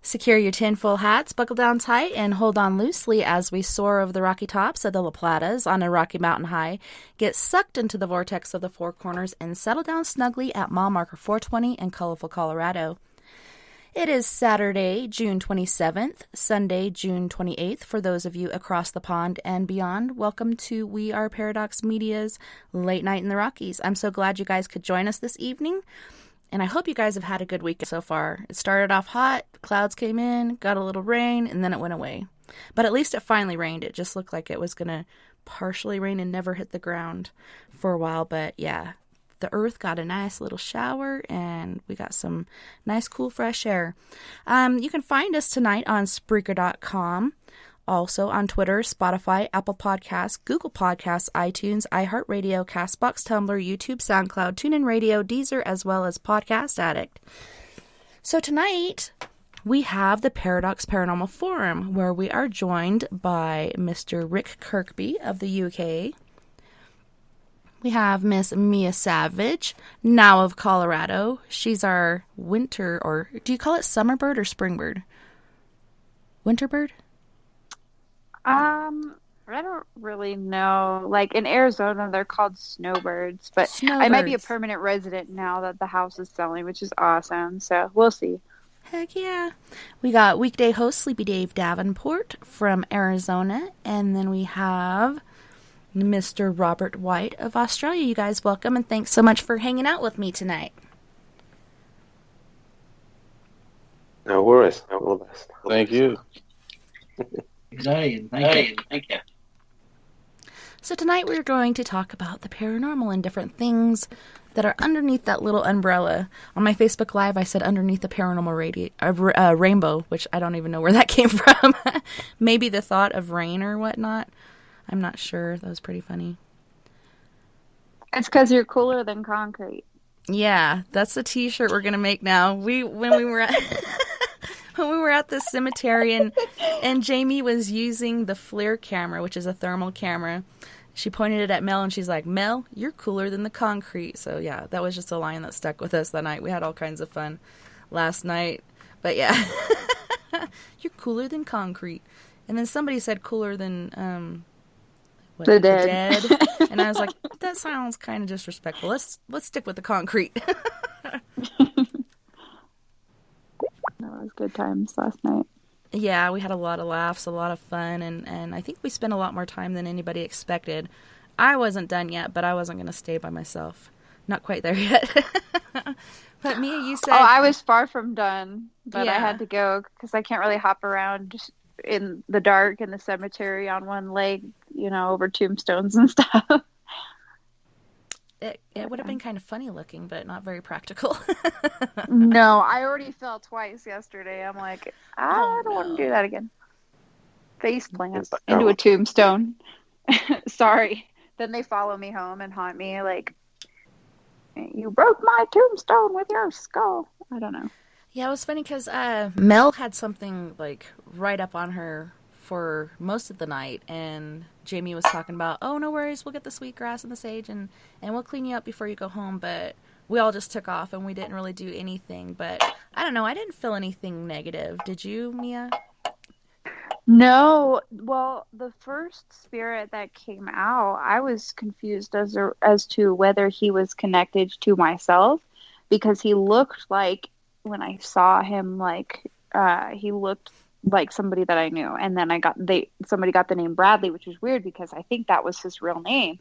Secure your tinfoil hats, buckle down tight, and hold on loosely as we soar over the rocky tops of the La Platas on a rocky mountain high, get sucked into the vortex of the Four Corners, and settle down snugly at mile marker 420 in colorful Colorado. It is Saturday, June 27th, Sunday, June 28th, for those of you across the pond and beyond. Welcome to We Are Paradox Media's Late Night in the Rockies. I'm so glad you guys could join us this evening. And I hope you guys have had a good week so far. It started off hot, clouds came in, got a little rain, and then it went away. But at least it finally rained. It just looked like it was going to partially rain and never hit the ground for a while. But yeah, the earth got a nice little shower, and we got some nice, cool, fresh air. You can find us tonight on Spreaker.com. Also on Twitter, Spotify, Apple Podcasts, Google Podcasts, iTunes, iHeartRadio, CastBox, Tumblr, YouTube, SoundCloud, TuneIn Radio, Deezer, as well as Podcast Addict. So tonight, we have the Paradox Paranormal Forum, where we are joined by Mr. Rick Kirkby of the UK. We have Miss Mia Savage, now of Colorado. She's our winter, or do you call it summer bird or spring bird? Winter bird? I don't really know. Like in Arizona, they're called snowbirds, but Snowbirds. I might be a permanent resident now that the house is selling, which is awesome. So we'll see. Heck yeah. We got weekday host SleepyDave Davenport from Arizona, and then we have Mr. Robert White of Australia. You guys welcome, and thanks so much for hanging out with me tonight. No worries. All the best. Thank you. Thank you. So tonight we're going to talk about the paranormal and different things that are underneath that little umbrella. On my Facebook Live, I said underneath the paranormal rainbow, which I don't even know where that came from. Maybe the thought of rain or whatnot. I'm not sure. That was pretty funny. It's because you're cooler than concrete. Yeah, that's the T-shirt we're gonna make now. When we were at the cemetery and Jamie was using the FLIR camera, which is a thermal camera. She pointed it at Mel and she's like, "Mel, you're cooler than the concrete." So yeah, that was just a line that stuck with us that night. We had all kinds of fun last night. But yeah, you're cooler than concrete. And then somebody said cooler than the dead. And I was like, that sounds kind of disrespectful. Let's stick with the concrete. That was good times last night. Yeah, we had a lot of laughs, a lot of fun, and I think we spent a lot more time than anybody expected. I wasn't done yet, but I wasn't going to stay by myself. Not quite there yet. But Mia, you said... Oh, I was far from done, but Yeah. I had to go because I can't really hop around in the dark in the cemetery on one leg, over tombstones and stuff. It would have been kind of funny looking, but not very practical. No, I already fell twice yesterday. I'm like, I don't want to do that again. Face plants into a tombstone. Sorry. Then they follow me home and haunt me like, you broke my tombstone with your skull. I don't know. Yeah, it was funny because Mel had something like right up on her for most of the night, and Jamie was talking about, oh, no worries, we'll get the sweet grass and the sage, and we'll clean you up before you go home, but we all just took off, and we didn't really do anything, but I don't know, I didn't feel anything negative. Did you, Mia? No, well, the first spirit that came out, I was confused as to whether he was connected to myself, because he looked like, when I saw him, like, he looked like somebody that I knew, and then somebody got the name Bradley, which was weird because I think that was his real name.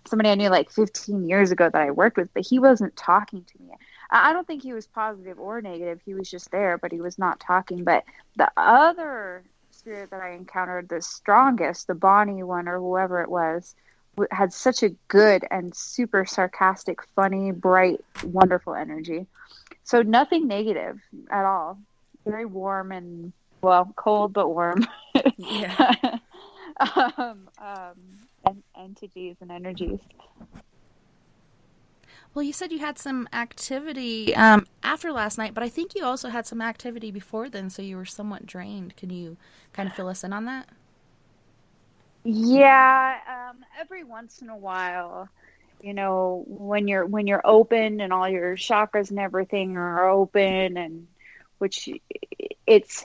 Somebody I knew like 15 years ago that I worked with, but he wasn't talking to me. I don't think he was positive or negative. He was just there, but he was not talking. But the other spirit that I encountered, the strongest, the Bonnie one or whoever it was, had such a good and super sarcastic, funny, bright, wonderful energy. So nothing negative at all. Very warm and, well, cold but warm. Yeah. Entities and energies. Well, you said you had some activity after last night, but I think you also had some activity before then, so you were somewhat drained. Can you kind of fill us in on that? Yeah, every once in a while, when you're open and all your chakras and everything are open, and which it's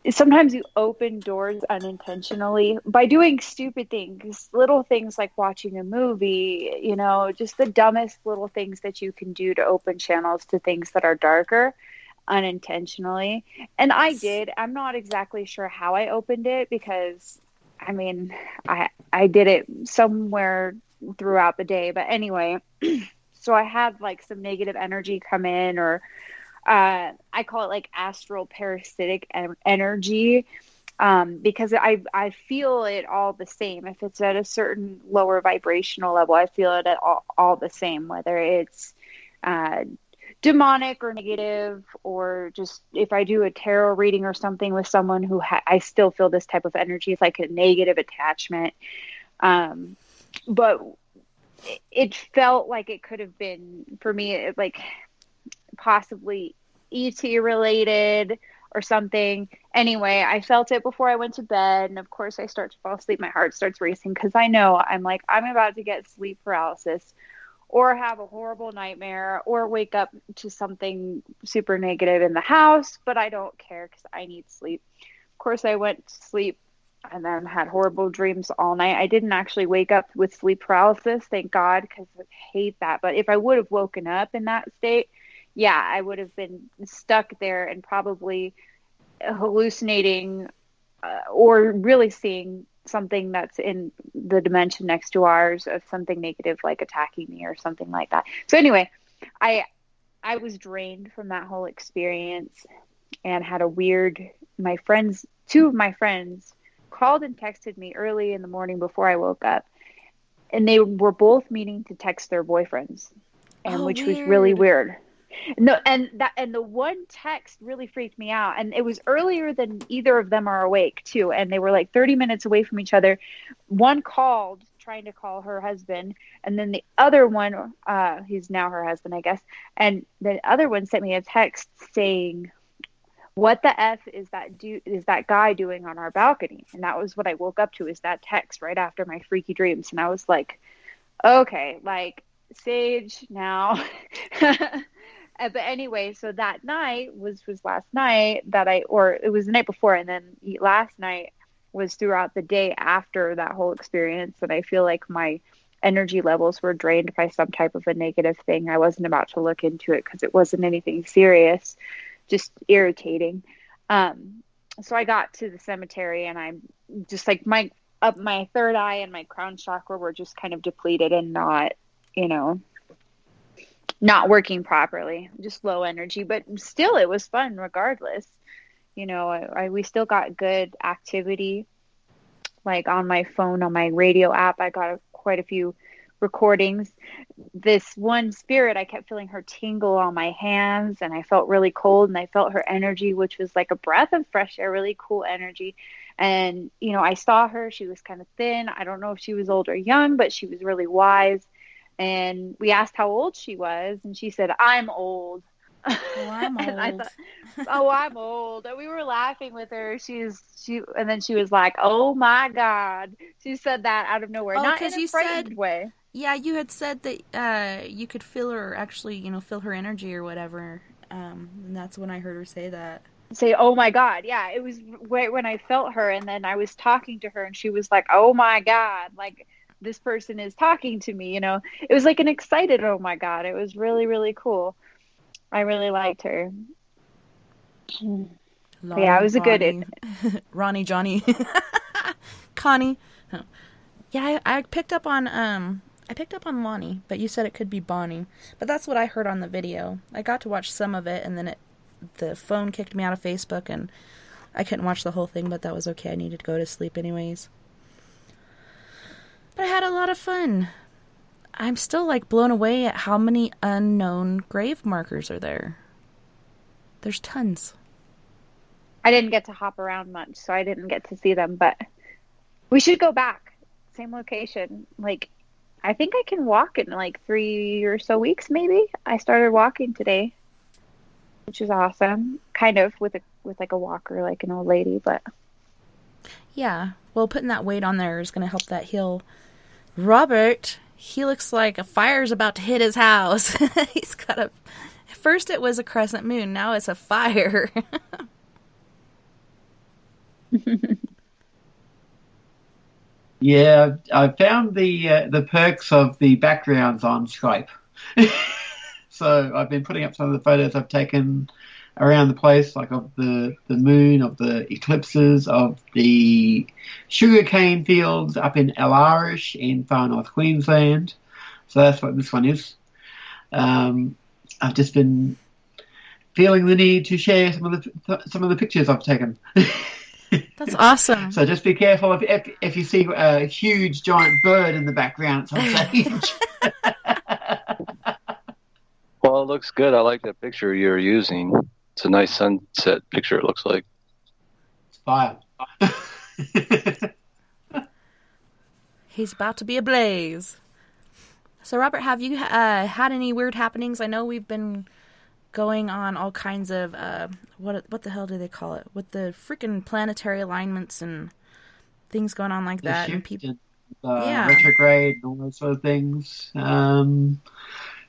sometimes you open doors unintentionally by doing stupid things, little things like watching a movie, you know, just the dumbest little things that you can do to open channels to things that are darker unintentionally. And I did. I'm not exactly sure how I opened it because, I mean, I did it somewhere throughout the day. But anyway, so I had like some negative energy come in, or I call it like astral parasitic energy, because I feel it all the same. If it's at a certain lower vibrational level, I feel it at all the same, whether it's demonic or negative, or just if I do a tarot reading or something with someone who I still feel this type of energy. It's like a negative attachment. But it felt like it could have been, for me, like possibly ET related or something. Anyway, I felt it before I went to bed, and of course I start to fall asleep. My heart starts racing because I know I'm about to get sleep paralysis, or have a horrible nightmare, or wake up to something super negative in the house, but I don't care because I need sleep. Of course, I went to sleep and then had horrible dreams all night. I didn't actually wake up with sleep paralysis, thank God, because I hate that. But if I would have woken up in that state, yeah, I would have been stuck there and probably hallucinating or really seeing something that's in the dimension next to ours, of something negative like attacking me or something like that. So anyway, I was drained from that whole experience and had two of my friends called and texted me early in the morning before I woke up, and they were both meaning to text their boyfriends, and which was really weird. No, and the one text really freaked me out, and it was earlier than either of them are awake too, and they were like 30 minutes away from each other. One called trying to call her husband, and then the other one, he's now her husband, I guess, and the other one sent me a text saying, "What the F is that guy doing on our balcony?" And that was what I woke up to, is that text right after my freaky dreams. And I was like, okay, like, Sage now. But anyway, so that night was last night or it was the night before, and then last night was throughout the day after that whole experience. And I feel like my energy levels were drained by some type of a negative thing. I wasn't about to look into it because it wasn't anything serious, just irritating. So I got to the cemetery, and I'm just like, my third eye and my crown chakra were just kind of depleted and not, not working properly, just low energy. But still, it was fun regardless. We still got good activity. Like on my phone, on my radio app, I got quite a few recordings. This one spirit, I kept feeling her tingle on my hands, and I felt really cold, and I felt her energy, which was like a breath of fresh air, really cool energy. And I saw her. She was kind of thin. I don't know if she was old or young, but she was really wise. And we asked how old she was, and she said, "I'm old." Oh, I'm old. And I thought, "Oh, I'm old." And we were laughing with her. And then she was like, "Oh my God." She said that out of nowhere, not in a frightened way. Yeah, you had said that you could feel her, actually, feel her energy or whatever. And that's when I heard her say that. Say, "Oh my God." Yeah, it was right when I felt her, and then I was talking to her, and she was like, "Oh my God," like, this person is talking to me. It was like an excited "oh my God." It was really, really cool. I really liked her. Lonnie, yeah, it was a good Ronnie, Johnny, Connie. Oh. Yeah, I picked up on Lonnie, but you said it could be Bonnie. But that's what I heard on the video. I got to watch some of it, and then the phone kicked me out of Facebook, and I couldn't watch the whole thing. But that was okay. I needed to go to sleep anyways. But I had a lot of fun. I'm still blown away at how many unknown grave markers are there. There's tons. I didn't get to hop around much, so I didn't get to see them, but we should go back. Same location. I think I can walk in 3 or so weeks, maybe. I started walking today, which is awesome. Kind of with a walker, like an old lady, but yeah. Well, putting that weight on there is going to help that heal. Robert, he looks like a fire's about to hit his house. He's got first it was a crescent moon, now it's a fire. Yeah, I found the perks of the backgrounds on Skype. So I've been putting up some of the photos I've taken around the place, like of the moon, of the eclipses, of the sugarcane fields up in El Arish in far north Queensland. So that's what this one is. I've just been feeling the need to share some of the pictures I've taken. That's awesome. So just be careful if you see a huge giant bird in the background at some stage. Well, it looks good. I like that picture you're using. It's a nice sunset picture, it looks like. It's fire. He's about to be ablaze. So, Robert, have you had any weird happenings? I know we've been going on all kinds of, what the hell do they call it? With the freaking planetary alignments and things going on like that. And people, retrograde and all those sort of things.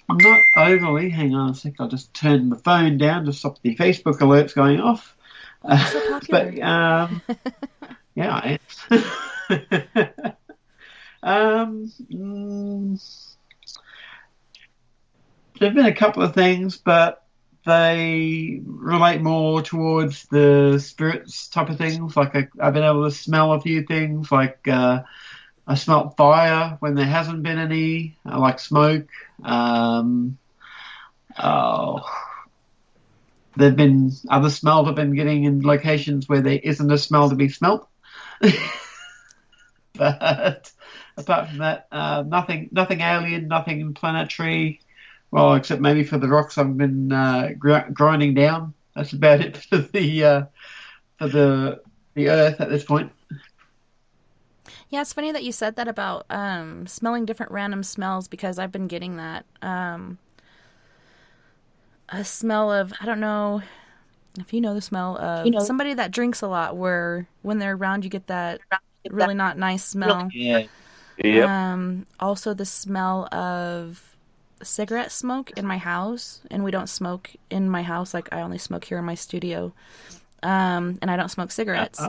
I'm not overly. Hang on a sec. I'll just turn the phone down to stop the Facebook alerts going off. So popular. But yeah. There've been a couple of things, but they relate more towards the spirits type of things. Like I've been able to smell a few things, like I smelt fire when there hasn't been any. I like smoke. There've been other smells I've been getting in locations where there isn't a smell to be smelt. But apart from that, nothing alien, nothing planetary. Well, except maybe for the rocks I've been grinding down. That's about it for the Earth at this point. Yeah, it's funny that you said that about smelling different random smells, because I've been getting that. A smell of, I don't know if you know the smell of somebody that drinks a lot, where when they're around you get that really not nice smell. Yeah. Yep. Also the smell of cigarette smoke in my house, and we don't smoke in my house. Like, I only smoke here in my studio. And I don't smoke cigarettes.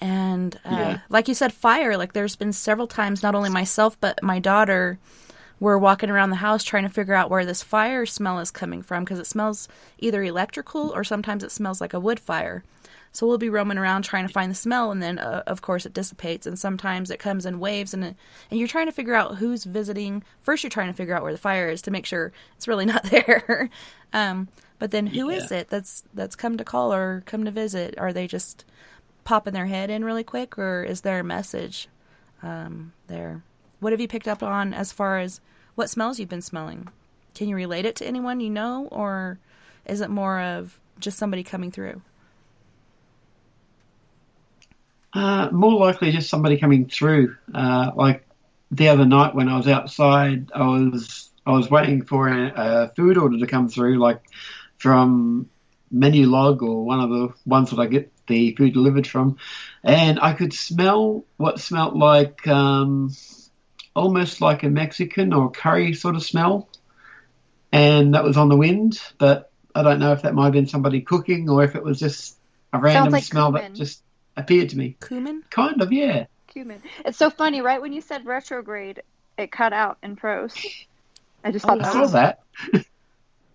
And like you said, fire. Like, there's been several times, not only myself but my daughter were walking around the house trying to figure out where this fire smell is coming from, because it smells either electrical or sometimes it smells like a wood fire. So we'll be roaming around trying to find the smell, and then of course it dissipates, and sometimes it comes in waves, and you're trying to figure out who's visiting. First, you're trying to figure out where the fire is to make sure it's really not there. But then who is it that's come to call or come to visit? Are they just popping their head in really quick, or is there a message there? What have you picked up on as far as what smells you've been smelling? Can you relate it to anyone you know, or is it more of just somebody coming through? More likely just somebody coming through. Like the other night when I was outside, I was waiting for a food order to come through, like from Menulog or one of the ones that I get the food delivered from, and I could smell what smelled like almost like a Mexican or curry sort of smell, and that was on the wind. But I don't know if that might have been somebody cooking or if it was just a random smell that just appeared to me. Cumin? Kind of, yeah. Cumin. It's so funny, right? When you said retrograde, it cut out in prose. I just thought I saw that.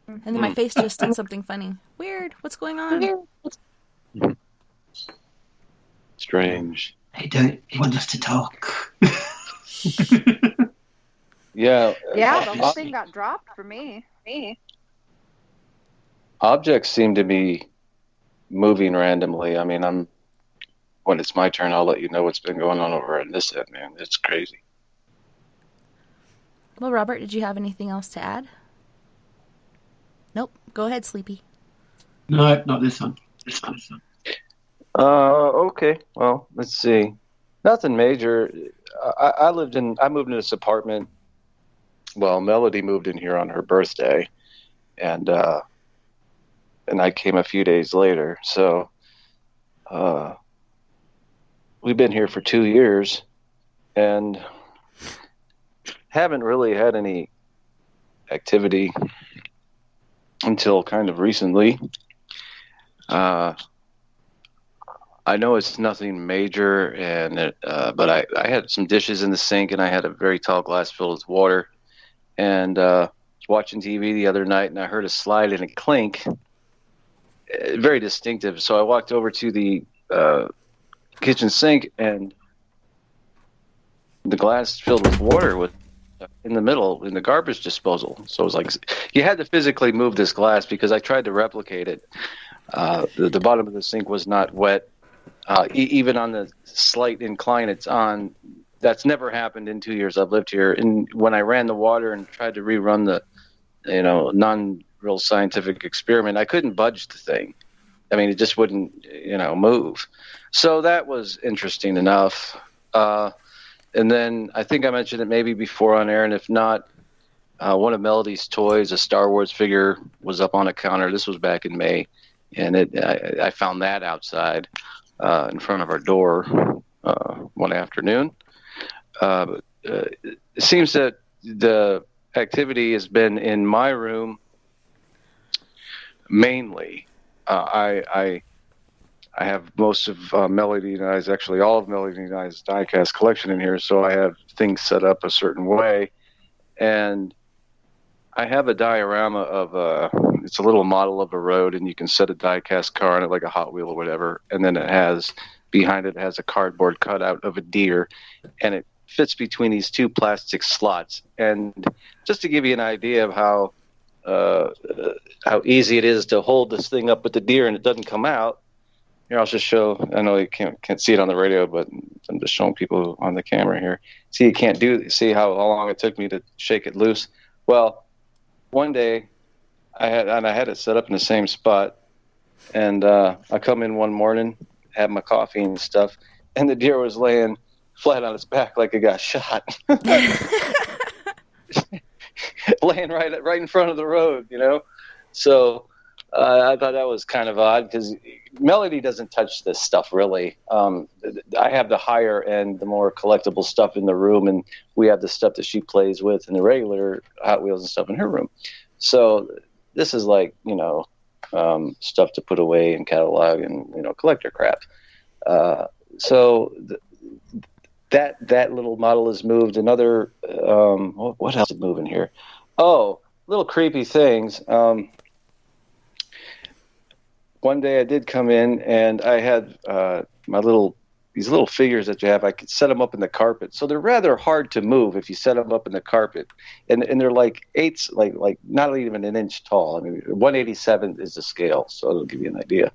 And then my face just did something funny. Weird. What's going on? Strange. They don't want us to talk. Yeah. Yeah, the whole thing got dropped for me. Objects seem to be moving randomly. I mean, when it's my turn, I'll let you know what's been going on over on this end, man. It's crazy. Well, Robert, did you have anything else to add? Nope. Go ahead, Sleepy. No, not this one. Okay. Well, let's see. Nothing major. I moved in this apartment. Well, Melody moved in here on her birthday, and I came a few days later. So, we've been here for 2 years, and haven't really had any activity until kind of recently. I know it's nothing major, but I had some dishes in the sink, and I had a very tall glass filled with water. And was watching TV the other night, and I heard a slide and a clink, very distinctive. So I walked over to the kitchen sink, and the glass filled with water was in the middle in the garbage disposal. So it was like you had to physically move this glass because I tried to replicate it. The bottom of the sink was not wet. Even on the slight incline it's on, that's never happened in 2 years I've lived here. And when I ran the water and tried to rerun the, non-real scientific experiment, I couldn't budge the thing. I mean, it just wouldn't, move. So that was interesting enough. And then I think I mentioned it maybe before on air, and if not, one of Melody's toys, a Star Wars figure, was up on a counter. This was back in May, and I found that outside in front of our door one afternoon. It seems that the activity has been in my room mainly. I have most of Melody and I's, actually all of Melody and I's diecast collection in here, so I have things set up a certain way. And I have a diorama of it's a little model of a road, and you can set a diecast car on it like a Hot Wheel or whatever, and then behind it has a cardboard cutout of a deer, and it fits between these two plastic slots. And just to give you an idea of how easy it is to hold this thing up with the deer and it doesn't come out, here, I'll just show. I know you can't see it on the radio, but I'm just showing people on the camera here. See how long it took me to shake it loose? Well, one day I had it set up in the same spot, and I come in one morning, have my coffee and stuff, and the deer was laying flat on its back like it got shot. Laying right in front of the road, So I thought that was kind of odd because Melody doesn't touch this stuff really. I have the higher end, the more collectible stuff in the room, and we have the stuff that she plays with in the regular Hot Wheels and stuff in her room. So this is like, stuff to put away and catalog and, collector crap. So that little model is moved. Another, what else is moving here? Oh, little creepy things. One day I did come in and I had these little figures that you have. I could set them up in the carpet, so they're rather hard to move if you set them up in the carpet. And they're like eights, like not even an inch tall. I mean, 187 is the scale, so it'll give you an idea.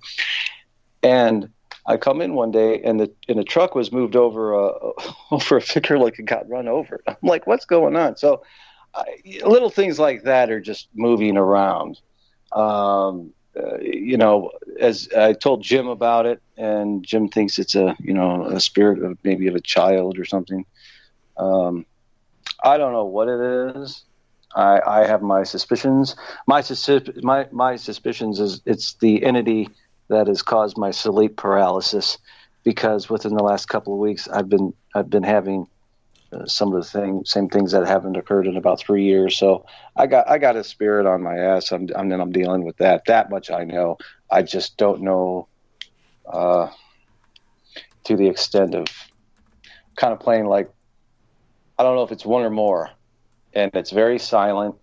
And I come in one day and the truck was moved over a figure like it got run over. I'm like, what's going on? So little things like that are just moving around. As I told Jim about it, and Jim thinks it's a spirit of maybe of a child or something. I don't know what it is. I have my suspicions. My suspicions is it's the entity that has caused my sleep paralysis, because within the last couple of weeks I've been having some of the same things that haven't occurred in about 3 years. So I got a spirit on my ass. I'm dealing with that. That much I know. I just don't know to the extent of kind of playing like, I don't know if it's one or more, and it's very silent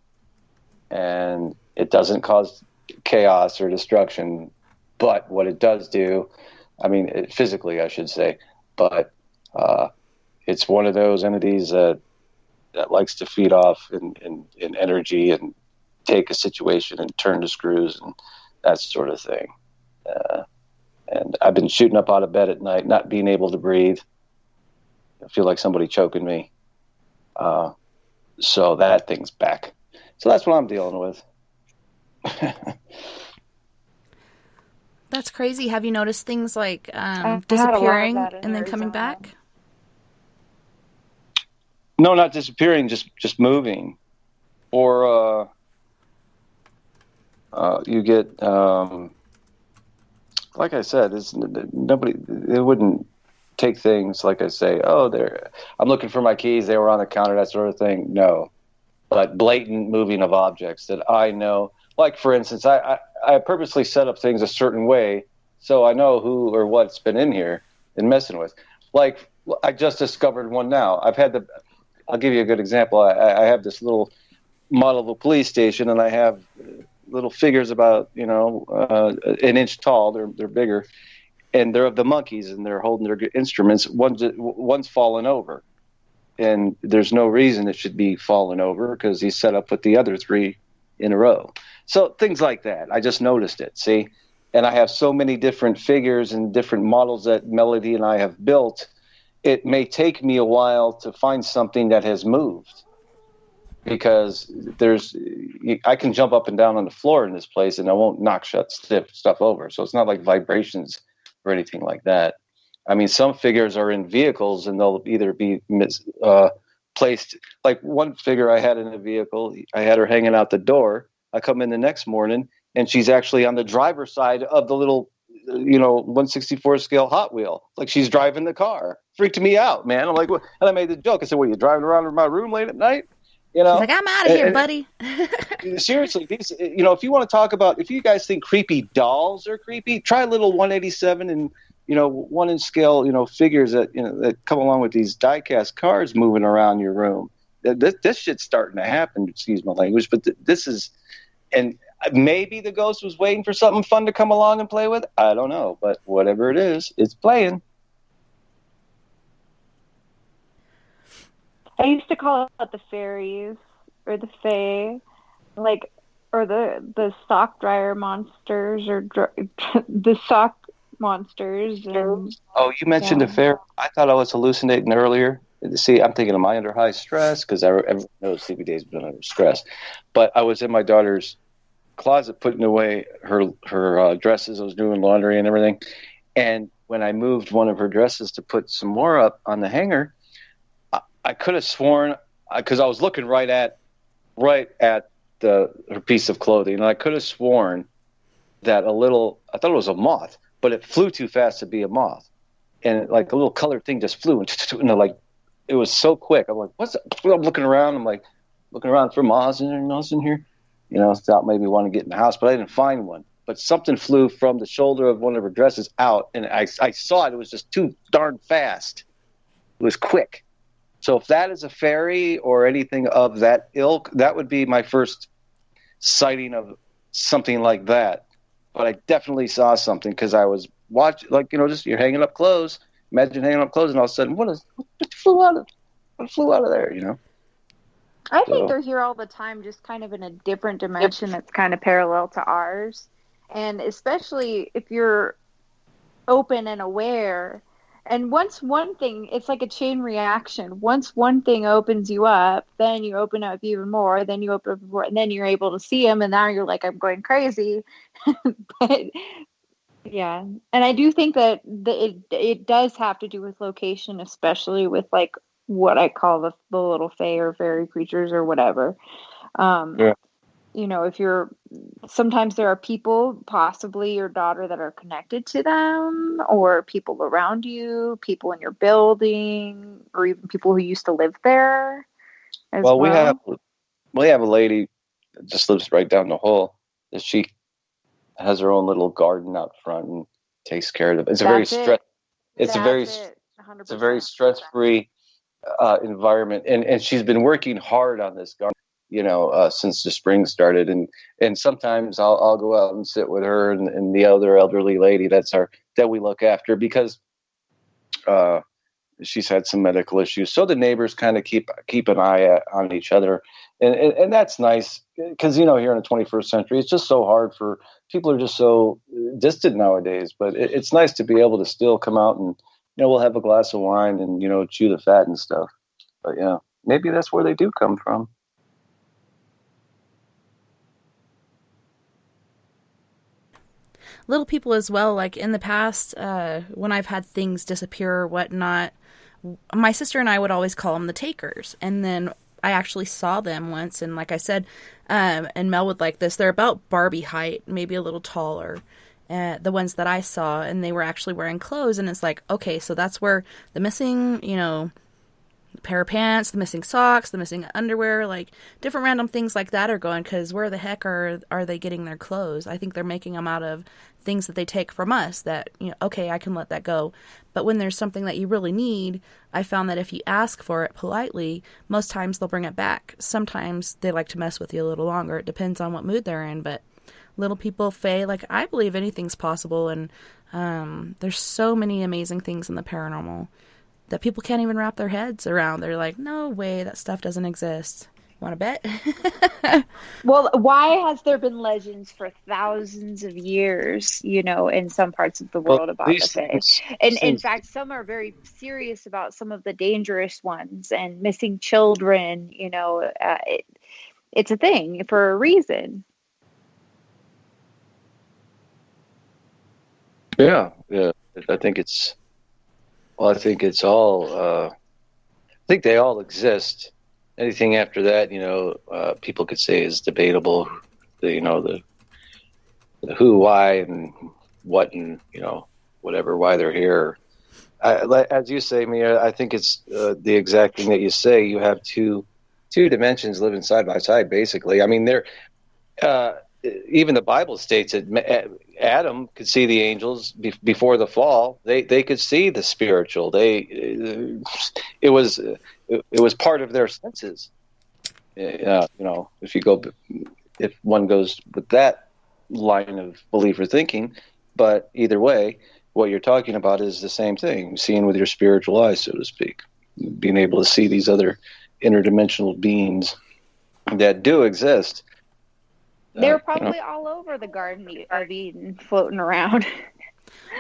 and it doesn't cause chaos or destruction. But what it does do, physically, I should say, but it's one of those entities that likes to feed off in energy and take a situation and turn the screws and that sort of thing. And I've been shooting up out of bed at night, not being able to breathe. I feel like somebody choking me. So that thing's back. So that's what I'm dealing with. That's crazy. Have you noticed things like disappearing and then coming back? No, not disappearing, just moving. Or you get, like I said, it wouldn't take things like I say, I'm looking for my keys, they were on the counter, that sort of thing. No. But blatant moving of objects that I know. Like, for instance, I purposely set up things a certain way so I know who or what's been in here and messing with. Like, I just discovered one now. I'll give you a good example. I have this little model of a police station, and I have little figures about, an inch tall. They're bigger, and they're of the monkeys, and they're holding their instruments. One's fallen over, and there's no reason it should be fallen over because he's set up with the other three in a row. So things like that. I just noticed it. See, and I have so many different figures and different models that Melody and I have built. It may take me a while to find something that has moved, because I can jump up and down on the floor in this place and I won't knock stuff over. So it's not like vibrations or anything like that. I mean, some figures are in vehicles and they'll either be placed. Like one figure I had in a vehicle, I had her hanging out the door. I come in the next morning and she's actually on the driver's side of the little, 1/64 scale Hot Wheel. Like she's driving the car. Freaked me out, man. I'm like, what? And I made the joke. I said, "What, you driving around in my room late at night?" She's like, "I'm out of here, buddy." Seriously, these, if you want to talk about, if you guys think creepy dolls are creepy, try a little 187 and 1-inch scale, figures that come along with these die-cast cars moving around your room. This shit's starting to happen. Excuse my language, but this is, and maybe the ghost was waiting for something fun to come along and play with. I don't know, but whatever it is, it's playing. I used to call it the fairies or the fae, or the sock dryer monsters or the sock monsters. And, oh, you mentioned a fair. I thought I was hallucinating earlier. See, I'm thinking, am I under high stress? Because everyone knows SleepyDave's been under stress. But I was in my daughter's closet putting away her dresses. I was doing laundry and everything. And when I moved one of her dresses to put some more up on the hanger, I could have sworn, because I was looking right at her piece of clothing, and I could have sworn that I thought it was a moth, but it flew too fast to be a moth, and like a little colored thing just flew, and it was so quick. I'm like, what's that? I'm looking around. I'm like looking around for moths in here, thought maybe want to get in the house, but I didn't find one. But something flew from the shoulder of one of her dresses out, and I saw it. It was just too darn fast. It was quick. So if that is a fairy or anything of that ilk, that would be my first sighting of something like that. But I definitely saw something because I was watching, just you're hanging up clothes. Imagine hanging up clothes, and all of a sudden, what flew out of there? I think they're here all the time, just kind of in a different dimension that's kind of parallel to ours. And especially if you're open and aware. And once one thing, it's like a chain reaction. Once one thing opens you up, then you open up even more, then you open up more, and then you're able to see them, and now you're like, I'm going crazy. But yeah. And I do think that it does have to do with location, especially with like what I call the little fae or fairy creatures or whatever. Yeah. If sometimes there are people, possibly your daughter, that are connected to them, or people around you, people in your building, or even people who used to live there as well. We have a lady that just lives right down the hall. That she has her own little garden out front and takes care of it. It's a very stress-free environment, and she's been working hard on this garden, since the spring started, and sometimes I'll go out and sit with her and the other elderly lady that we look after, because she's had some medical issues, so the neighbors kind of keep an eye on each other, and that's nice, because here in the 21st century, it's just so hard for people are just so distant nowadays, but it's nice to be able to still come out and we'll have a glass of wine and chew the fat and stuff. But yeah, maybe that's where they do come from. Little people as well, like in the past, when I've had things disappear or whatnot, my sister and I would always call them the takers. And then I actually saw them once, and like I said, and Mel would like this, they're about Barbie height, maybe a little taller, the ones that I saw, and they were actually wearing clothes, and it's like, okay, so that's where the missing, pair of pants, the missing socks, the missing underwear, like different random things like that are going, because where the heck are they getting their clothes? I think they're making them out of things that they take from us that, okay, I can let that go. But when there's something that you really need, I found that if you ask for it politely, most times they'll bring it back. Sometimes they like to mess with you a little longer. It depends on what mood they're in, but little people, fae, like, I believe anything's possible, and there's so many amazing things in the paranormal that people can't even wrap their heads around. They're like, no way, that stuff doesn't exist. Want to bet? Well, why has there been legends for thousands of years, in some parts of the world about the fae? And in fact, some are very serious about some of the dangerous ones and missing children. It's a thing for a reason. Yeah. I think it's all. I think they all exist. Anything after that, people could say is debatable. The who, why, and what, and whatever, why they're here. As you say, Mia, I think it's the exact thing that you say. You have two dimensions living side by side, basically. I mean, they're even the Bible states that Adam could see the angels before the fall. They could see the spiritual. It was part of their senses. If one goes with that line of belief or thinking, but either way, what you're talking about is the same thing, seeing with your spiritual eyes, so to speak, being able to see these other interdimensional beings that do exist. They're probably all over the Garden of Eden, floating around.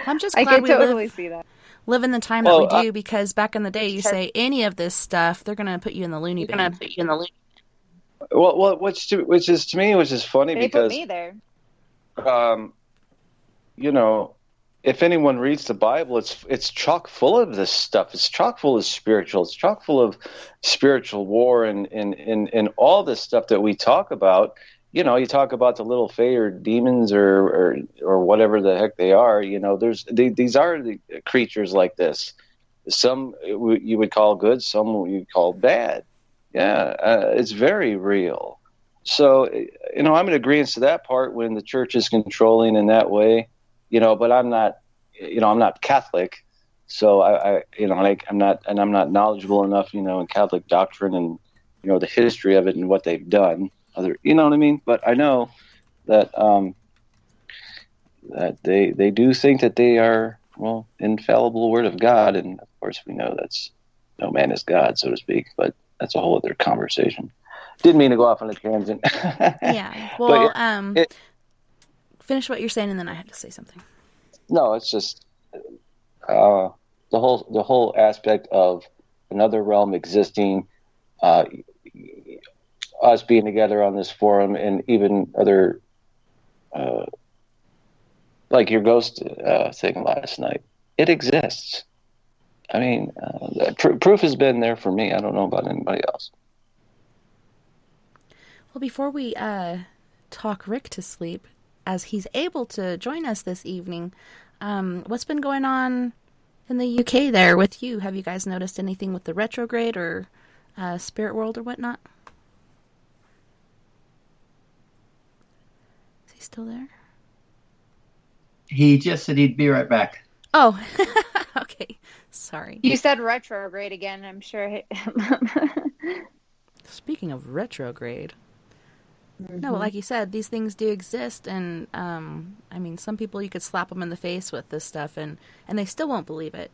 I'm just I glad can we totally see that. live in the time that we do, because back in the day, you say any of this stuff, they're going to put you in the loony bin. Well, which is funny, They because put me there. If anyone reads the Bible, it's chock full of this stuff. It's chock full of spiritual. It's chock full of spiritual war and all this stuff that we talk about. You talk about the little fae or demons or whatever the heck they are. These are the creatures like this. Some you would call good, some you would call bad. Yeah, it's very real. So, I'm in agreement to that part when the church is controlling in that way. But I'm not, I'm not Catholic, so I'm not knowledgeable enough, in Catholic doctrine and the history of it and what they've done. You know what I mean? But I know that that they do think that they are, infallible Word of God, and of course we know that's no man is God, so to speak. But that's a whole other conversation. Didn't mean to go off on a tangent. Yeah. Well, finish what you're saying, and then I had to say something. No, it's just the whole aspect of another realm existing. Us being together on this forum, and even other, like your ghost thing last night, it exists. I mean, proof has been there for me. I don't know about anybody else. Well, before we talk Rick to sleep, as he's able to join us this evening, what's been going on in the UK there with you? Have you guys noticed anything with the retrograde or spirit world or whatnot? Still there? He just said he'd be right back. Oh, okay. Sorry. You said retrograde again, I'm sure. Speaking of retrograde, no, like you said, these things do exist, and some people, you could slap them in the face with this stuff, and they still won't believe it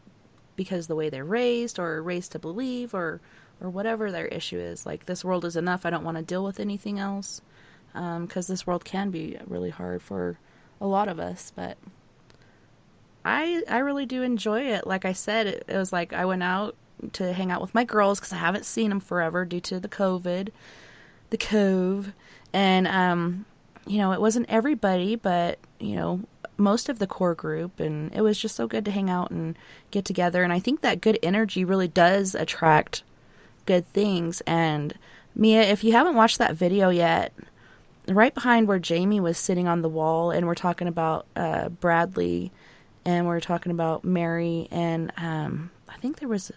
because the way they're raised to believe, or whatever their issue is. Like, this world is enough. I don't want to deal with anything else. Because this world can be really hard for a lot of us, but I really do enjoy it. Like I said, it was like I went out to hang out with my girls because I haven't seen them forever due to the COVID, the cove, and it wasn't everybody, but most of the core group, and it was just so good to hang out and get together. And I think that good energy really does attract good things. And Mia, if you haven't watched that video yet, right behind where Jamie was sitting on the wall, and we're talking about Bradley, and we're talking about Mary, and I think there was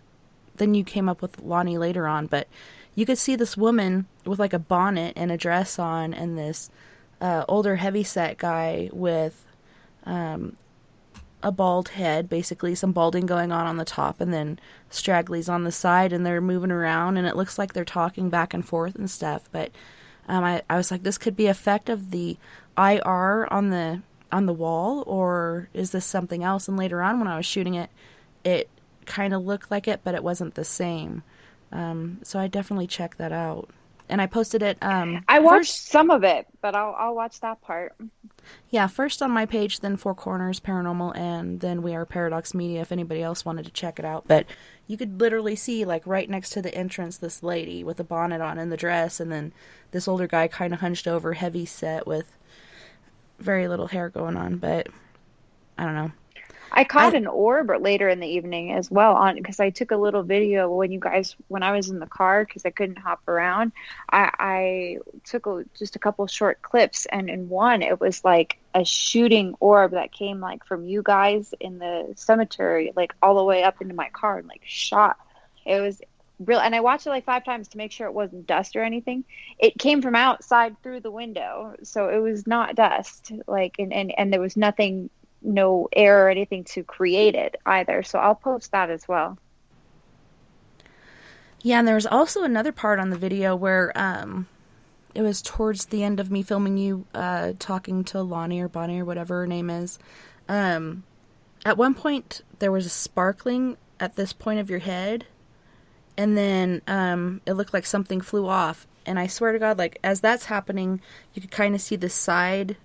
then you came up with Lonnie later on, but you could see this woman with like a bonnet and a dress on, and this older heavyset guy with a bald head, basically some balding going on the top, and then stragglies on the side, and they're moving around, and it looks like they're talking back and forth and stuff. But I was like, this could be effect of the IR on the wall, or is this something else? And later on when I was shooting it, it kind of looked like it, but it wasn't the same. So I definitely checked that out, and I posted it. I watched some of it, but I'll watch that part. Yeah, first on my page, then Four Corners Paranormal, and then We Are Paradox Media if anybody else wanted to check it out. But you could literally see, like, right next to the entrance, this lady with a bonnet on and the dress, and then this older guy kind of hunched over, heavy set with very little hair going on. But I don't know. I caught an orb later in the evening as well, because I took a little video when I was in the car because I couldn't hop around. I took just a couple short clips, and in one it was like a shooting orb that came like from you guys in the cemetery, like all the way up into my car and like shot. It was real, and I watched it like 5 times to make sure it wasn't dust or anything. It came from outside through the window, so it was not dust. Like and there was nothing. No air or anything to create it either. So I'll post that as well. Yeah, and there was also another part on the video where it was towards the end of me filming you talking to Lonnie or Bonnie or whatever her name is. At one point, there was a sparkling at this point of your head, and then it looked like something flew off. And I swear to God, like, as that's happening, you could kind of see the side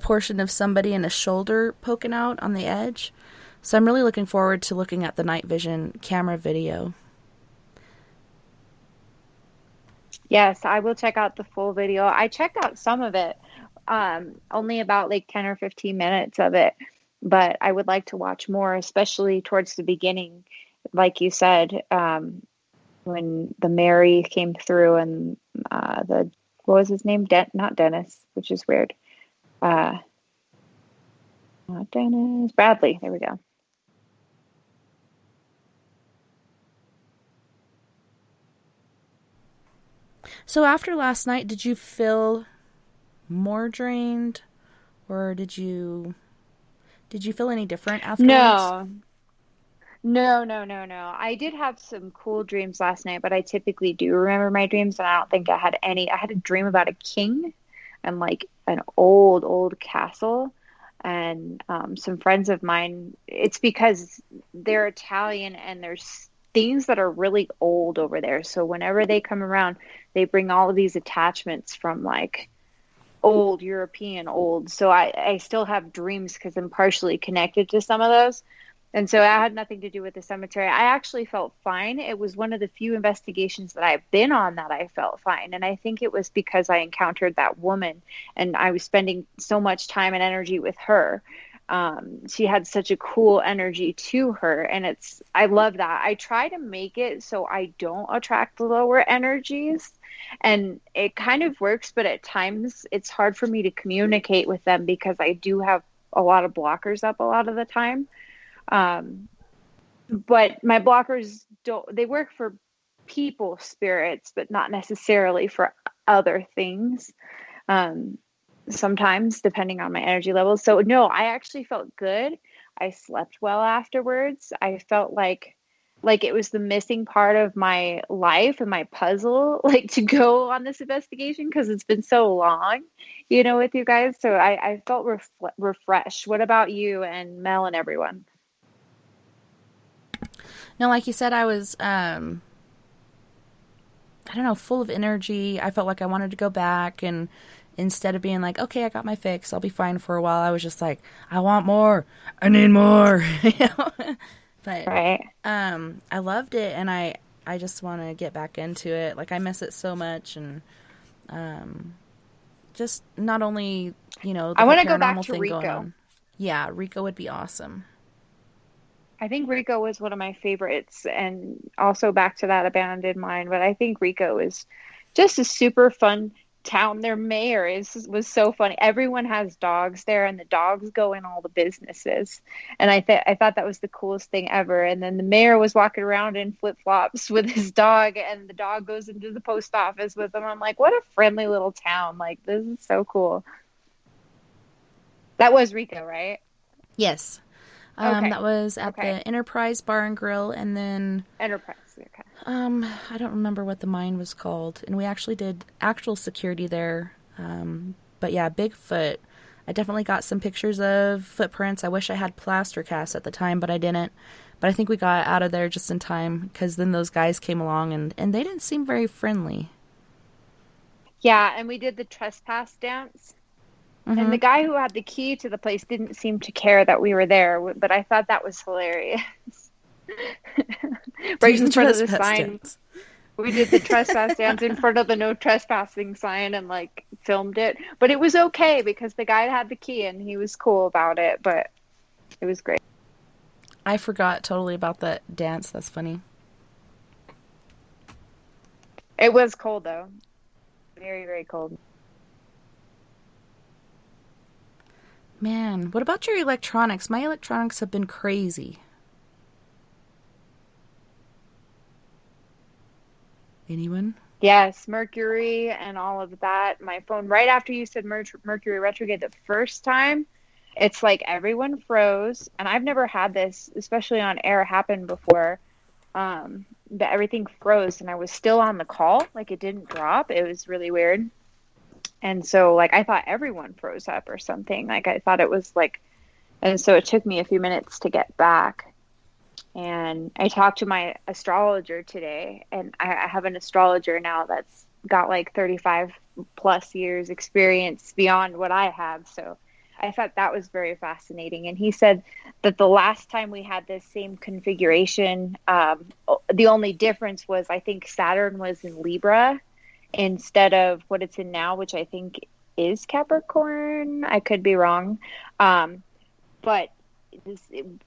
portion of somebody and a shoulder poking out on the edge. So I'm really looking forward to looking at the night vision camera video. Yes, I will check out the full video. I checked out some of it, only about like 10 or 15 minutes of it, but I would like to watch more, especially towards the beginning, like you said, when the Mary came through and what was his name? Not Dennis, which is weird. Not Dennis. Bradley. There we go. So after last night, did you feel more drained, or did you feel any different afterwards? No. I did have some cool dreams last night, but I typically do remember my dreams, and I don't think I had any. I had a dream about a king and like an old castle, and some friends of mine. It's because they're Italian, and there's things that are really old over there. So whenever they come around, they bring all of these attachments from like old European old. So I still have dreams because I'm partially connected to some of those. And so it had nothing to do with the cemetery. I actually felt fine. It was one of the few investigations that I've been on that I felt fine. And I think it was because I encountered that woman and I was spending so much time and energy with her. She had such a cool energy to her. And I love that. I try to make it so I don't attract the lower energies. And it kind of works, but at times it's hard for me to communicate with them because I do have a lot of blockers up a lot of the time. But my blockers they work for people spirits, but not necessarily for other things. Sometimes depending on my energy levels. So no, I actually felt good. I slept well afterwards. I felt like it was the missing part of my life and my puzzle, like to go on this investigation because it's been so long, with you guys. So I felt refreshed. What about you and Mel and everyone? No, like you said, I was, full of energy. I felt like I wanted to go back, and instead of being like, okay, I got my fix, I'll be fine for a while, I was just like, I want more. I need more. But right. I loved it, and I just want to get back into it. Like, I miss it so much, and just not only, I want to go back to Rico. Yeah, Rico would be awesome. I think Rico was one of my favorites, and also back to that abandoned mine. But I think Rico is just a super fun town. Their mayor was so funny. Everyone has dogs there, and the dogs go in all the businesses. And I thought that was the coolest thing ever. And then the mayor was walking around in flip flops with his dog, and the dog goes into the post office with him. I'm like, what a friendly little town! Like, this is so cool. That was Rico, right? Yes. Okay. That was at the Enterprise Bar and Grill, and then Enterprise. Okay. I don't remember what the mine was called, and we actually did actual security there. But yeah, Bigfoot. I definitely got some pictures of footprints. I wish I had plaster casts at the time, but I didn't. But I think we got out of there just in time, because then those guys came along, and they didn't seem very friendly. Yeah, and we did the trespass dance. And the guy who had the key to the place didn't seem to care that we were there, but I thought that was hilarious. Right in front of the sign. We did the trespass dance in front of the no trespassing sign and like filmed it. But it was okay because the guy had the key and he was cool about it, but it was great. I forgot totally about that dance. That's funny. It was cold though. Very, very cold. Man, what about your electronics? My electronics have been crazy. Anyone? Yes, Mercury and all of that. My phone, right after you said Mercury retrograde the first time, it's like everyone froze. And I've never had this, especially on air, happen before. But everything froze and I was still on the call. Like, it didn't drop. It was really weird. And so, like, I thought everyone froze up or something. Like, I thought it was like, and so it took me a few minutes to get back. And I talked to my astrologer today, and I have an astrologer now that's got like 35 plus years experience beyond what I have. So I thought that was very fascinating. And he said that the last time we had this same configuration, the only difference was I think Saturn was in Libra instead of what it's in now, which I think is Capricorn. I could be wrong. But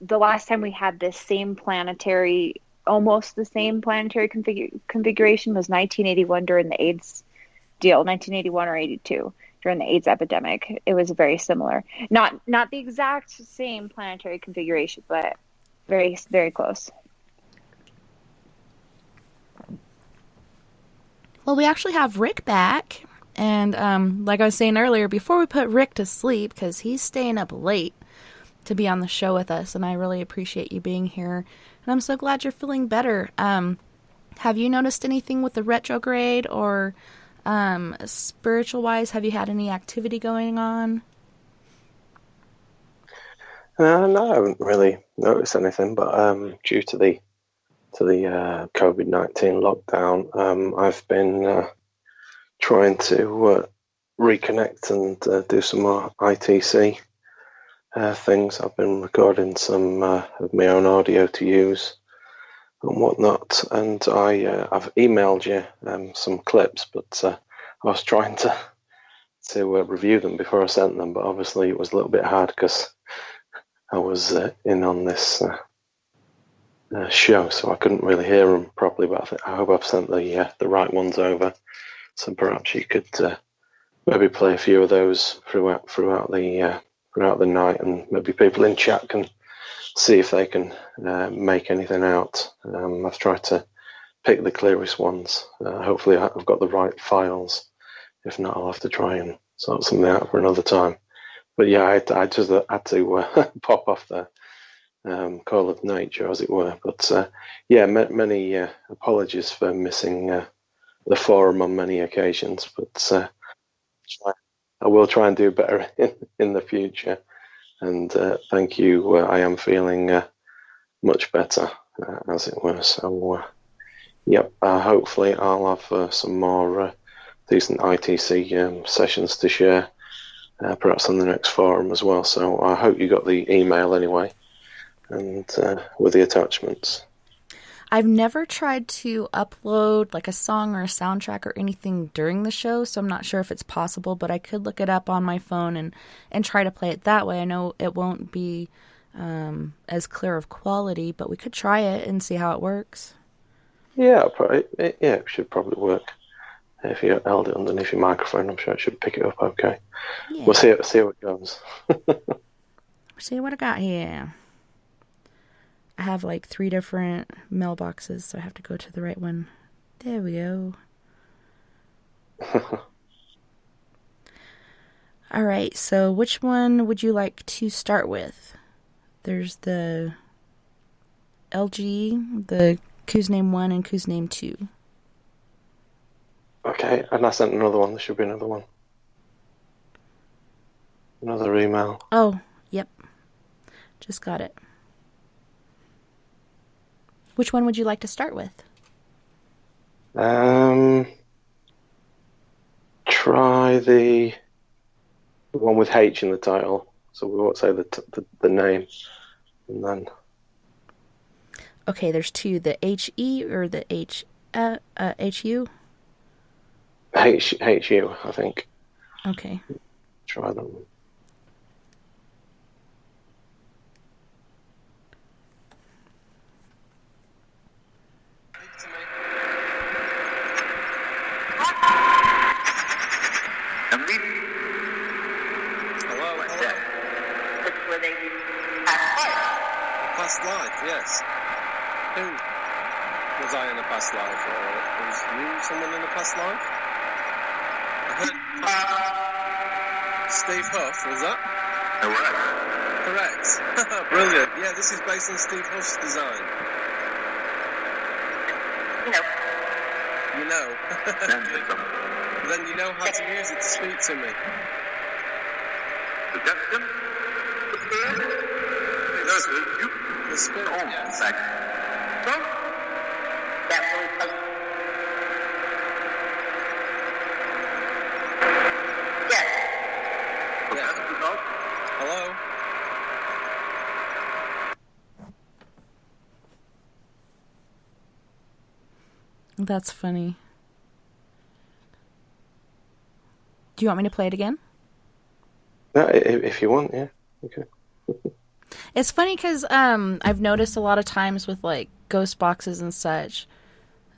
the last time we had this same planetary, almost the same planetary configuration was 1981 during the AIDS deal, 1981 or 82 during the AIDS epidemic. It was very similar. Not the exact same planetary configuration, but very, very close. Well, we actually have Rick back. And like I was saying earlier, before we put Rick to sleep, because he's staying up late to be on the show with us, and I really appreciate you being here. And I'm so glad you're feeling better. Have you noticed anything with the retrograde or spiritual-wise? Have you had any activity going on? No, I haven't really noticed anything, but due to the COVID-19 lockdown, I've been trying to reconnect and do some more ITC things. I've been recording some of my own audio to use and whatnot, and I've emailed you some clips, but I was trying to review them before I sent them, but obviously it was a little bit hard because I was in on this show, so I couldn't really hear them properly. But I hope I've sent the right ones over, so perhaps you could maybe play a few of those throughout the night, and maybe people in chat can see if they can make anything out. I've tried to pick the clearest ones. Hopefully I've got the right files. If not, I'll have to try and sort something out for another time. But yeah, I just had to pop off the call of nature, as it were. But yeah, many apologies for missing the forum on many occasions, but I will try and do better in the future. And thank you. I am feeling much better, as it were. So, yep, hopefully I'll have some more decent ITC sessions to share, perhaps on the next forum as well. So I hope you got the email anyway, and with the attachments. I've never tried to upload like a song or a soundtrack or anything during the show, so I'm not sure if it's possible, but I could look it up on my phone and try to play it that way. I know it won't be as clear of quality, but we could try it and see how it works. Yeah, it should probably work. If you held it underneath your microphone, I'm sure it should pick it up okay. Yeah. We'll see how it goes. See what I got here. I have like 3 different mailboxes, so I have to go to the right one. There we go. All right, so which one would you like to start with? There's the LG, the Who's Name 1 and Who's Name 2. Okay, and I sent another one. There should be another one. Another email. Oh, yep. Just got it. Which one would you like to start with? Try the one with H in the title. So we won't say the name. And then... Okay, there's 2. The HE or the HU? HU, I think. Okay. Try them. Past life, yes. Who was I in a past life, or was you someone in a past life? I heard Steve Huff, was that? Correct. Brilliant. Yeah, this is based on Steve Huff's design. You know. Then you know how to use it to speak to me. The spirit, yes. Hello? That's funny. Do you want me to play it again? No, if you want, yeah. Okay. It's funny because I've noticed a lot of times with like ghost boxes and such,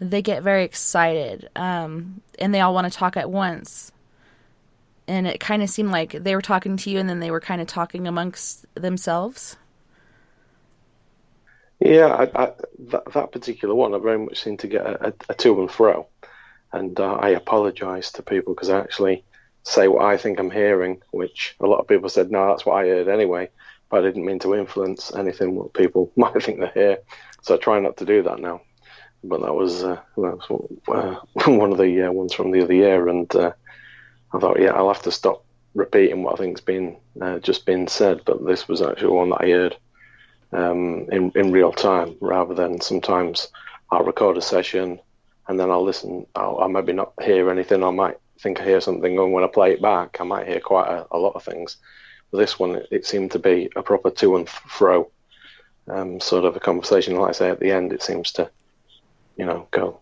they get very excited and they all want to talk at once. And it kind of seemed like they were talking to you and then they were kind of talking amongst themselves. Yeah, that particular one, I very much seem to get a to and fro. And I apologise to people because I actually say what I think I'm hearing, which a lot of people said, no, that's what I heard anyway. But I didn't mean to influence anything what people might think they hear. So I try not to do that now. But that was one of the ones from the other year. And I thought, yeah, I'll have to stop repeating what I think's been just been said. But this was actually one that I heard in real time, rather than sometimes I'll record a session and then I'll listen. I'll maybe not hear anything. I might think I hear something, and when I play it back, I might hear quite a lot of things. But this one, it seemed to be a proper to and fro sort of a conversation. Like I say, at the end, it seems to, go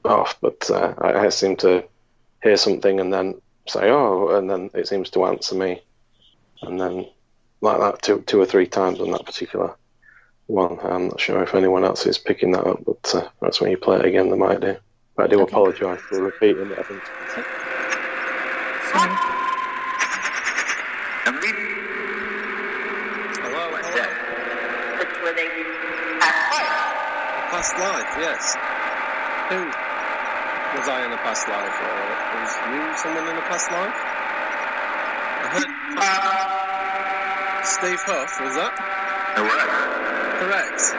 off. But I seem to hear something and then say, oh, and then it seems to answer me. And then like that two or three times on that particular one. I'm not sure if anyone else is picking that up, but that's when you play it again, they might do. But I do apologise for repeating it, I think. Sorry. Hello? Past life, yes. Who was I in a past life, or was you someone in a past life? I heard Steve Huff, was that? Correct.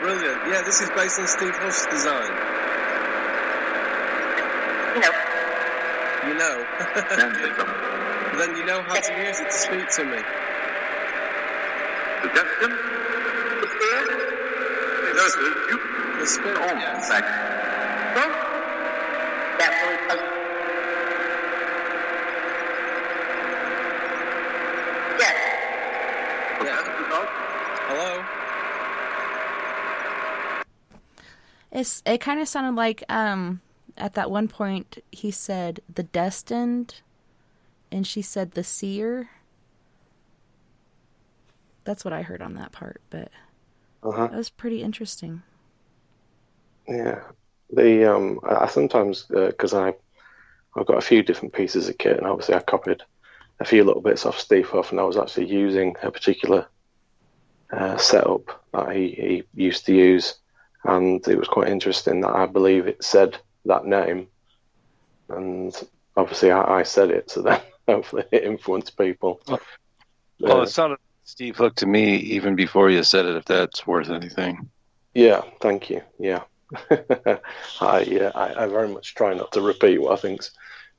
Brilliant. Yeah, this is based on Steve Huff's design. You know. Then you know how to use it to speak to me. The spirit, yes. Hello? It kind of sounded like at that one point he said the destined and she said the seer. That's what I heard on that part, but that was pretty interesting. Yeah. I sometimes because I've got a few different pieces of kit, and obviously I copied a few little bits off Steve Huff, and I was actually using a particular setup that he used to use, and it was quite interesting that I believe it said that name, and obviously I said it, so then hopefully it influenced people. Well, it sounded Steve Hook to me even before you said it, if that's worth anything. Yeah, thank you. Yeah. I very much try not to repeat what I think's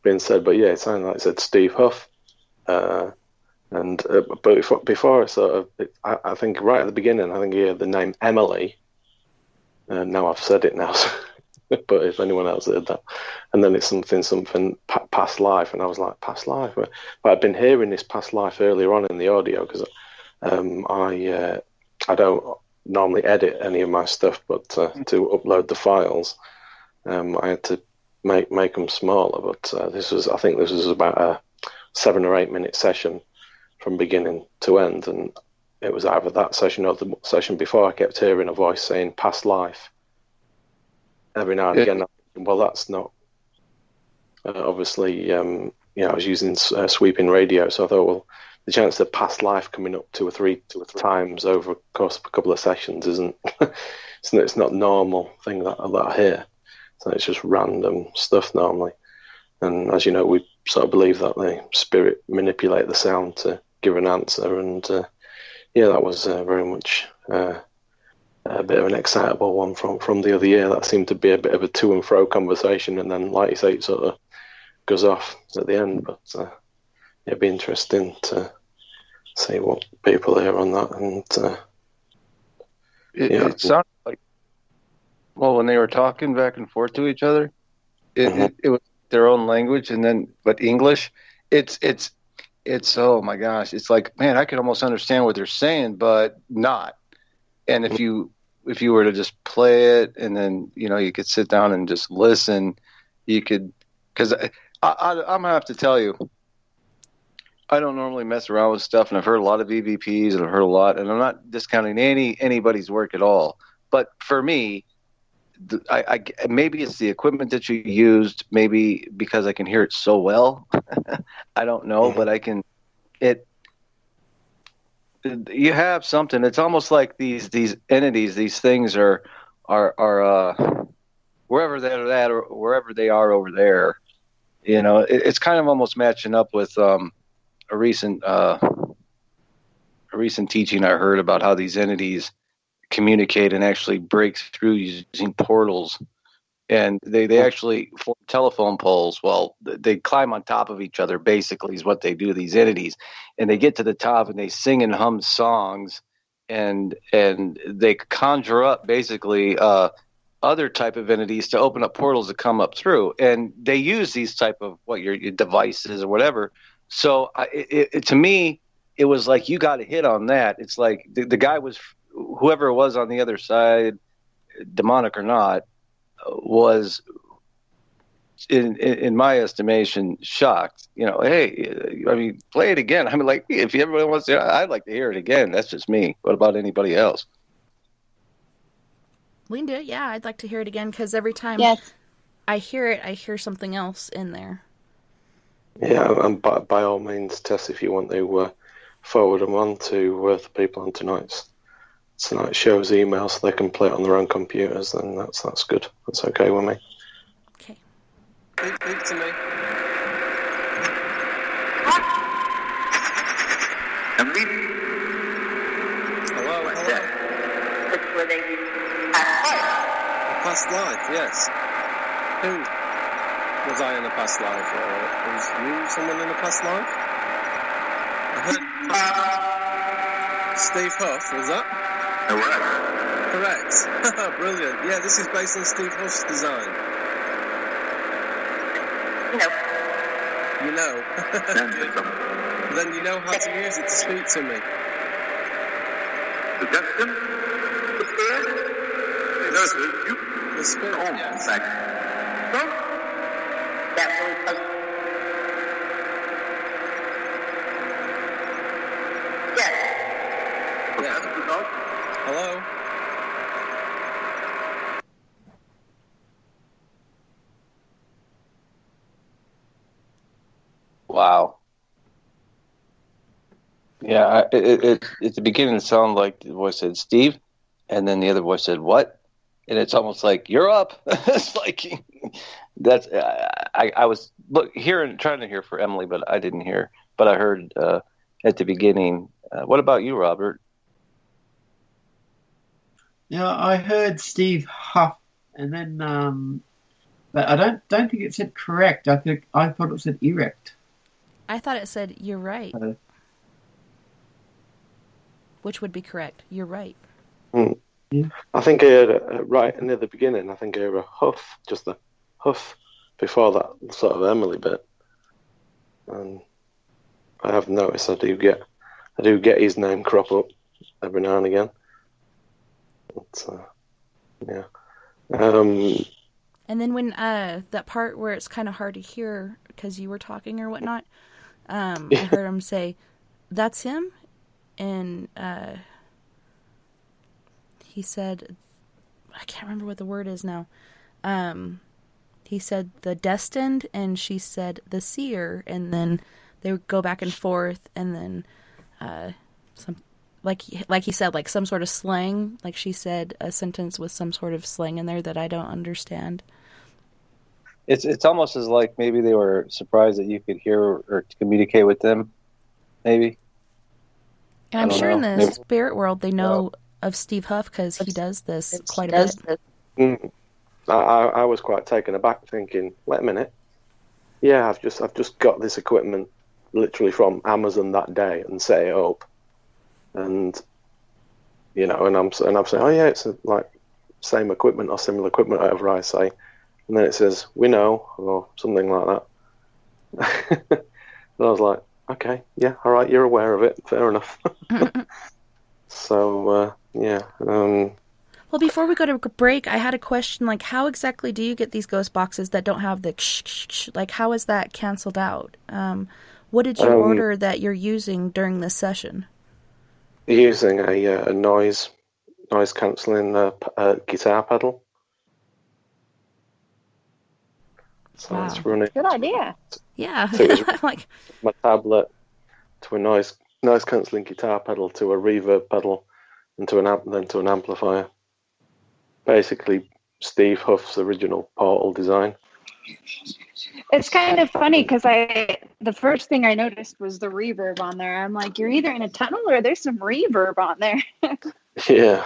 been said, but yeah, it sounded like it said Steve Huff. But before I think right at the beginning, I think you heard the name Emily. Now I've said it now, but if anyone else heard that, and then it's something past life, and I was like, past life. But I'd been hearing this past life earlier on in the audio because I don't normally edit any of my stuff, but to upload the files, I had to make them smaller. But I think this was about a 7 or 8 minute session from beginning to end, and it was either that session or the session before. I kept hearing a voice saying past life every now and again. Well, that's not obviously. I was using sweeping radio, so I thought, well, the chance of past life coming up two or three times over the course of a couple of sessions isn't. It's not a normal thing that I hear. So it's just random stuff normally. And as you know, we sort of believe that the spirit manipulate the sound to give an answer. And that was very much a bit of an excitable one from the other year. That seemed to be a bit of a to and fro conversation. And then, like you say, it sort of goes off at the end. But it'd be interesting to see what people hear on that. And it sounded like, well, when they were talking back and forth to each other, it was their own language, and then but English. It's oh my gosh, it's like, man, I could almost understand what they're saying, but not. And if you were to just play it, and then you could sit down and just listen, you could, because I'm gonna have to tell you, I don't normally mess around with stuff, and I've heard a lot of EVPs, and I've heard a lot, and I'm not discounting anybody's work at all. But for me, I maybe it's the equipment that you used, maybe because I can hear it so well. I don't know, but I can. You have something. It's almost like these entities, these things are wherever they're at or wherever they are over there. It's kind of almost matching up with a recent teaching I heard about how these entities communicate and actually break through using portals, and they actually form telephone poles. Well, they climb on top of each other, basically, is what they do, these entities, and they get to the top and they sing and hum songs, and they conjure up basically other type of entities to open up portals to come up through, and they use these type of your devices or whatever. So to me, it was like, you got a hit on that. It's like the guy was, whoever it was on the other side, demonic or not, was in my estimation shocked. Hey, I mean, play it again. I mean, like, if everyone wants to, I'd like to hear it again. That's just me. What about anybody else? We can do it. Yeah, I'd like to hear it again, because every time I hear it, I hear something else in there. Yeah, and by all means, Tess, if you want to forward them on to the people on tonight's show's email so they can play it on their own computers, then that's good. That's okay with me. Okay. Speak to me. Hello. A past life, yes. Who was I in a past life, or was you someone in a past life? I heard Steve Huff, was that? Correct. Brilliant. Yeah, this is based on Steve Huff's design. You know. Then you know how to use it to speak to me. Suggestion? The spirit? The spirit, yes. Yeah. Hello? At the beginning, it sounded like the voice said Steve, and then the other voice said what, and it's almost like you're up. It's like that's I was trying to hear for Emily, but I didn't hear. But I heard at the beginning. What about you, Robert? Yeah, I heard Steve Huff, and then but I don't think it said correct. I thought it said erect. I thought it said you're right. Which would be correct. You're right. Yeah. I think I heard right near the beginning. I think I heard a huff, just a huff before that sort of Emily bit. And I have noticed I do get his name crop up every now and again. But, yeah. And then when that part where it's kind of hard to hear because you were talking or whatnot, I heard him say, "That's him," and he said, I can't remember what the word is now. He said the destined, and she said the seer, and then they would go back and forth, and then some like he said, like some sort of slang. Like she said a sentence with some sort of slang in there that I don't understand. It's almost as like maybe they were surprised that you could hear or communicate with them, maybe. And I'm sure in the spirit world they know of Steve Huff because he does this quite a bit. I was quite taken aback, thinking, "Wait a minute, yeah, I've just got this equipment literally from Amazon that day and set it up, and you know, and I'm saying, oh yeah, it's like same equipment or similar equipment, whatever I say." And then it says, "We know," or something like that. And I was like, okay, yeah, all right, you're aware of it. Fair enough. So, yeah. Well, before we go to break, I had a question, like, how exactly do you get these ghost boxes that don't have the like, how is that canceled out? What did you order that you're using during this session? Using a noise cancelling guitar pedal. So wow. It's running. Good idea. Yeah. So it was like my tablet to a noise cancelling guitar pedal to a reverb pedal and to an amplifier. Basically, Steve Huff's original Portal design. It's kind of funny because the first thing I noticed was the reverb on there. I'm like, you're either in a tunnel or there's some reverb on there. Yeah.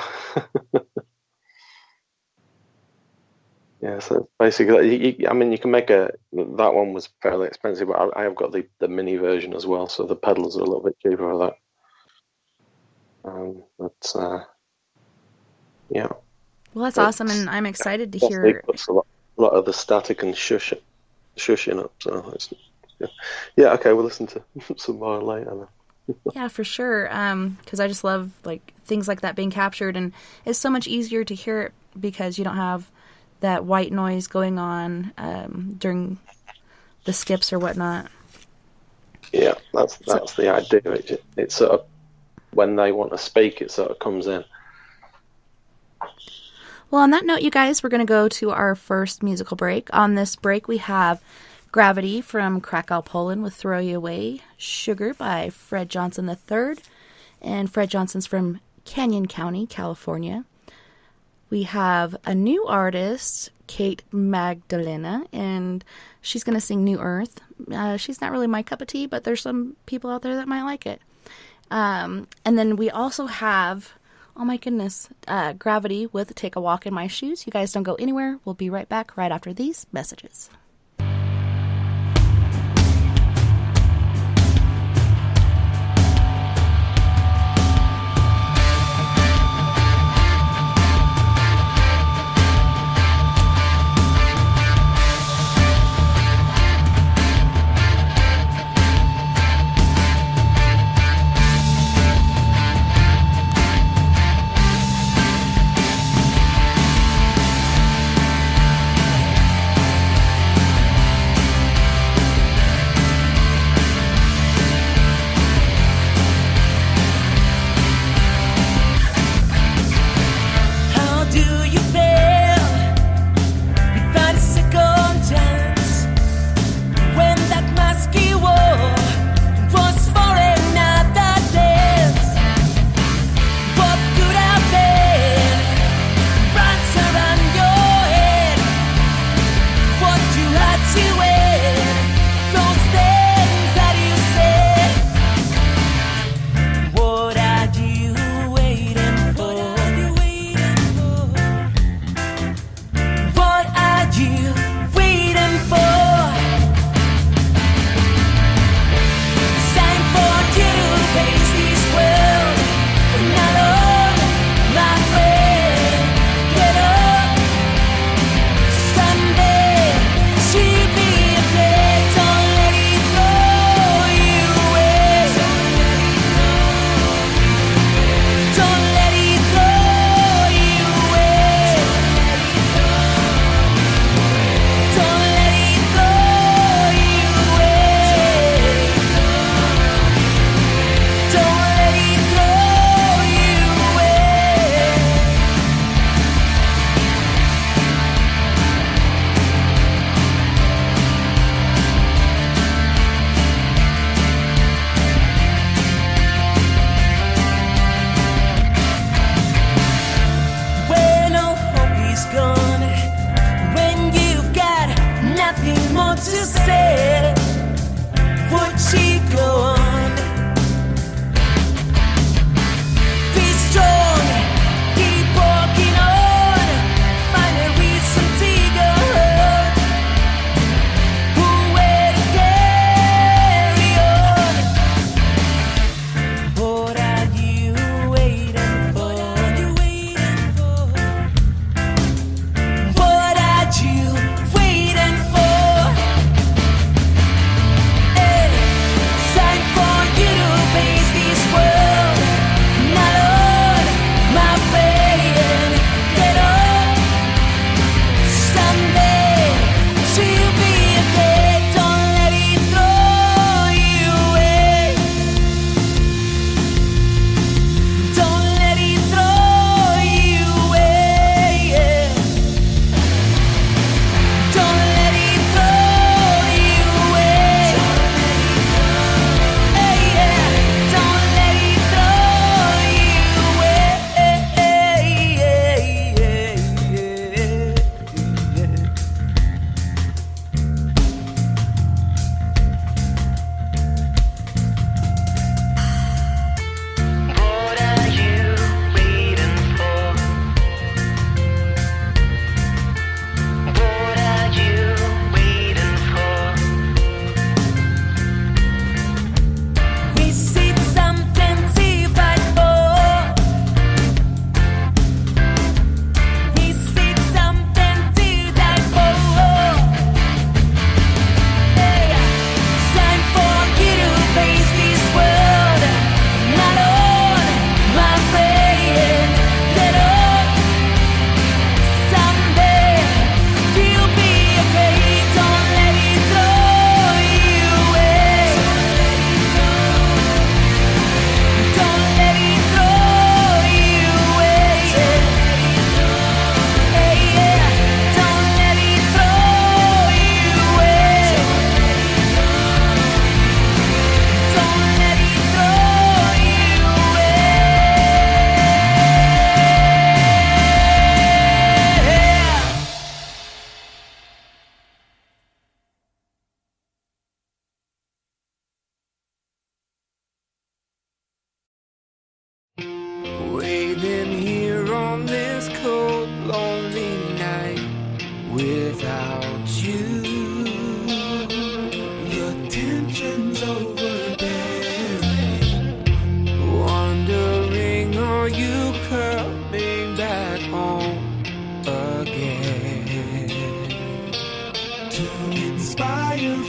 Yeah, so basically, I mean, you can make that one was fairly expensive, but I have got the mini version as well, so the pedals are a little bit cheaper for that. But yeah. Well, that's awesome, and I'm excited to hear. It puts a lot of the static and shushing up, so it's, yeah. Okay, we'll listen to some more later then. Yeah, for sure, because I just love like things like that being captured, and it's so much easier to hear it because you don't have that white noise going on during the skips or whatnot. Yeah, that's the idea. It's sort of when they want to speak, it sort of comes in. Well, on that note, you guys, we're going to go to our first musical break. On this break, we have Gravity from Krakow, Poland with Throw You Away, Sugar by Fred Johnson III, and Fred Johnson's from Canyon County, California. We have a new artist, Kate Magdalena, and she's going to sing New Earth. She's not really my cup of tea, but there's some people out there that might like it. And then we also have, oh my goodness, Gravity with Take a Walk in My Shoes. You guys don't go anywhere. We'll be right back right after these messages.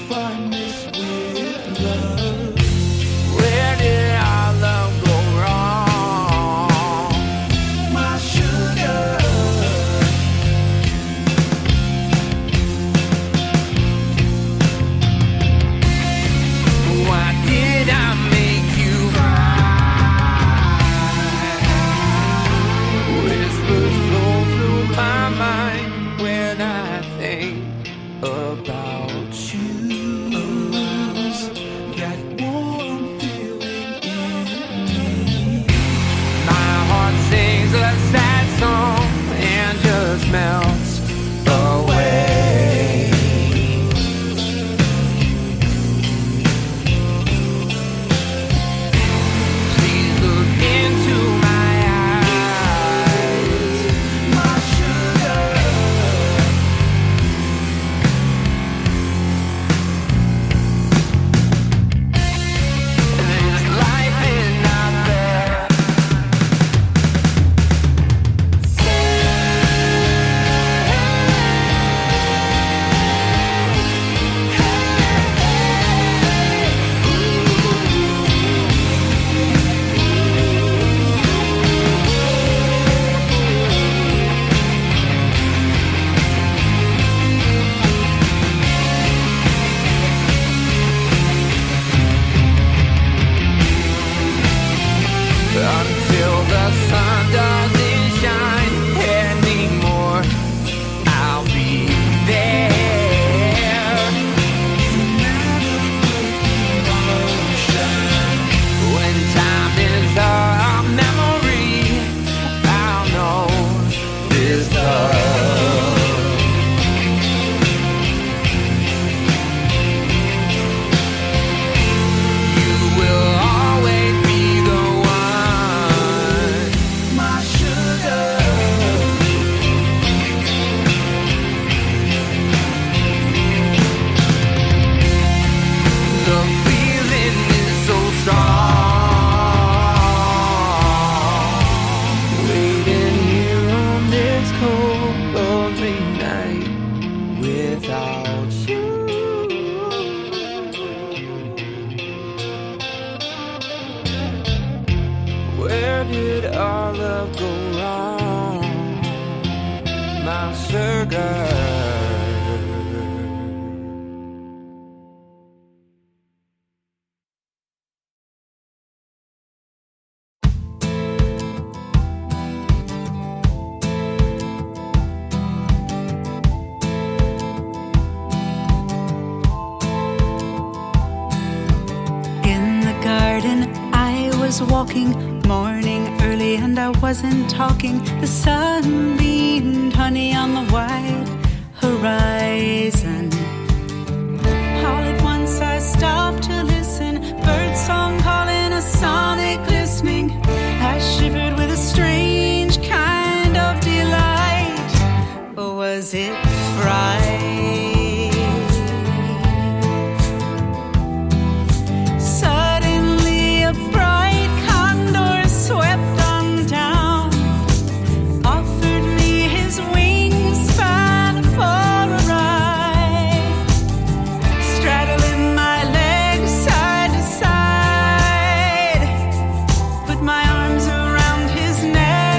find this with love. Where did our love go wrong? My sugar. Why did I make you cry? Whispers flow through my mind when I think about you. That warm feeling in me. My heart sings a sad song and just melts away. Please look into my eyes. My sugar. There's life in out there. Until the sun doesn't shine anymore, I'll be there. When time is a memory, I'll know this love. You will always be the one. My sugar. The feeling is so strong. Waiting here on this cold, lonely night without you. Where did our love go wrong? My sugar. In the garden, I was walking, morning early, and I wasn't talking. The sun beamed honey on the wide horizon. All at once I stopped to listen, bird song calling, a sonic listening. I shivered with a strange kind of delight. Or was it fright? Suddenly a bright condor swept on down, offered me his wingspan for a ride, straddling my legs side to side, put my arms around his neck.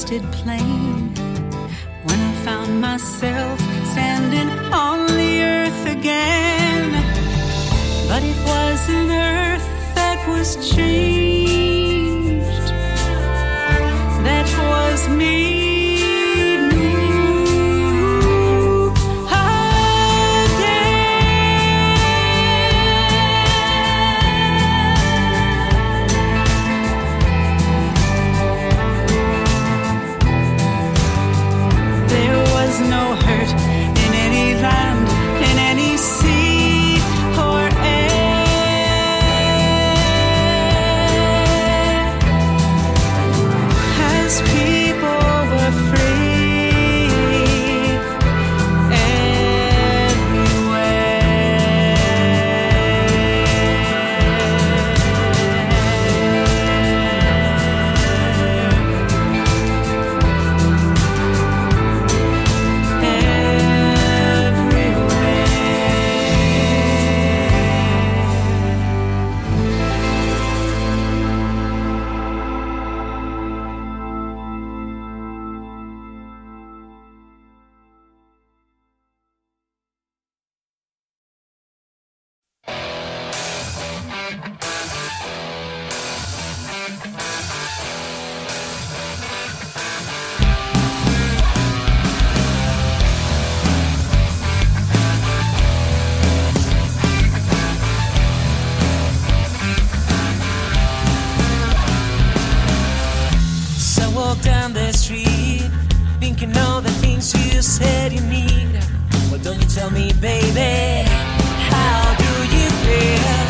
wasted plain. When I found myself standing on the earth again. But it was an earth that was changed. That was me. No hurt in any land, in any sea or air, as people were free Down the street, thinking all the things you said you need. Well, don't you tell me, baby, how do you feel?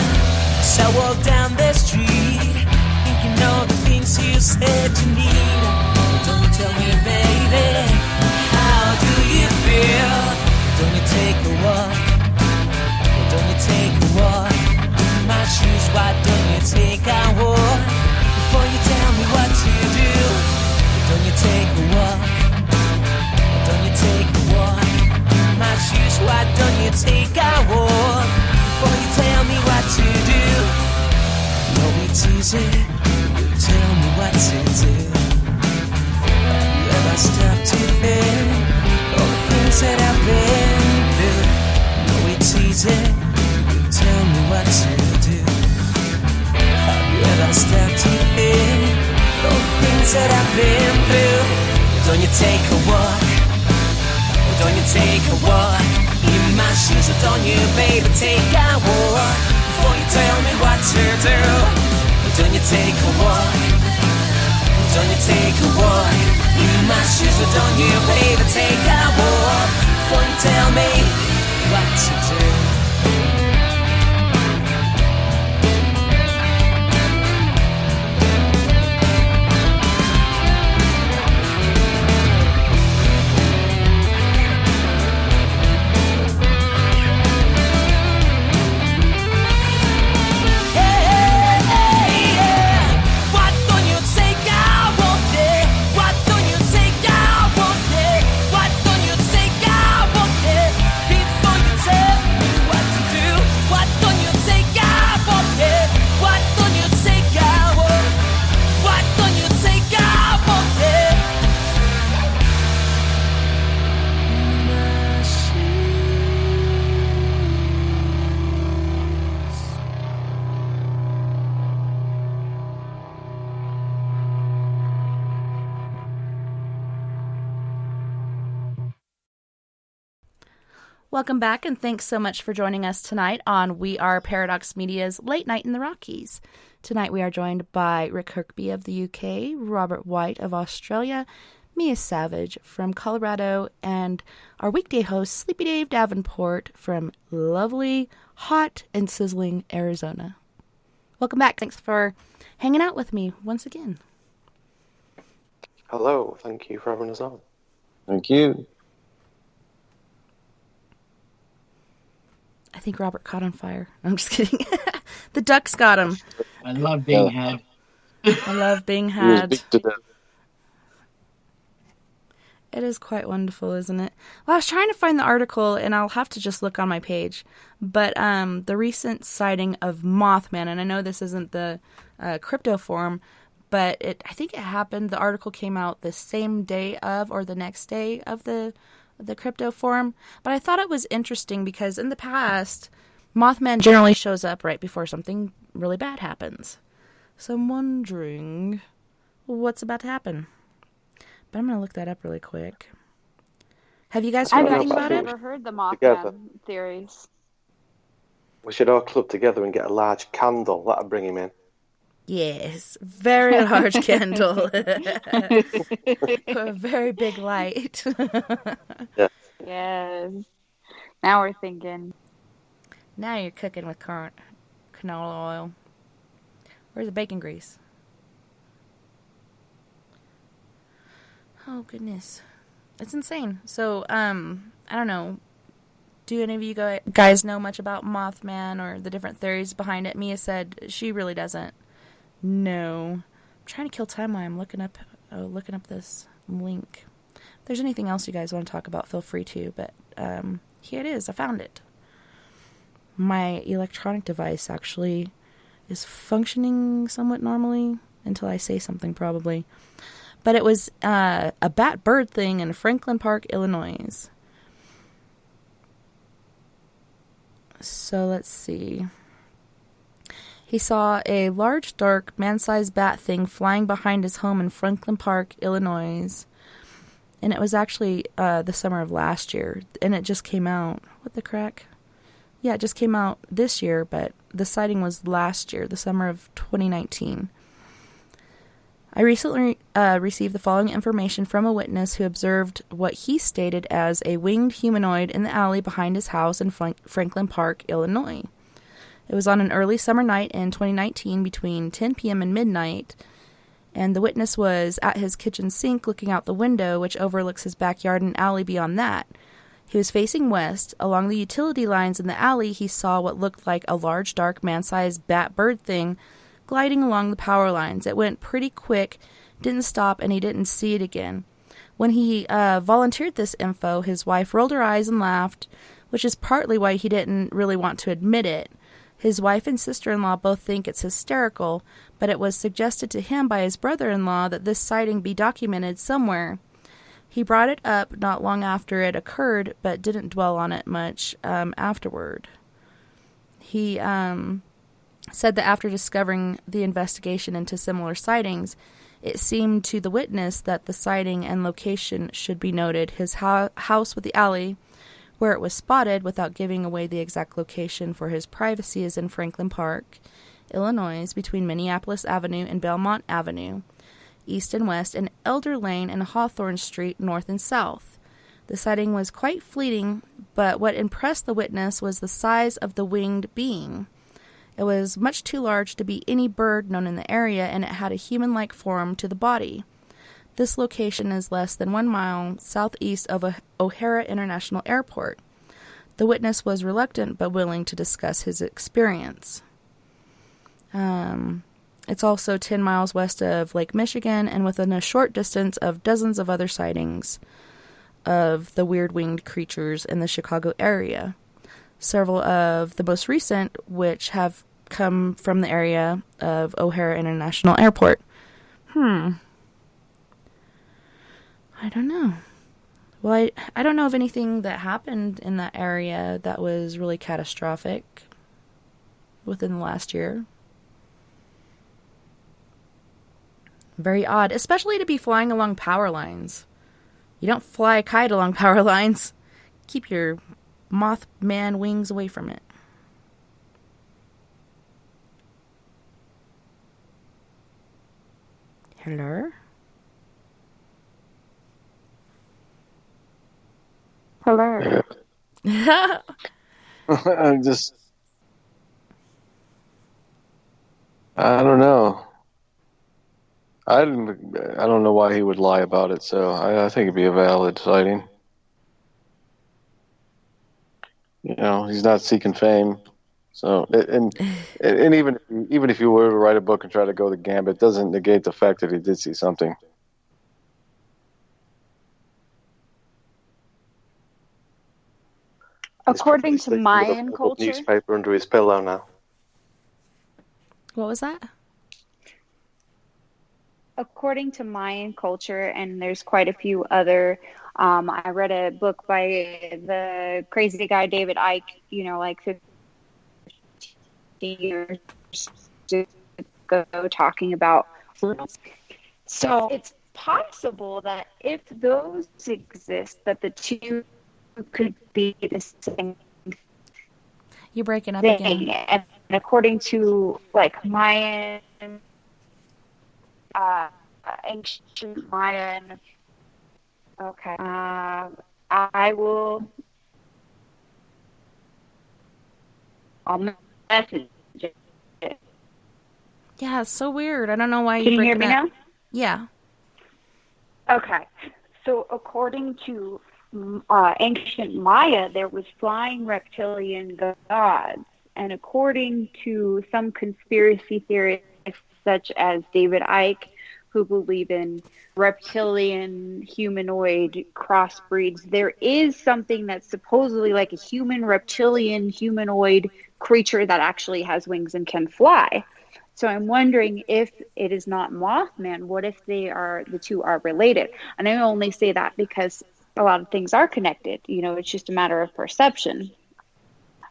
So I walk down the street, thinking all the things you said you need. Well, don't you tell me, baby, how do you feel? Don't you take a walk? Well, don't you take a walk? In my shoes, why don't you take a walk? Before you tell me what to do. Don't you take a walk? Don't you take a walk? In my shoes, why don't you take a walk? Before you tell me what to do. No, it's easy. You tell me what to do. Have you ever stopped to think all the things that I've been through? No, it's easy. You tell me what to do. Have you ever stopped to think all the things that I've been through? Don't you take a walk? Don't you take a walk? In my shoes, don't you, baby, take a walk? Before you tell me what to do. Don't you take a walk? Don't you take a walk? In my shoes, don't you, baby, take a walk? Before you tell me what to do. Welcome back, and thanks so much for joining us tonight on We Are Paradox Media's Late Night in the Rockies. Tonight we are joined by Rick Kirkby of the UK, Robert White of Australia, Mia Savage from Colorado, and our weekday host, SleepyDave Davenport from lovely, hot, and sizzling Arizona. Welcome back. Thanks for hanging out with me once again. Hello. Thank you for having us on. Thank you. I think Robert caught on fire. I'm just kidding. The ducks got him. I love being had. I love being He was had. beat to death. It is quite wonderful, isn't it? Well, I was trying to find the article, and I'll have to just look on my page. But the recent sighting of Mothman, and I know this isn't the crypto forum, but I think it happened. The article came out the same day of, or the next day of the crypto forum. But I thought it was interesting because in the past, Mothman generally shows up right before something really bad happens. So I'm wondering what's about to happen. But I'm going to look that up really quick. Have you guys heard anything about it? I've never heard the Mothman theories. We should all club together and get a large candle. That'll bring him in. Yes, very large candle. A very big light. Yeah. Yes. Now we're thinking. Now you're cooking with current canola oil. Where's the bacon grease? Oh, goodness. It's insane. So, I don't know. Do any of you guys know much about Mothman or the different theories behind it? Mia said she really doesn't know. I'm trying to kill time while I'm looking up this link. If there's anything else you guys want to talk about, feel free to. But here it is. I found it. My electronic device actually is functioning somewhat normally until I say something, probably. But it was a bat bird thing in Franklin Park, Illinois. So let's see. He saw a large, dark, man-sized bat thing flying behind his home in Franklin Park, Illinois. And it was actually the summer of last year. And it just came out. What the crack? Yeah, it just came out this year, but the sighting was last year, the summer of 2019. I recently received the following information from a witness who observed what he stated as a winged humanoid in the alley behind his house in Franklin Park, Illinois. It was on an early summer night in 2019 between 10 p.m. and midnight, and the witness was at his kitchen sink looking out the window, which overlooks his backyard and alley beyond that. He was facing west. Along the utility lines in the alley, he saw what looked like a large, dark, man-sized bat-bird thing gliding along the power lines. It went pretty quick, didn't stop, and he didn't see it again. When he volunteered this info, his wife rolled her eyes and laughed, which is partly why he didn't really want to admit it. His wife and sister-in-law both think it's hysterical, but it was suggested to him by his brother-in-law that this sighting be documented somewhere. He brought it up not long after it occurred, but didn't dwell on it much afterward. He said that after discovering the investigation into similar sightings, it seemed to the witness that the sighting and location should be noted. His house with the alley where it was spotted, without giving away the exact location for his privacy, is in Franklin Park, Illinois, between Minneapolis Avenue and Belmont Avenue, east and west, and Elder Lane and Hawthorne Street, north and south. The sighting was quite fleeting, but what impressed the witness was the size of the winged being. It was much too large to be any bird known in the area, and it had a human-like form to the body. This location is less than 1 mile southeast of O'Hara International Airport. The witness was reluctant but willing to discuss his experience. It's also 10 miles west of Lake Michigan and within a short distance of dozens of other sightings of the weird winged creatures in the Chicago area. Several of the most recent, which have come from the area of O'Hara International Airport. I don't know. Well, I don't know of anything that happened in that area that was really catastrophic within the last year. Very odd, especially to be flying along power lines. You don't fly a kite along power lines. Keep your Mothman wings away from it. Hello? Hello. I'm just, I don't know. I don't know why he would lie about it, so I think it'd be a valid sighting. You know, he's not seeking fame. So, and even if you were to write a book and try to go the gambit, it doesn't negate the fact that he did see something. According to Mayan culture, newspaper under his pillow now. What was that? according to Mayan culture, and there's quite a few other. I read a book by the crazy guy David Icke, like 15 years ago, talking about. So it's possible that if those exist, that the two could be the same You're breaking up thing. again. And according to like Mayan, ancient Mayan, okay, I will. I'll message it. Yeah, it's so weird. I don't know why Can you're you hear breaking me up. now? Yeah. Okay. So according to ancient Maya, there was flying reptilian gods, and according to some conspiracy theorists, such as David Icke, who believe in reptilian humanoid crossbreeds, there is something that's supposedly like a human reptilian humanoid creature that actually has wings and can fly. So I'm wondering if it is not Mothman, what if the two are related? And I only say that because a lot of things are connected. It's just a matter of perception.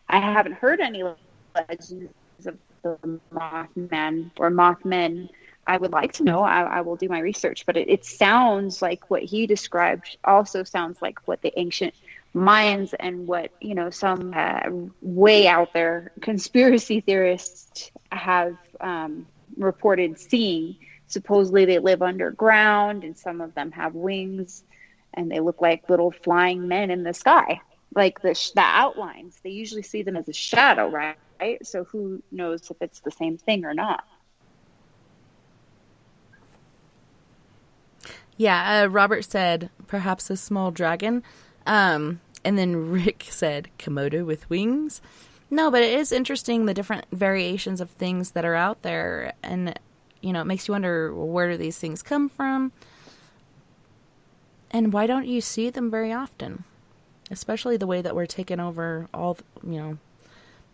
I haven't heard any legends of the Mothman or Mothmen. I would like to know. I will do my research, but it sounds like what he described also sounds like what the ancient Mayans and what some way out there conspiracy theorists have reported seeing. Supposedly they live underground, and some of them have wings, and they look like little flying men in the sky, like the outlines. They usually see them as a shadow, right? So who knows if it's the same thing or not? Yeah, Robert said, perhaps a small dragon. And then Rick said, Komodo with wings. No, but it is interesting, the different variations of things that are out there. And, it makes you wonder, where do these things come from? And why don't you see them very often? Especially the way that we're taking over all,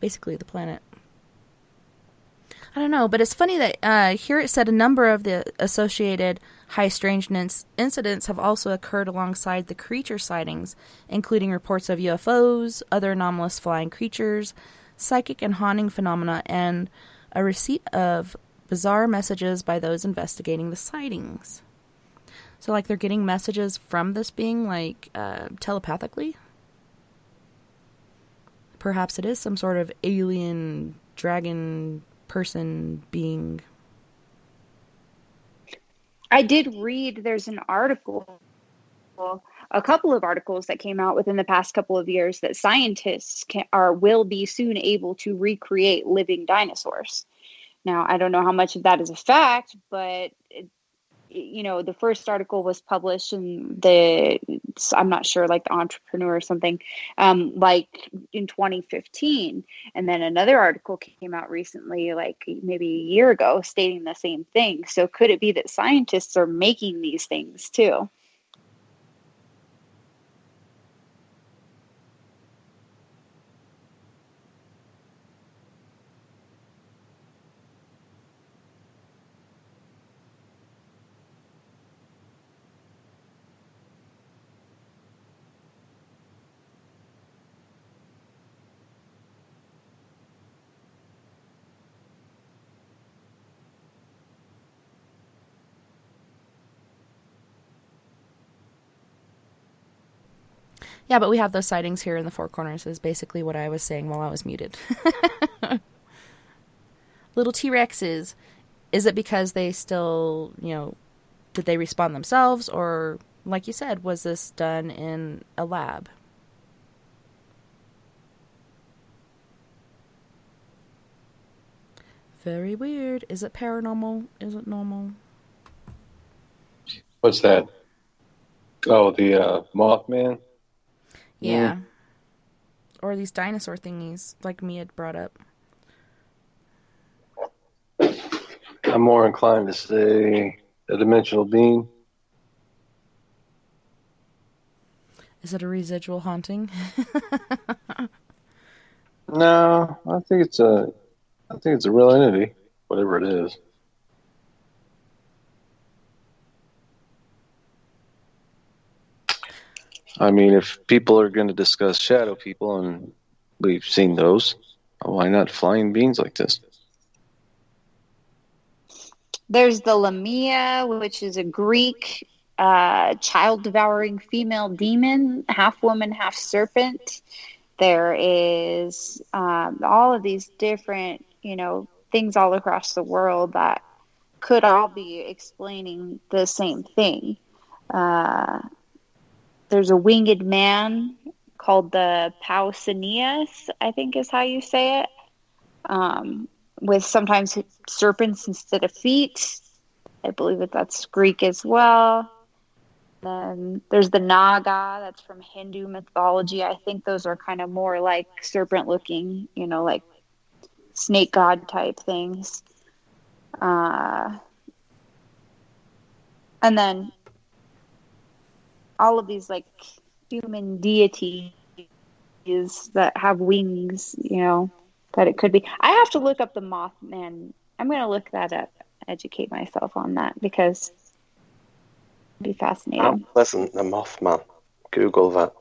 basically the planet. I don't know, but it's funny that here it said a number of the associated high strangeness incidents have also occurred alongside the creature sightings, including reports of UFOs, other anomalous flying creatures, psychic and haunting phenomena, and a receipt of bizarre messages by those investigating the sightings. So, like, they're getting messages from this being, like, telepathically? Perhaps it is some sort of alien dragon person being. I did read there's an article, a couple of articles that came out within the past couple of years that scientists will be soon able to recreate living dinosaurs. Now, I don't know how much of that is a fact, but the first article was published in I'm not sure, like the Entrepreneur or something, like in 2015. And then another article came out recently, like maybe a year ago, stating the same thing. So could it be that scientists are making these things too? Yeah, but we have those sightings here in the Four Corners is basically what I was saying while I was muted. Little T-Rexes. Is it because they still, did they respawn themselves? Or, like you said, was this done in a lab? Very weird. Is it paranormal? Is it normal? What's that? Oh, the Mothman? Yeah. Or these dinosaur thingies, like Mia had brought up. I'm more inclined to say a dimensional being. Is it a residual haunting? No, I think it's a real entity, whatever it is. I mean, if people are going to discuss shadow people, and we've seen those, why not flying beings like this? There's the Lamia, which is a Greek child-devouring female demon, half woman, half serpent. There is all of these different, things all across the world that could all be explaining the same thing. There's a winged man called the Pausanias, I think is how you say it, with sometimes serpents instead of feet. I believe that's Greek as well. Then there's the Naga, that's from Hindu mythology. I think those are kind of more like serpent looking, like snake god type things. And then all of these like human deities that have wings, that it could be. I have to look up the Mothman. I'm going to look that up, educate myself on that, because it'd be fascinating. Mount Pleasant, the Mothman. Google that.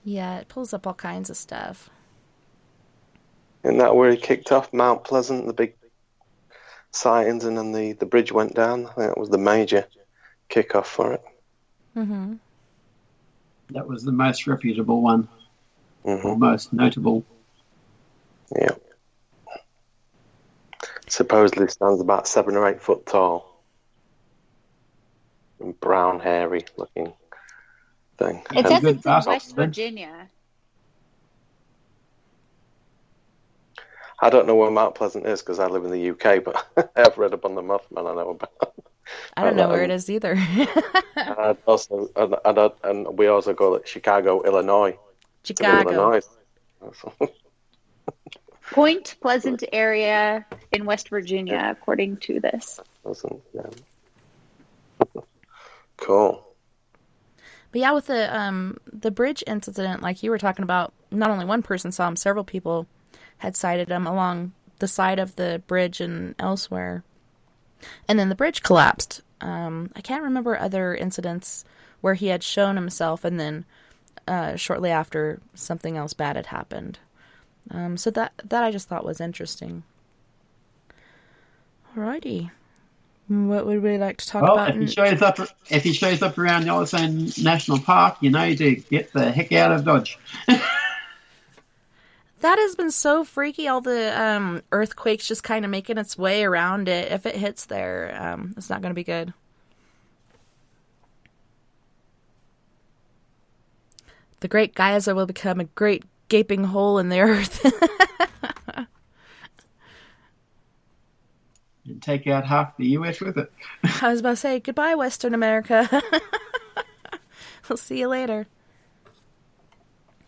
Yeah, it pulls up all kinds of stuff. Isn't that where he kicked off? Mount Pleasant, the big sightings, and then the bridge went down. I think that was the major kickoff for it. Mm-hmm. That was the most reputable one, Mm-hmm. or most notable. Yeah. Supposedly stands about 7 or 8 foot tall. And brown, hairy looking thing. It Have a says good it's in basket, West then. Virginia. I don't know where Mount Pleasant is because I live in the UK, but I've read up on the Mothman I know about. I don't know where it is either. And also, and we also go to Chicago, Illinois. Chicago. Illinois. Point Pleasant area in West Virginia, according to this. Cool. But yeah, with the bridge incident, like you were talking about, not only one person saw him, several people had sighted him along the side of the bridge and elsewhere. And then the bridge collapsed. I can't remember other incidents where he had shown himself and then shortly after something else bad had happened. So that I just thought was interesting. Alrighty. What would we like to talk about? If he shows up around Yellowstone National Park, you know to get the heck out of Dodge. That has been so freaky, all the earthquakes just kind of making its way around it. If it hits there, it's not going to be good. The Great Geyser will become a great gaping hole in the earth. And take out half the U.S. with it. I was about to say, goodbye, Western America. We'll see you later.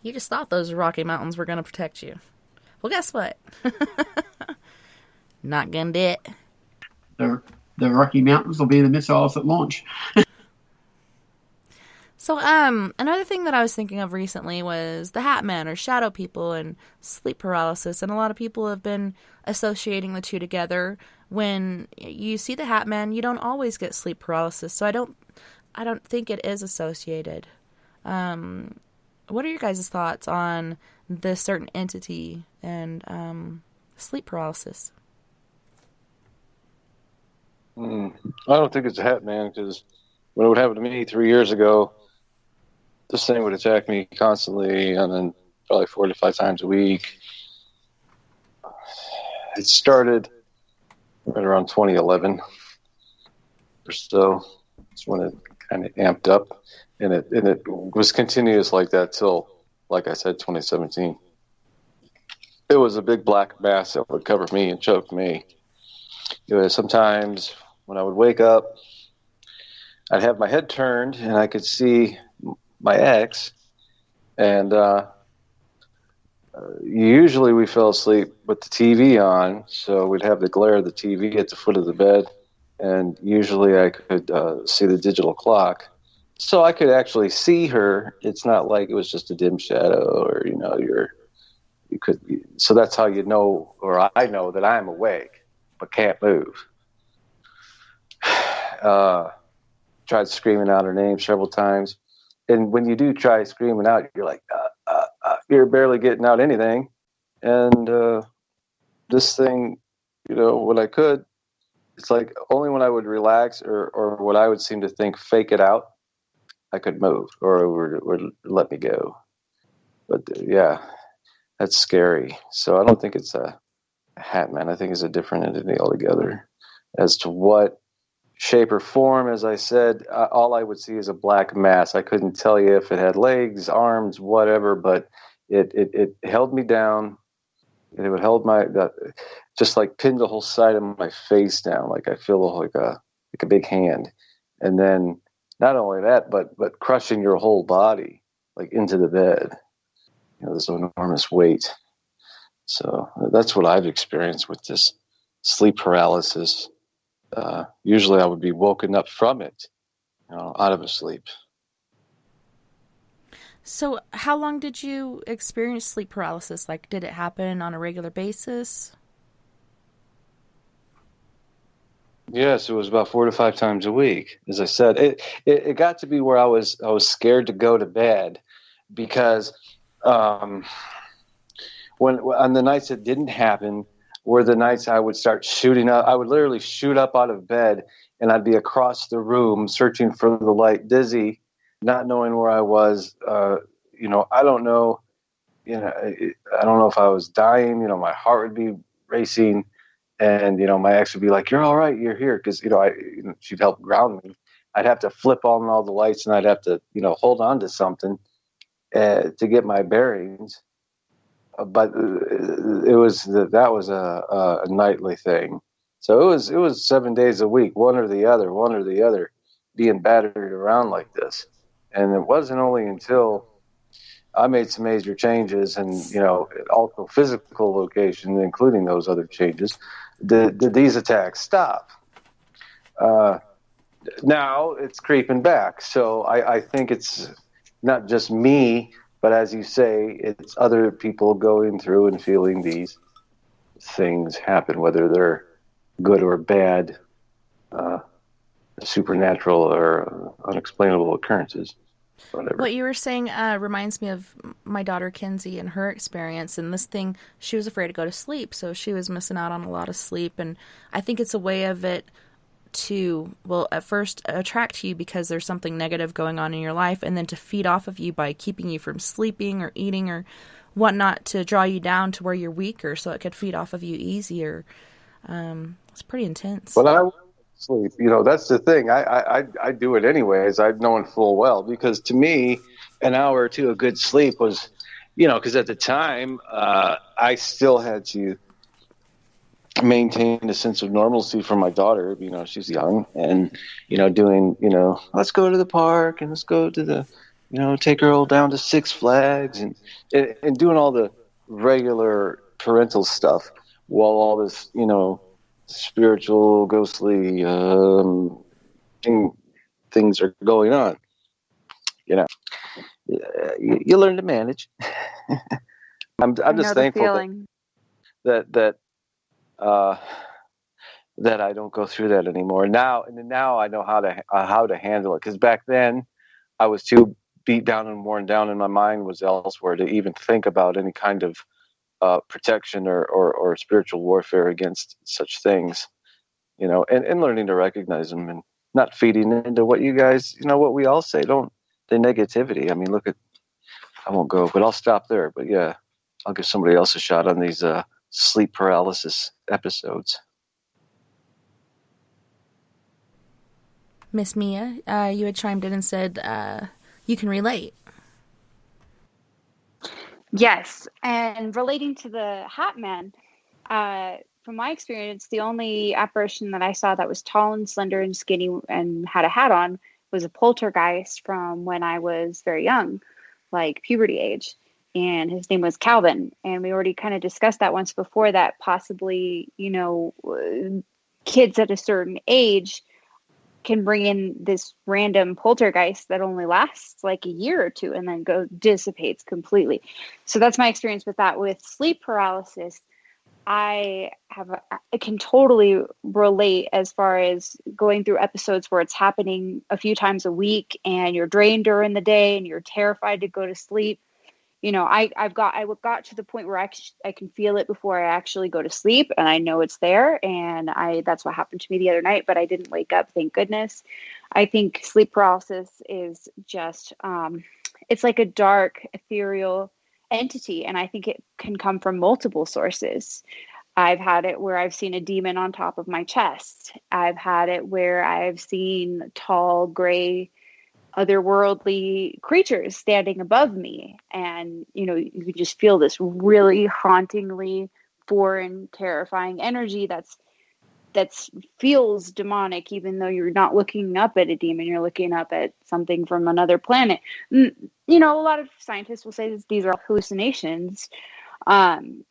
You just thought those Rocky Mountains were going to protect you. Well, guess what? Not going to do it. The Rocky Mountains will be the missiles that launch. So, another thing that I was thinking of recently was the Hat Man or shadow people and sleep paralysis. And a lot of people have been associating the two together. When you see the Hat Man, you don't always get sleep paralysis. So I don't think it is associated. What are your guys' thoughts on this certain entity and sleep paralysis? I don't think it's a Hat Man, because when it would happen to me 3 years ago, this thing would attack me constantly, and then probably 4 to 5 times a week. It started right around 2011 or so. That's when it kind of amped up, and it was continuous like that till, like I said, 2017. It was a big black mass that would cover me and choke me. It was sometimes when I would wake up, I'd have my head turned and I could see my ex, and usually we fell asleep with the TV on, so we'd have the glare of the TV at the foot of the bed, and usually I could see the digital clock, so I could actually see her. It's not like it was just a dim shadow, or you could. So that's how you know, or I know that I'm awake but can't move. tried screaming out her name several times. And when you do try screaming out, you're like, you're barely getting out anything. And this thing, when I could, it's like only when I would relax or what I would seem to think, fake it out, I could move or it would let me go. But yeah, that's scary. So I don't think it's a hat man. I think it's a different entity altogether. As to what shape or form, as I said, all I would see is a black mass. I couldn't tell you if it had legs, arms, whatever, but it held me down. It would hold just like pinned the whole side of my face down, like I feel like a big hand. And then not only that, but crushing your whole body, like into the bed. This enormous weight. So that's what I've experienced with this sleep paralysis. Usually I would be woken up from it, out of a sleep. So how long did you experience sleep paralysis? Like, did it happen on a regular basis? Yes, it was about 4 to 5 times a week. As I said, it got to be where I was scared to go to bed because when on the nights it didn't happen were the nights I would start shooting up. I would literally shoot up out of bed and I'd be across the room searching for the light, dizzy, not knowing where I was. I don't know. I don't know if I was dying. My heart would be racing, and my ex would be like, "You're all right. You're here," because she'd help ground me. I'd have to flip on all the lights, and I'd have to hold on to something to get my bearings. But that was a nightly thing. So it was 7 days a week, one or the other, being battered around like this. And it wasn't only until I made some major changes and, also physical location, including those other changes, did these attacks stop. Now it's creeping back. So I think it's not just me, but as you say, it's other people going through and feeling these things happen, whether they're good or bad, supernatural or unexplainable occurrences. Whatever. What you were saying reminds me of my daughter Kinsey and her experience. And this thing, she was afraid to go to sleep, so she was missing out on a lot of sleep. And I think it's a way of it to, well, at first attract you because there's something negative going on in your life, and then to feed off of you by keeping you from sleeping or eating or whatnot to draw you down to where you're weaker so it could feed off of you easier. It's pretty intense. Well, I sleep, that's the thing. I do it anyways. I've known full well, because to me, an hour or two of good sleep was, because at the time, I still had to maintain a sense of normalcy for my daughter. She's young and, doing, let's go to the park and let's go to the, take her all down to Six Flags and doing all the regular parental stuff while all this, spiritual, ghostly things are going on. You learn to manage. I'm just thankful that I don't go through that anymore. Now I know how to handle it, because back then I was too beat down and worn down, and my mind was elsewhere to even think about any kind of protection or spiritual warfare against such things, and learning to recognize them and not feeding into what you guys, what we all say, the negativity. I mean, I won't go, but I'll stop there. But yeah, I'll give somebody else a shot on these sleep paralysis episodes. Miss Mia, you had chimed in and said you can relate. Yes, and relating to the Hat Man, from my experience, the only apparition that I saw that was tall and slender and skinny and had a hat on was a poltergeist from when I was very young, like puberty age. And his name was Calvin. And we already kind of discussed that once before, that possibly, kids at a certain age can bring in this random poltergeist that only lasts like a year or two and then dissipates completely. So that's my experience with that. With sleep paralysis, I can totally relate as far as going through episodes where it's happening a few times a week and you're drained during the day and you're terrified to go to sleep. I got to the point where I can feel it before I actually go to sleep, and I know it's there. And that's what happened to me the other night, but I didn't wake up, thank goodness. I think sleep paralysis is just, it's like a dark, ethereal entity, and I think it can come from multiple sources. I've had it where I've seen a demon on top of my chest. I've had it where I've seen tall, gray, otherworldly creatures standing above me, and you can just feel this really hauntingly foreign, terrifying energy that's feels demonic, even though you're not looking up at a demon, you're looking up at something from another planet. A lot of scientists will say these are hallucinations. Who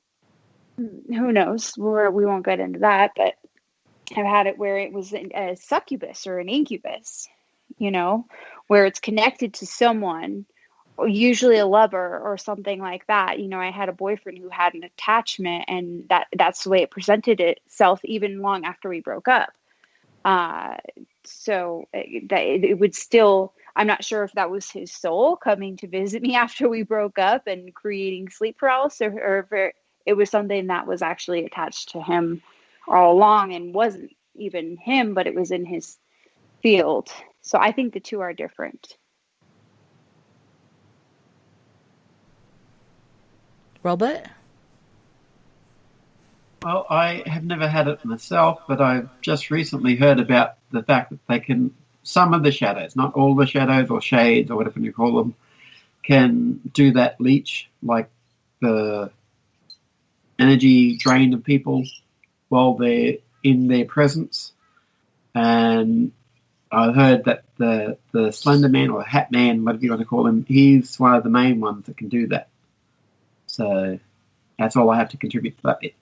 knows? We won't get into that, but I've had it where it was a succubus or an incubus, where it's connected to someone, or usually a lover or something like that. I had a boyfriend who had an attachment, and that's the way it presented itself even long after we broke up. So it would still, I'm not sure if that was his soul coming to visit me after we broke up and creating sleep paralysis, or if it was something that was actually attached to him all along and wasn't even him, but it was in his field. So I think the two are different. Robert? Well, I have never had it myself, but I've just recently heard about the fact that some of the shadows, not all the shadows or shades or whatever you call them, can do that leech, like the energy drain of people while they're in their presence. And I heard that the Slender Man or Hat Man, whatever you want to call him, he's one of the main ones that can do that. So that's all I have to contribute to that bit.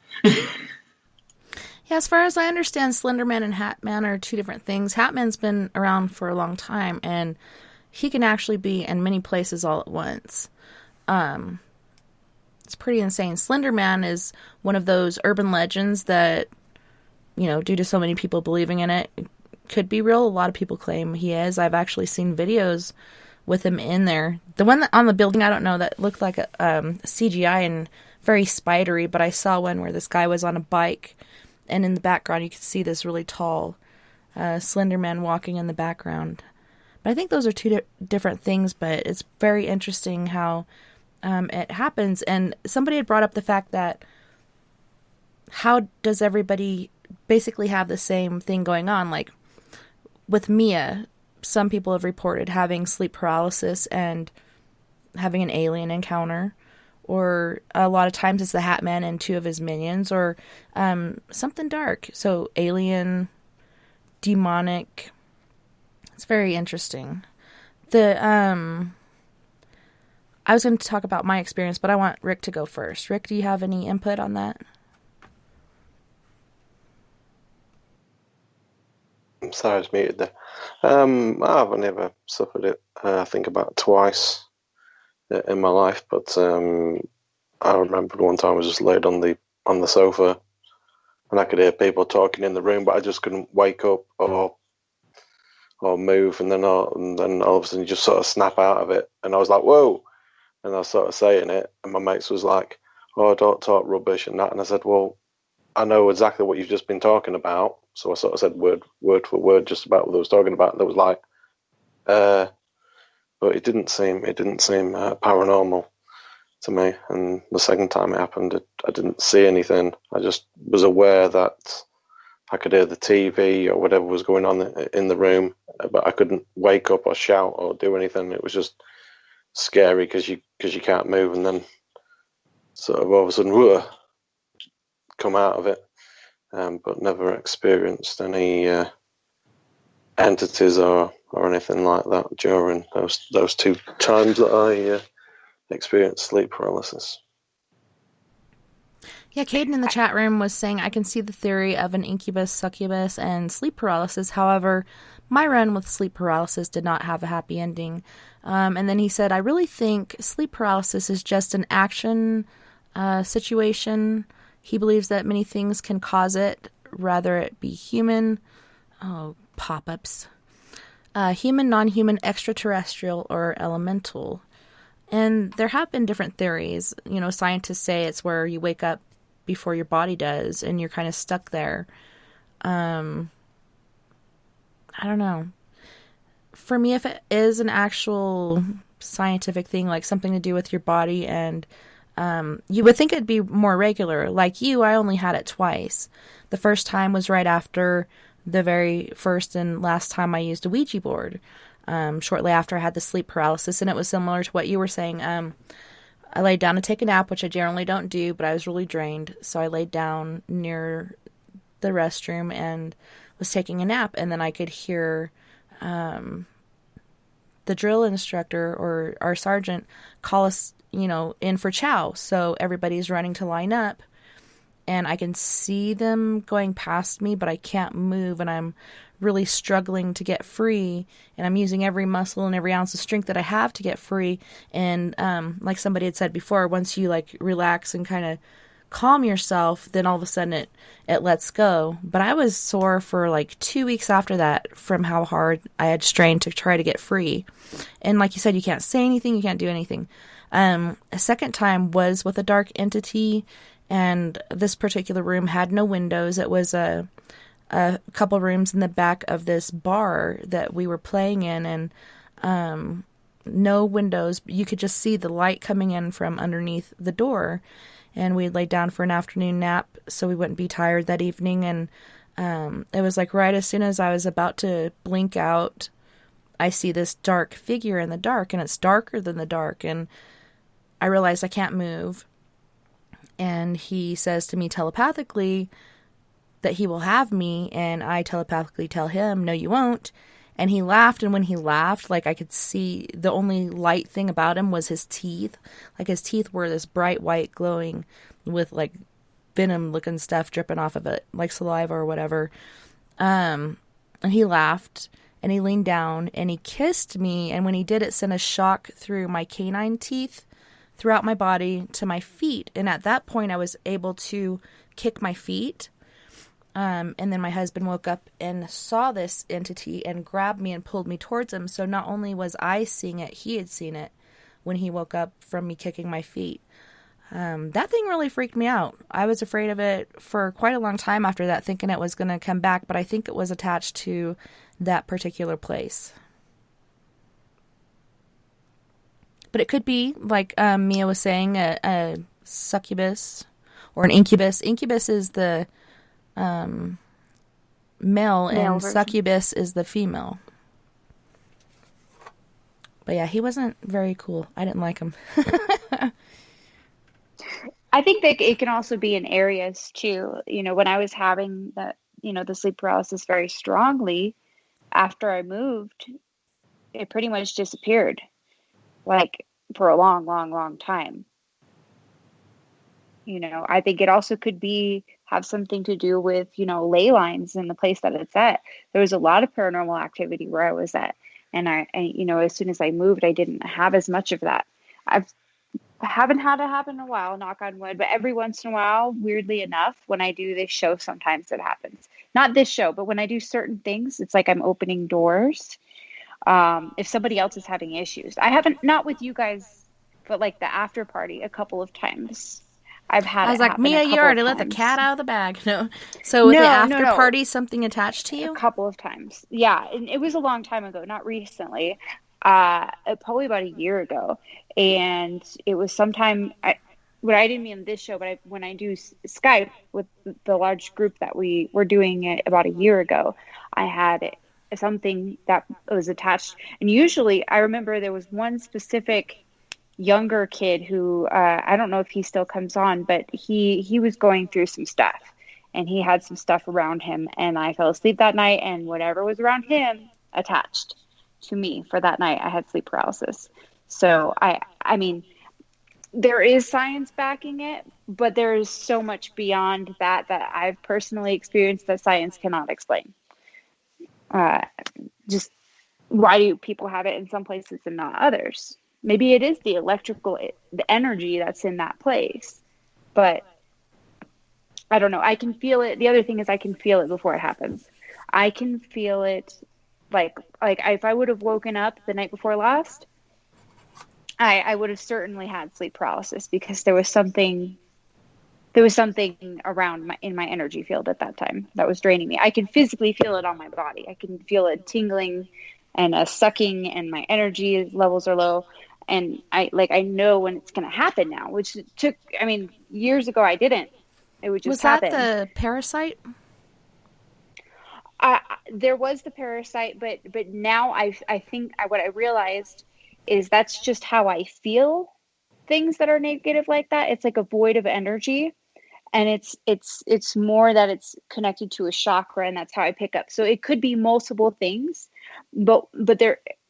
Yeah, as far as I understand, Slenderman and Hatman are two different things. Hatman's been around for a long time, and he can actually be in many places all at once. It's pretty insane. Slenderman is one of those urban legends that, due to so many people believing in it, could be real. A lot of people claim he is. I've actually seen videos with him in there. The one on the building, I don't know, that looked like a CGI and very spidery, but I saw one where this guy was on a bike, and in the background you could see this really tall Slender Man walking in the background. But I think those are two different things, but it's very interesting how it happens. And somebody had brought up the fact that how does everybody basically have the same thing going on? Like with Mia, some people have reported having sleep paralysis and having an alien encounter, or a lot of times it's the Hat Man and two of his minions, or something dark. So alien, demonic. It's very interesting. I was going to talk about my experience, but I want Rick to go first. Rick, do you have any input on that? I'm sorry, I was muted there. I've never suffered it. I think about twice in my life, but I remember one time I was just laid on the sofa, and I could hear people talking in the room, but I just couldn't wake up or move, and then all of a sudden you just sort of snap out of it, and I was like, whoa, and I was sort of saying it, and my mates was like, oh, don't talk rubbish and that, and I said, well, I know exactly what you've just been talking about, so I sort of said word for word just about what I was talking about, and it was like, but it didn't seem paranormal to me. And the second time it happened, I didn't see anything. I just was aware that I could hear the TV or whatever was going on in the room, but I couldn't wake up or shout or do anything. It was just scary because you can't move, and then sort of all of a sudden, come out of it. But never experienced any entities or anything like that during those two times that I experienced sleep paralysis. Yeah, Caden in the chat room was saying, I can see the theory of an incubus, succubus, and sleep paralysis. However, my run with sleep paralysis did not have a happy ending. And then he said, I really think sleep paralysis is just an action situation. He believes that many things can cause it, rather it be human, pop-ups, human, non-human, extraterrestrial, or elemental. And there have been different theories. You know, scientists say it's where you wake up before your body does, and you're kind of stuck there. I don't know. For me, if it is an actual scientific thing, like something to do with your body, and you would think it'd be more regular. Like you, I only had it twice. The first time was right after the very first and last time I used a Ouija board. Shortly after I had the sleep paralysis, and it was similar to what you were saying. I laid down to take a nap, which I generally don't do, but I was really drained. So I laid down near the restroom and was taking a nap, and then I could hear the drill instructor or our sergeant call us, in for chow. So everybody's running to line up, and I can see them going past me, but I can't move, and I'm really struggling to get free, and I'm using every muscle and every ounce of strength that I have to get free. And like somebody had said before, once you like relax and kind of calm yourself, then all of a sudden it lets go. But I was sore for like 2 weeks after that from how hard I had strained to try to get free. And like you said, you can't say anything, you can't do anything. A second time was with a dark entity, and this particular room had no windows. It was a couple rooms in the back of this bar that we were playing in, and no windows. You could just see the light coming in from underneath the door. And we laid down for an afternoon nap so we wouldn't be tired that evening. And it was like right as soon as I was about to blink out, I see this dark figure in the dark, and it's darker than the dark. And I realize I can't move. And he says to me telepathically that he will have me, and I telepathically tell him, no, you won't. And he laughed, and when he laughed, like I could see the only light thing about him was his teeth. Like his teeth were this bright white glowing with like venom looking stuff dripping off of it, like saliva or whatever. And he laughed, and he leaned down, and he kissed me, and when he did, it sent a shock through my canine teeth throughout my body to my feet. And at that point, I was able to kick my feet. And then my husband woke up and saw this entity and grabbed me and pulled me towards him. So not only was I seeing it, he had seen it when he woke up from me kicking my feet. That thing really freaked me out. I was afraid of it for quite a long time after that, thinking it was going to come back, but I think it was attached to that particular place. But it could be, like Mia was saying, a succubus or an incubus. Incubus is the male and version. Succubus is the female. But yeah, he wasn't very cool. I didn't like him. I think that it can also be in areas too. When I was having the sleep paralysis very strongly, after I moved, it pretty much disappeared, like for a long, long, long time. I think it also could have something to do with, ley lines in the place that it's at. There was a lot of paranormal activity where I was at. And I as soon as I moved, I didn't have as much of that. I haven't had it happen in a while, knock on wood, but every once in a while, weirdly enough, when I do this show, sometimes it happens. Not this show, but when I do certain things, it's like I'm opening doors. If somebody else is having issues. I haven't, not with you guys, but like the after party a couple of times. I've had I was like, Mia, you already let the cat out of the bag. No. So with the after party, something attached to you? A couple of times. Yeah. And it was a long time ago, not recently. Probably about a year ago. And it was sometime, I didn't mean this show, but when I do Skype with the large group that we were doing it about a year ago, I had something that was attached. And usually I remember there was one specific younger kid who I don't know if he still comes on, but he was going through some stuff, and he had some stuff around him, and I fell asleep that night, and whatever was around him attached to me for that night. I had sleep paralysis. So I mean, there is science backing it, but there is so much beyond that I've personally experienced that science cannot explain. Just why do people have it in some places and not others? Maybe it is the energy that's in that place. But I don't know. I can feel it. The other thing is I can feel it before it happens. I can feel it like if I would have woken up the night before last, I would have certainly had sleep paralysis because there was something around in my energy field at that time that was draining me. I can physically feel it on my body. I can feel it tingling and sucking, and my energy levels are low. And I know when it's going to happen now, which took, years ago I didn't. It would just happen. Was that the parasite? There was the parasite, but now I think what I realized is that's just how I feel things that are negative like that. It's like a void of energy, and it's more that it's connected to a chakra, and that's how I pick up. So it could be multiple things, but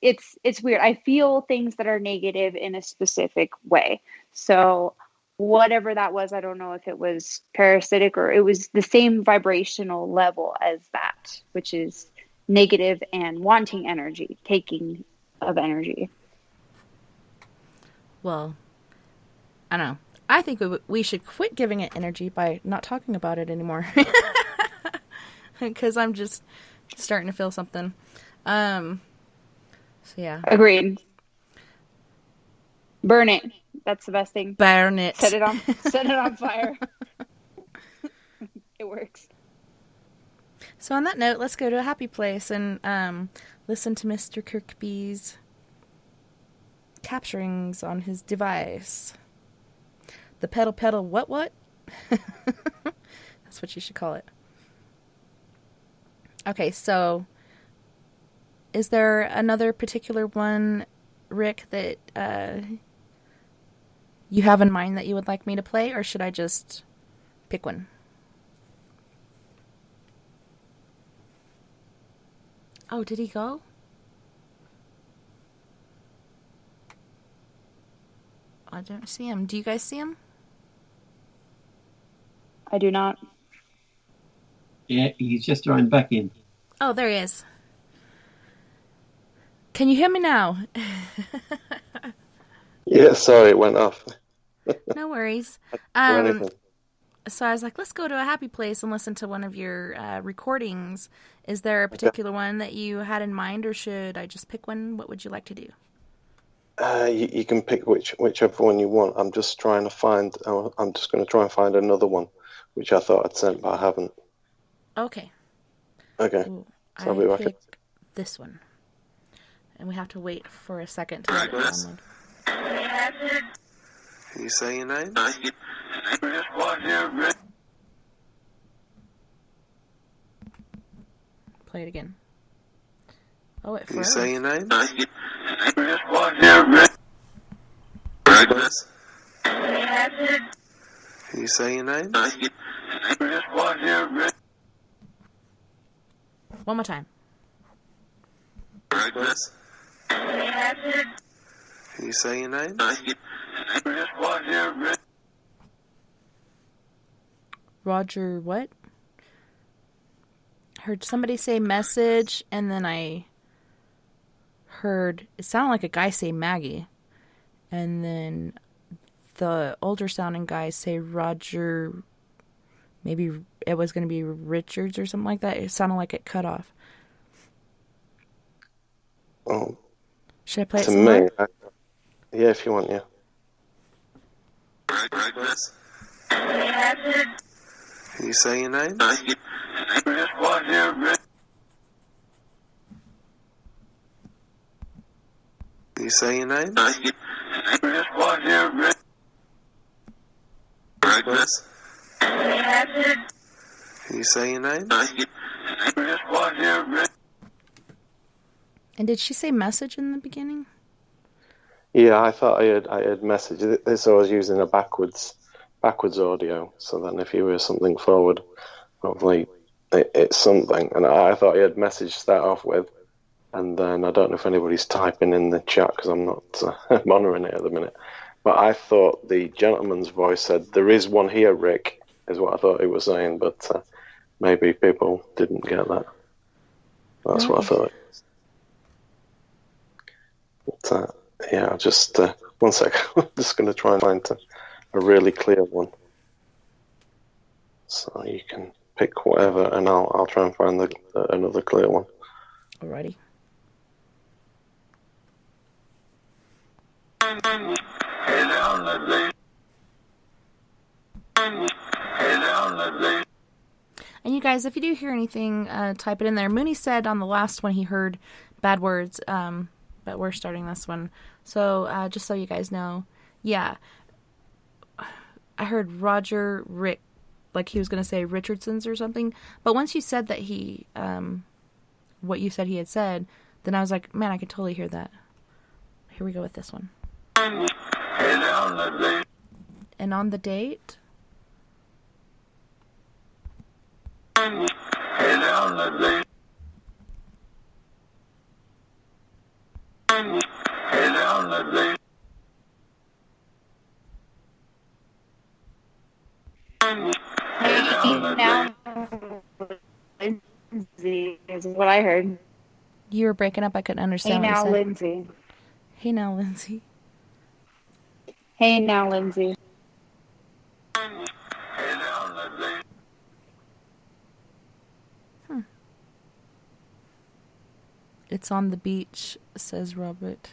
it's weird. I feel things that are negative in a specific way. So whatever that was, I don't know if it was parasitic or it was the same vibrational level as that, which is negative and wanting energy, taking of energy. Well, I don't know. I think we should quit giving it energy by not talking about it anymore. Because I'm just starting to feel something. So yeah. Agreed. Burn it. That's the best thing. Burn it. Set it on fire. It works. So on that note, let's go to a happy place and listen to Mr. Kirkby's capturings on his device. The pedal what? That's what you should call it. Okay, so is there another particular one, Rick, that you have in mind that you would like me to play, or should I just pick one? Oh, did he go? I don't see him. Do you guys see him? I do not. Yeah, he's just joined back in. Oh, there he is. Can you hear me now? Yeah, sorry, it went off. No worries. So I was like, let's go to a happy place and listen to one of your recordings. Is there a particular one that you had in mind, or should I just pick one? What would you like to do? You can pick whichever one you want. I'm just trying to find. I'm just going to try and find another one, which I thought I'd sent, but I haven't. Okay. Okay. Ooh, So I'll be back. Pick this one, and we have to wait for a second to let it download. Can you say your name? Play it again. Oh, it Can you froze. say your name? Can you say your name? One more time. Can you say your name? Roger, what? Heard somebody say message, and then I heard it sounded like a guy say Maggie, and then the older sounding guy say Roger. Maybe it was going to be Richards or something like that. It sounded like it cut off. Oh, should I play it to some me, more? yeah, if you want, yeah. Can you say your name? Can you say your name? Can you say your name? And did she say message in the beginning? Yeah, I thought I had messaged this. I was using a backwards audio, so then if you hear something forward, hopefully it's something. And I thought I had message to start off with, and then I don't know if anybody's typing in the chat because I'm not monitoring it at the minute. But I thought the gentleman's voice said, "There is one here, Rick," is what I thought he was saying, but maybe people didn't get that. That's what I thought. But, yeah, just 1 second. I'm just going to try and find a really clear one. So you can pick whatever, and I'll try and find another clear one. Alrighty. And you guys, if you do hear anything, type it in there. Mooney said on the last one he heard bad words, but we're starting this one. So just so you guys know, yeah, I heard Roger Rick, like he was going to say Richardson's or something. But once you said that he, what you said he had said, then I was like, man, I could totally hear that. Here we go with this one. And on the date. Now, Lindsay is what I heard. You were breaking up. I couldn't understand Hey what now, you said. Lindsay. Hey now, Lindsay. Hey now, Lindsay. It's on the beach, says Robert.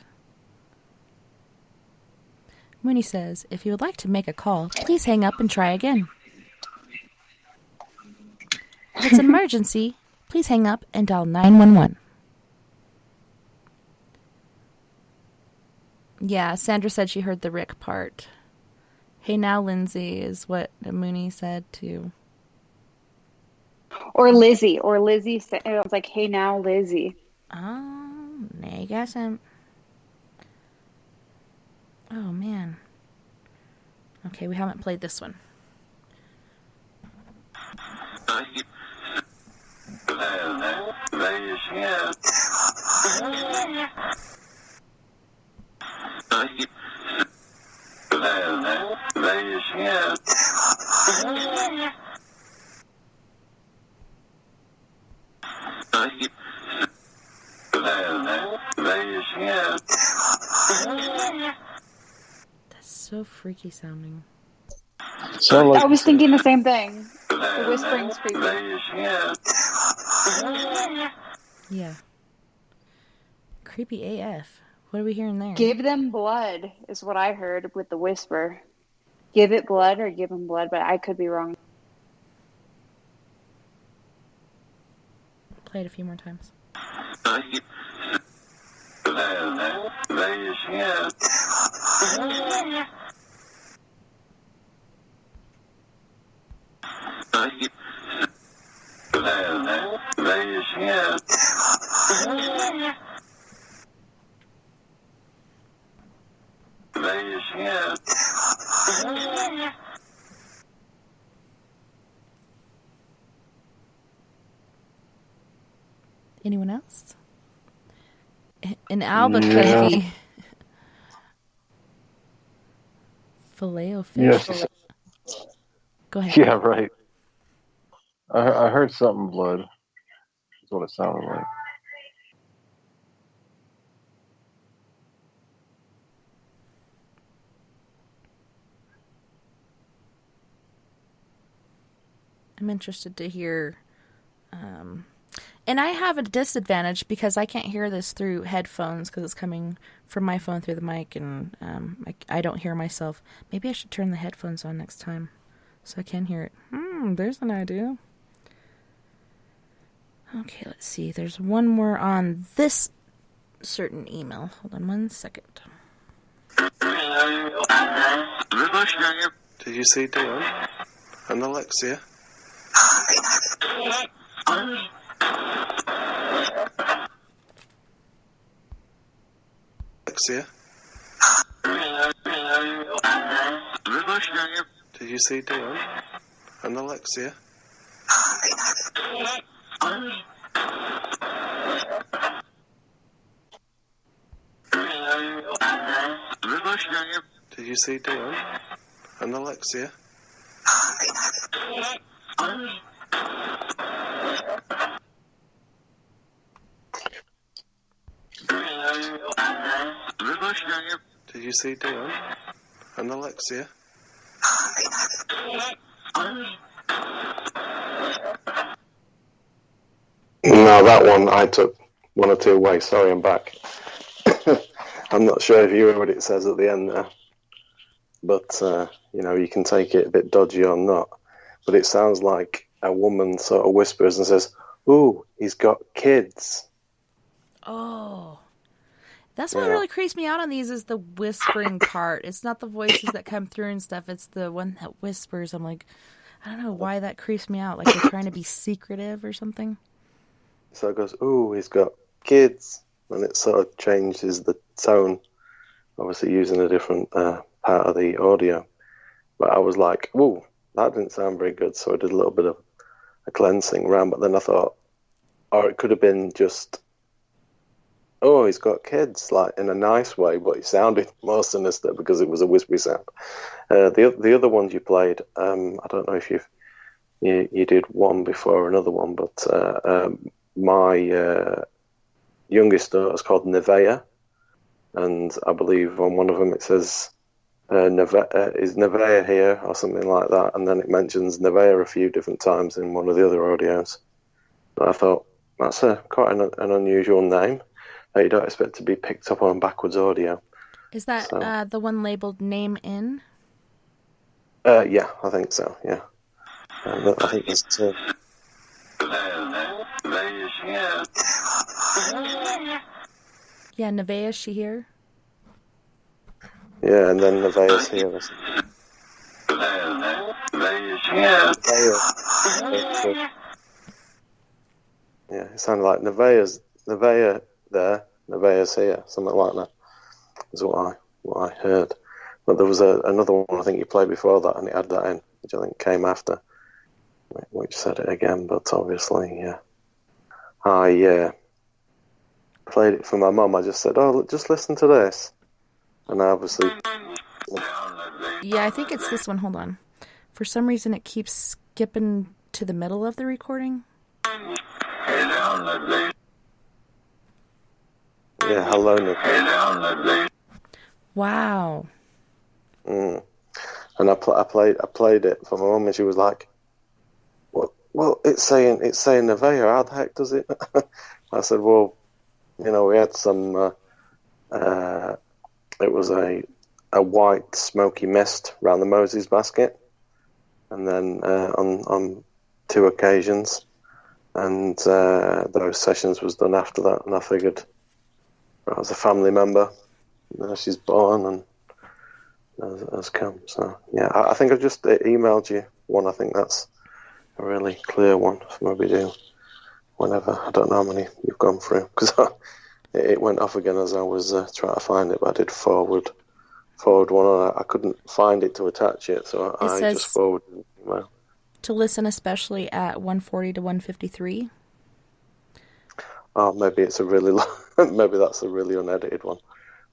Mooney says, if you would like to make a call, please hang up and try again. If it's an emergency, please hang up and dial 911. Yeah, Sandra said she heard the Rick part. Hey now, Lindsay, is what Mooney said too. Or Lizzie. Or Lizzie said, it was like, hey now, Lizzie. Oh, I guess I'm... Oh, man. Okay, we haven't played this one. That's so freaky sounding. I was thinking the same thing. The whispering's creepy. Yeah. Creepy AF. What are we hearing there? Give them blood is what I heard with the whisper. Give it blood or give them blood, but I could be wrong. Play it a few more times. Anyone else? In Albuquerque. Yeah. Filet-O-Fish. Yes. Go ahead. Yeah, right. I heard something blood. That's what it sounded like. I'm interested to hear. And I have a disadvantage because I can't hear this through headphones because it's coming from my phone through the mic, and I don't hear myself. Maybe I should turn the headphones on next time so I can hear it. There's an idea. Okay, let's see. There's one more on this certain email. Hold on 1 second. Did you see Dion and Alexia? Alexia? Did you see Dion and Alexia? Did you see Dion and Alexia? Did you see Dion and Alexia? No, that one I took one or two away. Sorry, I'm back. I'm not sure if you hear what it says at the end there, but you can take it a bit dodgy or not. But it sounds like a woman sort of whispers and says, "Ooh, he's got kids." Oh. That's what really creeps me out on these is the whispering part. It's not the voices that come through and stuff. It's the one that whispers. I'm like, I don't know why that creeps me out. Like they're trying to be secretive or something. So it goes, "Ooh, he's got kids." And it sort of changes the tone, obviously using a different part of the audio. But I was like, "Ooh, that didn't sound very good." So I did a little bit of a cleansing around. But then I thought, or it could have been just, "Oh, he's got kids," like in a nice way, but it sounded more sinister because it was a whispery sound. The other ones you played, I don't know if you did one before another one, but my youngest daughter is called Nevea, and I believe on one of them it says, "Is Nevea here?" or something like that, and then it mentions Nevea a few different times in one of the other audios. But I thought that's quite an unusual name. You don't expect to be picked up on backwards audio. Is that the one labeled Name In? Yeah, I think so, yeah. I think there's two. Yeah, Nevea, is she here? Yeah, and then Nevea's here. Yeah, it sounded like Nevea there, Nevea's here, something like that. Is what I heard. But there was another one I think you played before that, and it had that in, which I think came after, which said it again. But obviously, yeah, I played it for my mum. I just said, "Oh, just listen to this," and I obviously. Yeah, I think it's this one. Hold on. For some reason, it keeps skipping to the middle of the recording. Yeah, hello, Nick. Wow. And I played it for my mum, and she was like, "Well, it's saying Nevea. How the heck does it?" I said, "Well, we had some. It was a white smoky mist around the Moses basket, and then on two occasions, and those sessions was done after that, and I figured I was a family member. She's born and has come. So yeah, I think I just emailed you one. I think that's a really clear one for maybe do whenever. I don't know how many you've gone through because it went off again as I was trying to find it. But I did forward one, and I couldn't find it to attach it, so I just forwarded an email. To listen, especially at 140 to 153. Oh, maybe it's a really maybe that's a really unedited one.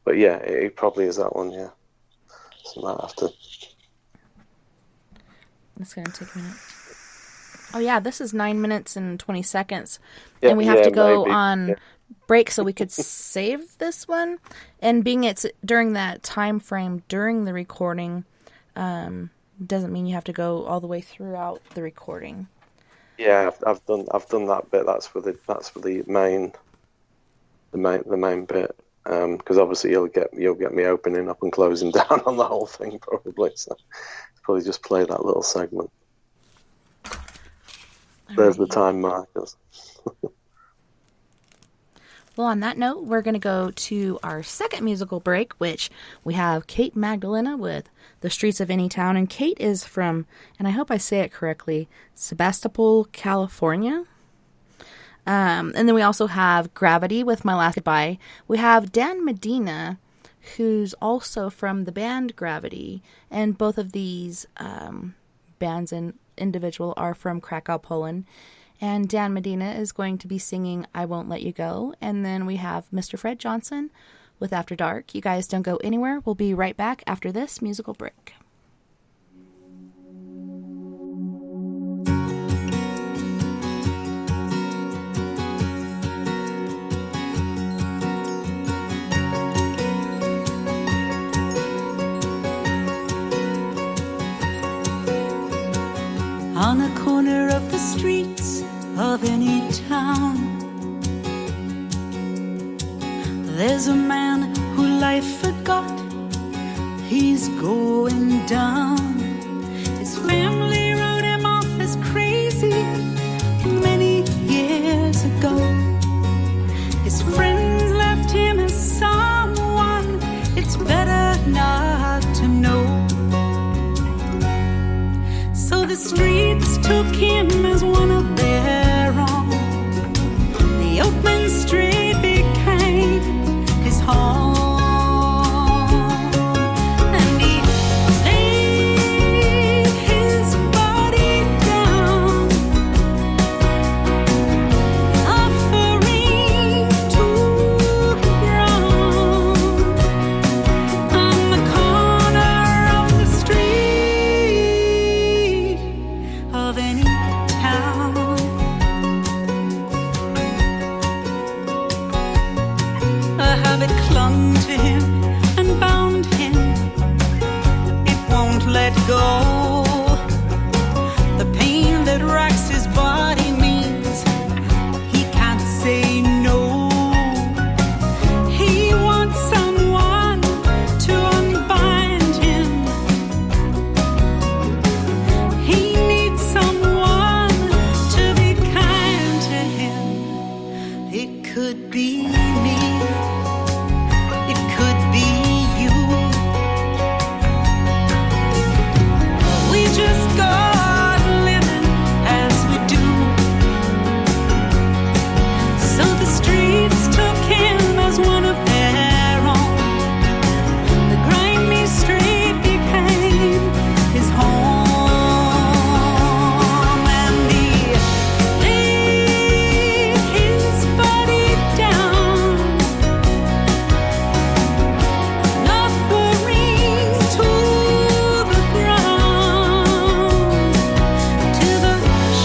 But yeah, it probably is that one, yeah. So I might have to. It's going to take a minute. Oh, yeah, this is 9 minutes and 20 seconds. Yeah, and we have to go on break so we could save this one. And being it's during that time frame during the recording, doesn't mean you have to go all the way throughout the recording. Yeah, I've done that bit. That's for the main bit. Because obviously you'll get me opening up and closing down on the whole thing probably. So probably just play that little segment. There's the time markers. Well, on that note, we're going to go to our second musical break, which we have Kate Magdalena with The Streets of Any Town. And Kate is from, and I hope I say it correctly, Sebastopol, California. And then we also have Gravity with My Last Goodbye. We have Dan Medina, who's also from the band Gravity. And both of these bands and individual are from Krakow, Poland. And Dan Medina is going to be singing I Won't Let You Go. And then we have Mr. Fred Johnson with After Dark. You guys don't go anywhere. We'll be right back after this musical break. On a corner of the streets of any town, There's a man who life forgot. He's going down. His family wrote him off as crazy many years ago. His friends left him as someone it's better not to know. So the streets took him as one of their own. The open street became his home. And he laid his body down, offering to the ground on the corner of the street of any town. A habit clung to him and bound him. It won't let go. The pain that racks his body means he can't say no. He wants someone to unbind him. He needs someone to be kind to him. It could be me. It could be you. We just got living as we do. So the streets took him as one of their own. The grimy street became his home. And he laid his body down, offering to the ground, to the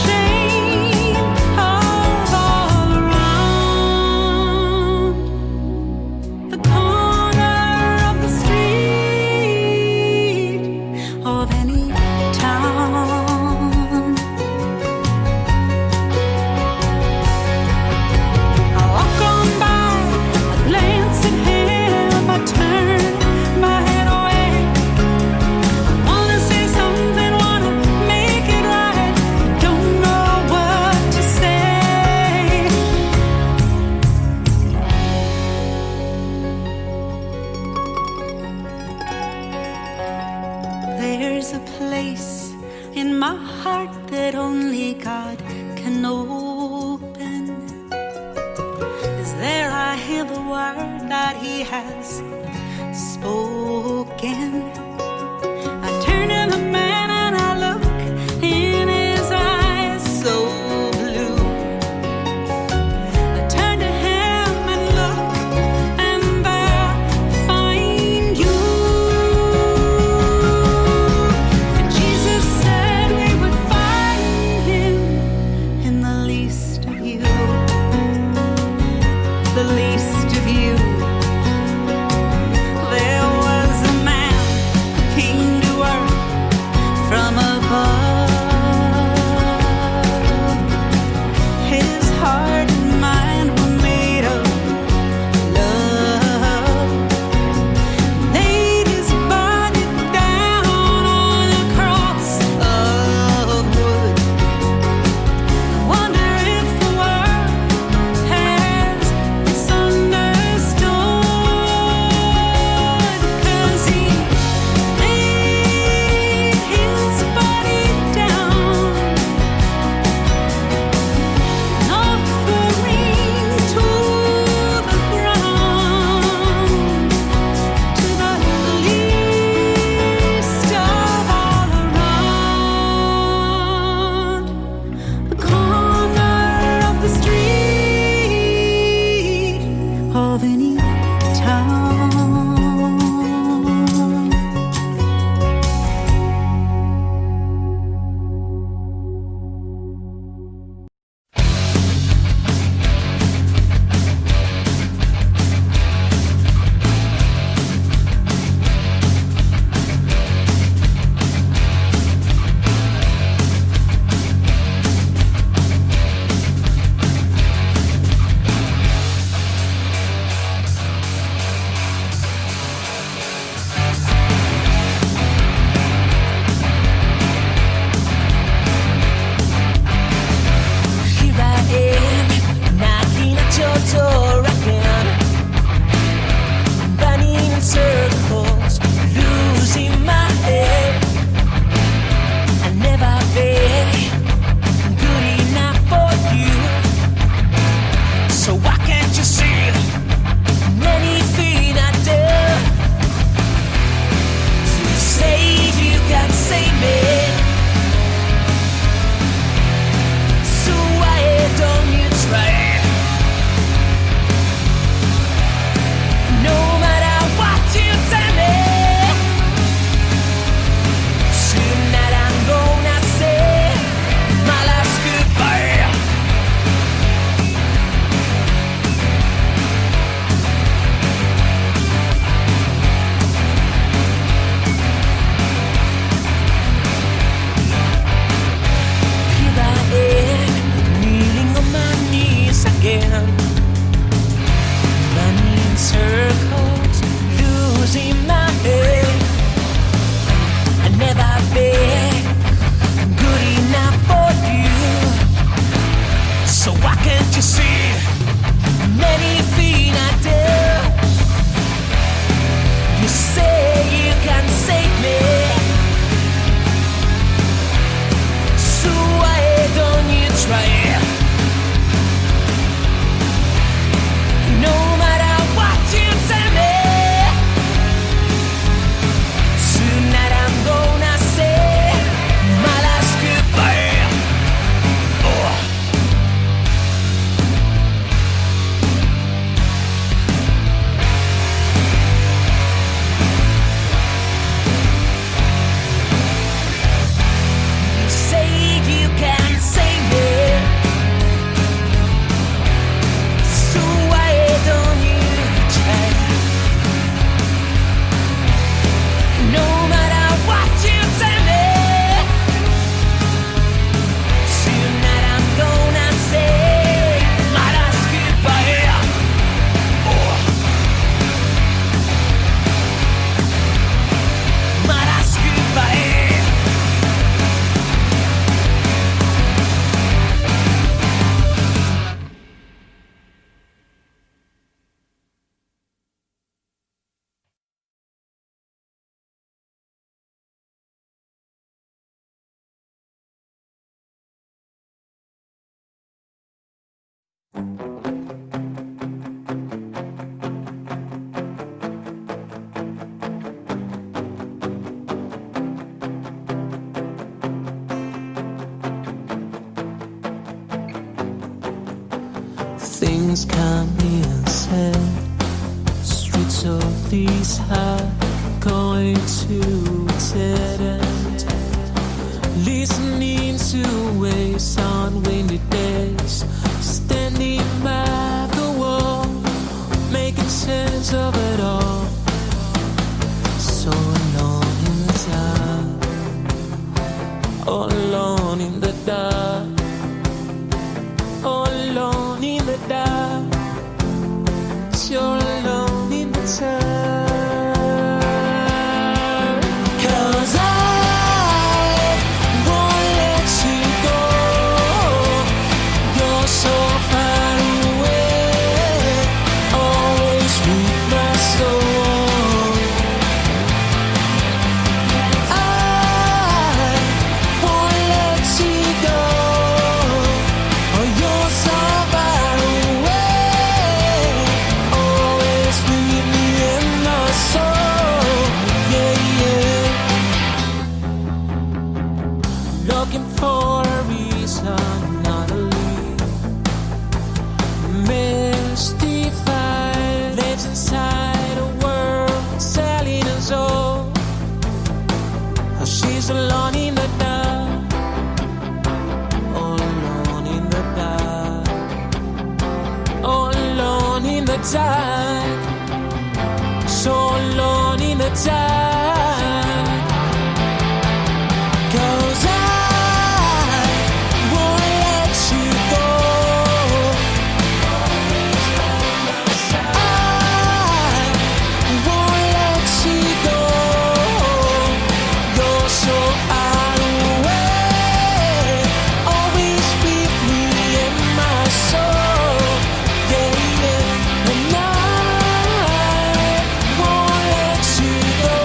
shame of all around. The corner of the street of any town. I walk on by, I glance at him, I turn my head away. Wanna say something, wanna make it right, don't know what to say. There's a place in my heart that only God can open. Is there I hear the word that he has spoken. I turn to the man and I look in his eyes so blue. I turn to him and look, and there find you. And Jesus said we would find him in the least of you. The least of you. There was a man who came to earth right. No matter what you tell me, tonight I'm gonna say my last goodbye. Oh. You say you can't save me, so why don't you try? No matter what you tell me, tonight I'm gonna say my last goodbye. Oh. My last goodbye. Things come in said, streets of these are going to dead end. Listening to waves on windy days, standing by the wall, making sense of it all. So alone in the dark, all alone in the dark, all alone in the dark. You're alone in the dark. 'Cause I won't let you go. You're so far away, always with my soul. I won't let you go. Oh, you're so far away, always with me in my soul. Yeah, yeah. Looking for a reason, not a lead. Mystified, lives inside a world selling us all. Oh, she's alone in the dark, all alone in the dark, all alone in the dark, so alone in the dark. 'Cause I won't let you go. I won't let you go. You're so far away, always with me in my soul. Yeah, yeah. And I won't let you go.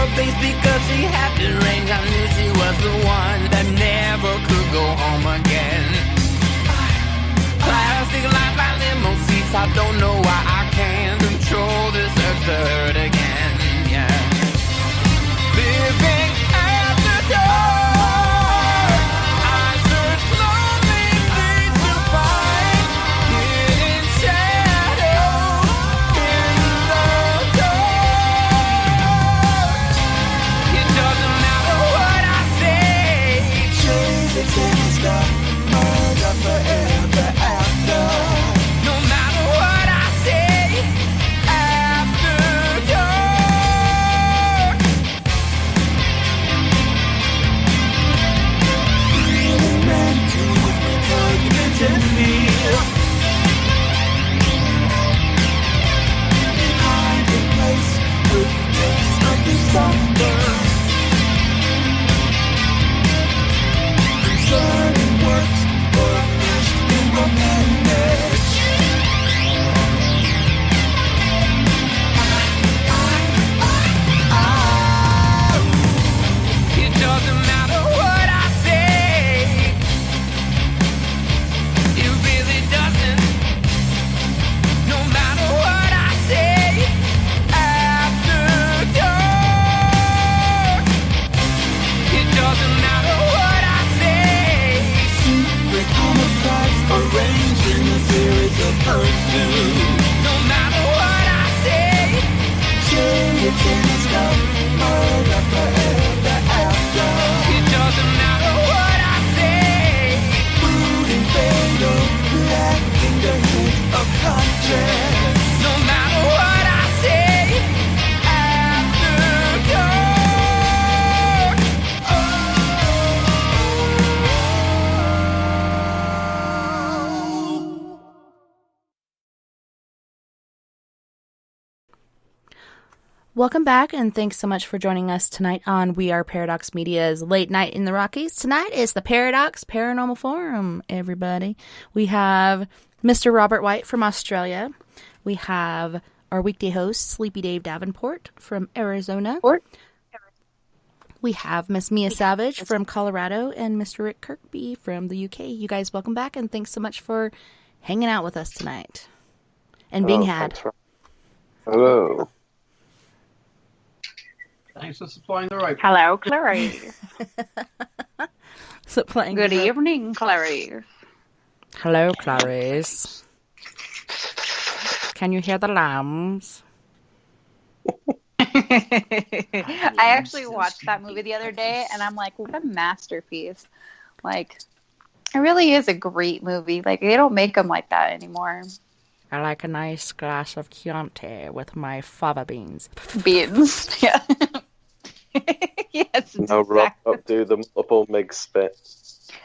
her face because she had the range. I knew she was the one that never could go home again. Plastic life by limo seats. I don't know why I can't control this urge to hurt again. Yeah. Living at the door. I search lonely streets to find hidden shadows in the dark. It doesn't matter what I say. Change the things that murder forever after. No matter what I say after dark. Really meant to hurt me. Hiding place with days of December. Concerning works furnished in the bandage. It doesn't matter what I say. It really doesn't. No matter what I say after dark. It doesn't matter what I say. Secret homicides arranged in a series of pursuits. No matter what I say. Shades in the stuff, murder forever after. It doesn't matter what I say. Rude and fatal, lacking the hint of conscience. No matter what I say after dark. Welcome back, and thanks so much for joining us tonight on We Are Paradox Media's Late Night in the Rockies. Tonight is the Paradox Paranormal Forum, everybody. We have Mr. Robert White from Australia. We have our weekday host, SleepyDave Davenport from Arizona. We have Miss Mia Savage from Colorado and Mr. Rick Kirkby from the UK. You guys, welcome back, and thanks so much for hanging out with us tonight and being had. Hello. Thanks for supplying the rope. Hello, Clary. Supplying Good the rope. evening, Clary. Hello, Clarice. Can you hear the lambs? I actually watched that movie the other day, and I'm like, what a masterpiece. Like, it really is a great movie. Like, they don't make them like that anymore. I like a nice glass of Chianti with my fava beans. Beans, yeah. Yes, No, Rob, do them up all Meg spit.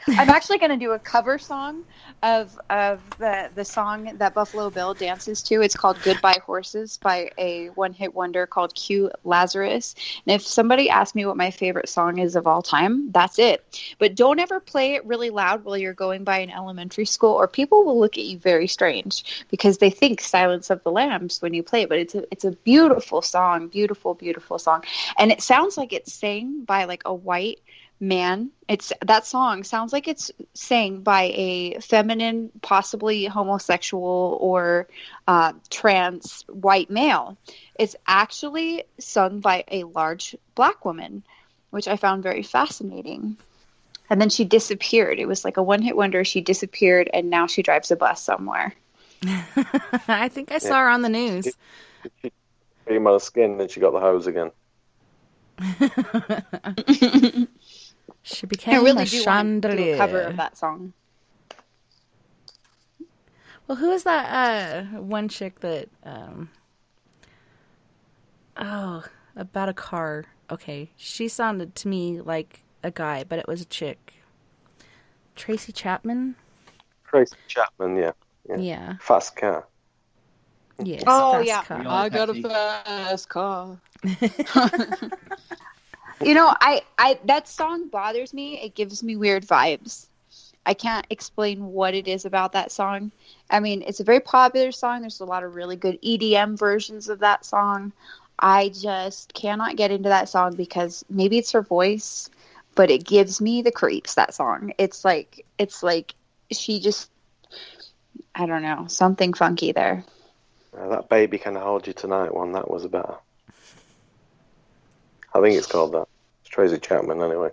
I'm actually going to do a cover song of the song that Buffalo Bill dances to. It's called Goodbye Horses by a one-hit wonder called Q Lazarus. And if somebody asks me what my favorite song is of all time, that's it. But don't ever play it really loud while you're going by an elementary school, or people will look at you very strange because they think Silence of the Lambs when you play it. But it's a beautiful song, beautiful, beautiful song. And it sounds like it's sang by like a white man. That song sounds like it's sang by a feminine, possibly homosexual or trans white male. It's actually sung by a large black woman, which I found very fascinating. And then she disappeared. It was like a one-hit wonder. She disappeared, and now she drives a bus somewhere. I think I saw her on the news. She came out of skin, and she got the hose again. She became I really a do chandelier. want to do a cover of that song. Well, who is that one chick that about a car. Okay, she sounded to me like a guy, but it was a chick. Tracy Chapman? Tracy Chapman, yeah. Fast car. Yes. Oh, fast yeah. car. I got a fast car. You know, I that song bothers me. It gives me weird vibes. I can't explain what it is about that song. I mean, it's a very popular song. There's a lot of really good EDM versions of that song. I just cannot get into that song because maybe it's her voice, but it gives me the creeps, that song. It's like she just, I don't know, something funky there. That Baby Can I Hold You Tonight one, that was better. I think it's called that. It's Tracy Chapman, anyway.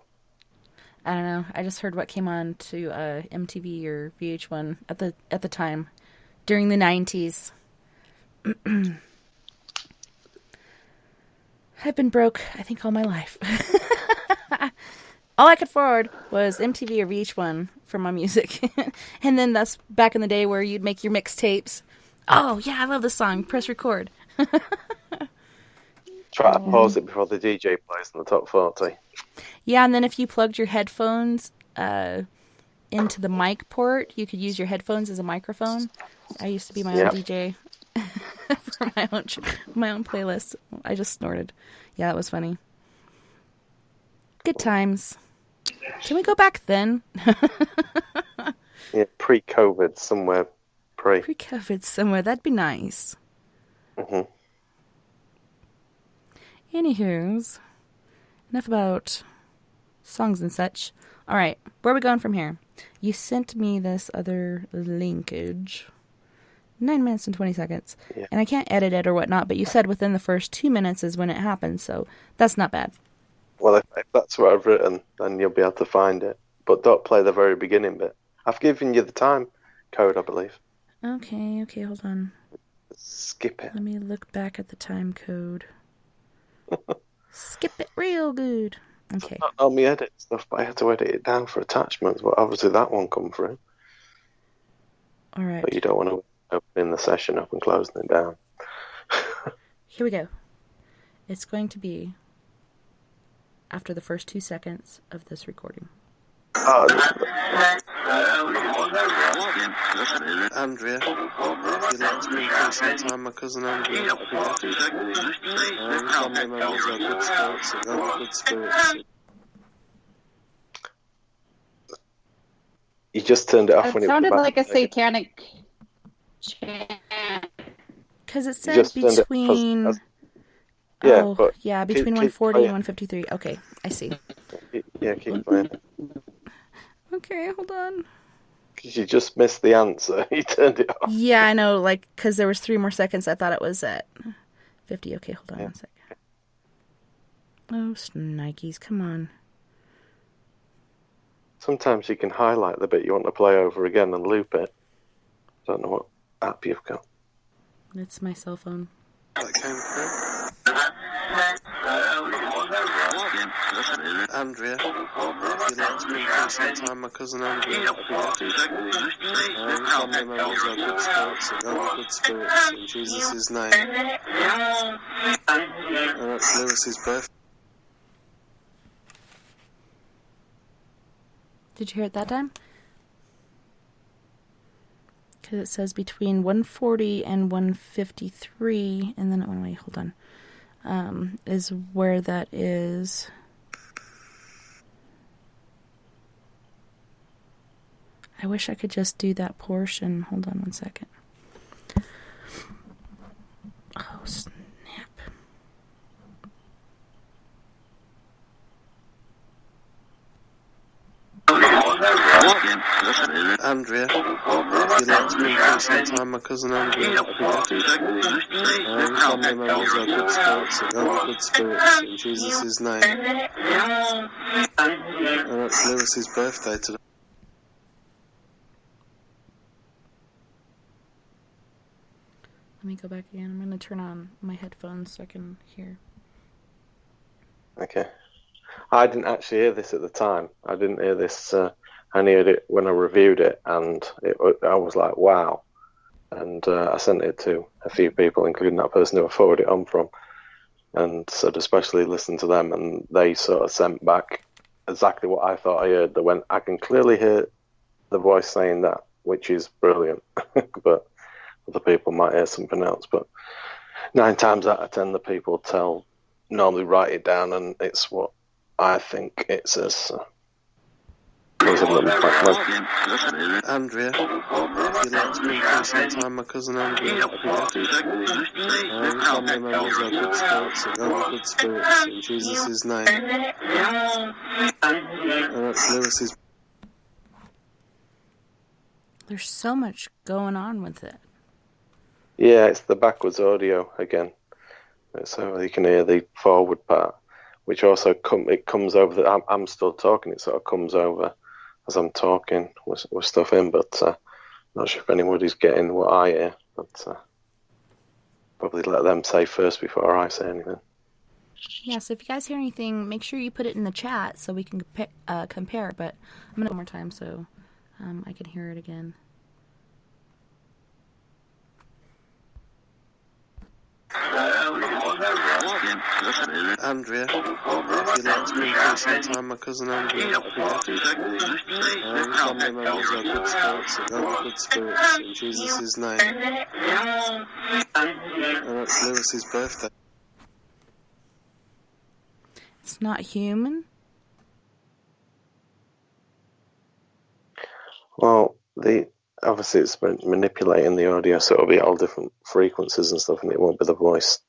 I don't know. I just heard what came on to MTV or VH1 at the time during the 90s. I've been broke, I think, all my life. All I could afford was MTV or VH1 for my music. And then that's back in the day where you'd make your mixtapes. Oh, yeah, I love this song. Press record. Try to pause it before the DJ plays in the top 40. Yeah, and then if you plugged your headphones into the mic port, you could use your headphones as a microphone. I used to be my own DJ for my own playlist. I just snorted. Yeah, that was funny. Good times. Can we go back then? Yeah, pre-COVID, somewhere Pre-COVID somewhere. That'd be nice. Mm-hmm. Anywho's, enough about songs and such. All right, where are we going from here? You sent me this other linkage. 9 minutes and 20 seconds. Yeah. And I can't edit it or whatnot, but you said within the first 2 minutes is when it happens, so that's not bad. Well, if that's what I've written, then you'll be able to find it. But don't play the very beginning bit. I've given you the time code, I believe. Okay, hold on. Skip it. Let me look back at the time code. Skip it real good. Okay. Not on me edit stuff, but I had to edit it down for attachments. But obviously that one come through. All right. But you don't want to open the session up and closing it down. Here we go. It's going to be after the first 2 seconds of this recording. Oh, Andrea, you'd like to increase some time my cousin Andrea at the Rockies. Family members are good spirits, good spirits. you just turned it off It when sounded it like a satanic chant. Because it said between... Yeah, but between 140 and 153. Okay, I see. Yeah, keep playing. Okay, hold on. Because you just missed the answer. You turned it off. Yeah, I know, because there was 3 more seconds. I thought it was at 50. Okay, hold on 1 second. Oh, Snikes, come on. Sometimes you can highlight the bit you want to play over again and loop it. Don't know what app you've got. It's my cell phone. That came through. Andrea, you'd like to increase some time my cousin Andrea at the Rockies. Family members are good spirits in Jesus' name. And that's Lewis's birthday. Did you hear it that time? Because it says between 140 and 153, and then it went away. Hold on. Is where that is. I wish I could just do that portion. Hold on 1 second. Oh, snap. Andrea, you'd like to increase some time my cousin Andrea at the Rockies. Family members are good spirits in Jesus' name. And that's Lewis's birthday today. Let me go back again. I'm going to turn on my headphones so I can hear. Okay. I didn't actually hear this at the time. I didn't hear this. I heard it when I reviewed it, and I was like, wow. And I sent it to a few people, including that person who I forwarded it on from, and said especially listen to them, and they sort of sent back exactly what I thought I heard. They went, I can clearly hear the voice saying that, which is brilliant, but other people might hear something else. But 9 times out of 10, the people normally write it down, and it's what I think it says. So. Andrea, if you'd like to come through sometime, my cousin Andrea, that'd be better. Family members are good spirits, and they're good spirits in Jesus' name. And that's Lewis's. There's so much going on with it. Yeah, it's the backwards audio again. So you can hear the forward part, which also comes over. I'm still talking. It sort of comes over as I'm talking with stuff in, but not sure if anybody's getting what I hear. But probably let them say first before I say anything. Yeah, so if you guys hear anything, make sure you put it in the chat so we can compare. But I'm going to one more time so I can hear it again. Andrea, if you'd like to come through sometime, my cousin Andrea, that'd be better. Family members are good spirits, and they're good spirits in Jesus' name. And that's Lewis's birthday. It's not human? Well, obviously it's manipulating the audio, so it'll be all different frequencies and stuff, and it won't be the voice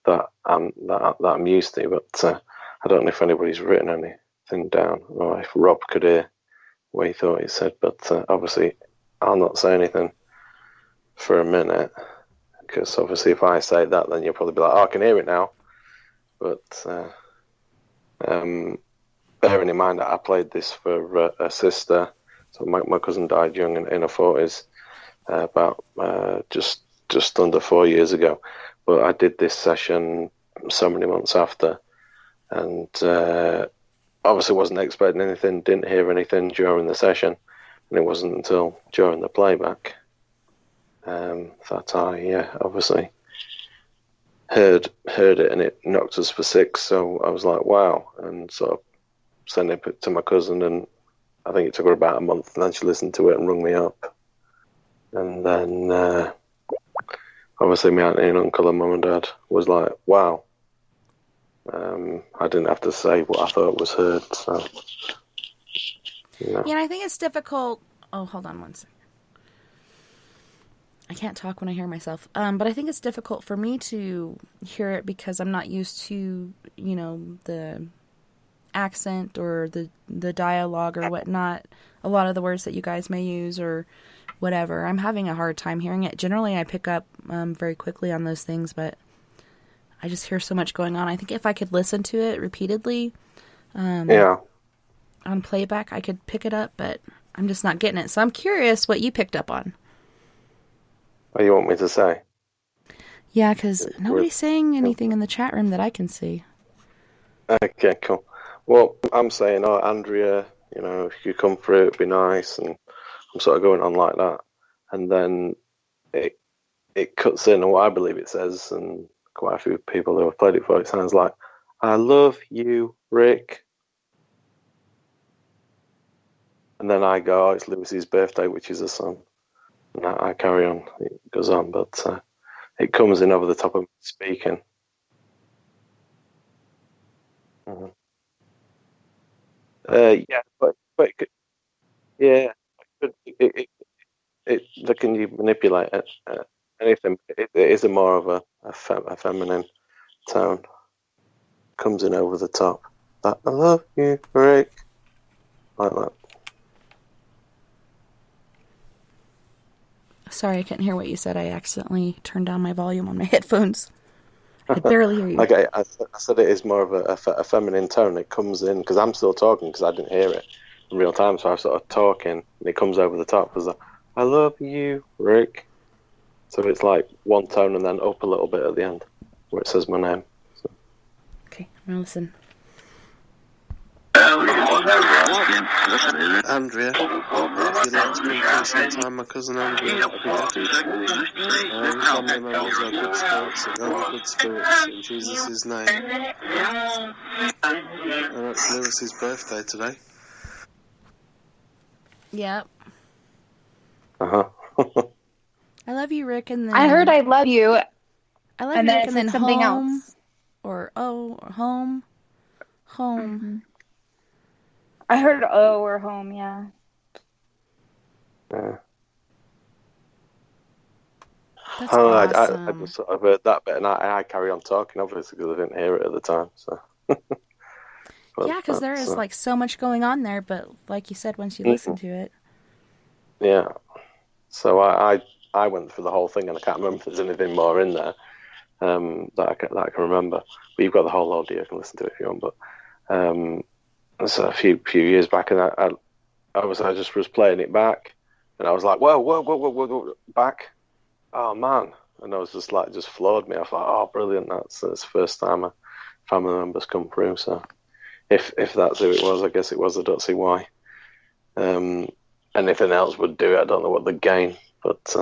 that I'm used to. But I don't know if anybody's written anything down, or if Rob could hear what he thought he said. But obviously, I'll not say anything for a minute, because obviously, if I say that, then you'll probably be like, "Oh, I can hear it now." But bearing in mind that I played this for a sister. So my cousin died young in her 40s, about just under 4 years ago. But I did this session so many months after, and obviously wasn't expecting anything, didn't hear anything during the session, and it wasn't until during the playback that I obviously heard it, and it knocked us for 6. So I was like, wow, and sort of sent it to my cousin, and I think it took her about a month, and then she listened to it and rung me up. And then, obviously, my auntie and uncle and mum and dad was like, wow. I didn't have to say what I thought was heard, so... Yeah, and I think it's difficult... Oh, hold on one second. I can't talk when I hear myself. But I think it's difficult for me to hear it because I'm not used to, the accent or the dialogue or whatnot, a lot of the words that you guys may use or whatever. I'm having a hard time hearing it. Generally, I pick up very quickly on those things, but I just hear so much going on. I think if I could listen to it repeatedly on playback, I could pick it up, but I'm just not getting it. So I'm curious what you picked up on. What do you want me to say? Yeah, because nobody's saying anything in the chat room that I can see. Okay, cool. Well, I'm saying, Andrea, if you come through, it'd be nice, and I'm sort of going on like that. And then it cuts in, and what I believe it says, and quite a few people who have played it for it sounds like, I love you, Rick. And then I go, it's Lewis's birthday, which is a son. And I carry on, it goes on, but it comes in over the top of me speaking. Mm-hmm. Can you manipulate it? Anything? It is more of a feminine tone. Comes in over the top. Like, I love you, Rick. Like that. Sorry, I couldn't hear what you said. I accidentally turned down my volume on my headphones. I could barely hear you. Okay, I said it is more of a feminine tone. It comes in, because I'm still talking, because I didn't hear it in real time, so I'm sort of talking, and it comes over the top as I love you, Rick. So it's like one tone and then up a little bit at the end, where it says my name. So. Okay, I'm going to listen. Andrea, if you'd like to come through sometime, my cousin Andrea, that'd be better. Family members are good spirits, and they're good spirits in Jesus' name. And that's Lewis's birthday today. Yep. Uh-huh. I love you, Rick, and then... I heard I love you. I love you, Rick, and then something home, else. Or, home. Mm-hmm. I heard "Oh, we're home." Yeah. Yeah. That's I awesome. just sort of heard that bit, and I carry on talking, obviously, because I didn't hear it at the time. So. Yeah, because there is like so much going on there, but like you said, once you listen to it. Yeah. So I went through the whole thing, and I can't remember if there's anything more in there that I can remember. But you've got the whole audio, you can listen to it if you want. But so a few years back, and I just was playing it back, and I was like, whoa, back. Oh man. And I was just floored me. I thought, oh, brilliant! That's the first time a family member's come through. So if that's who it was, I guess it was. I don't see why. Anything else would do it. I don't know what the gain, but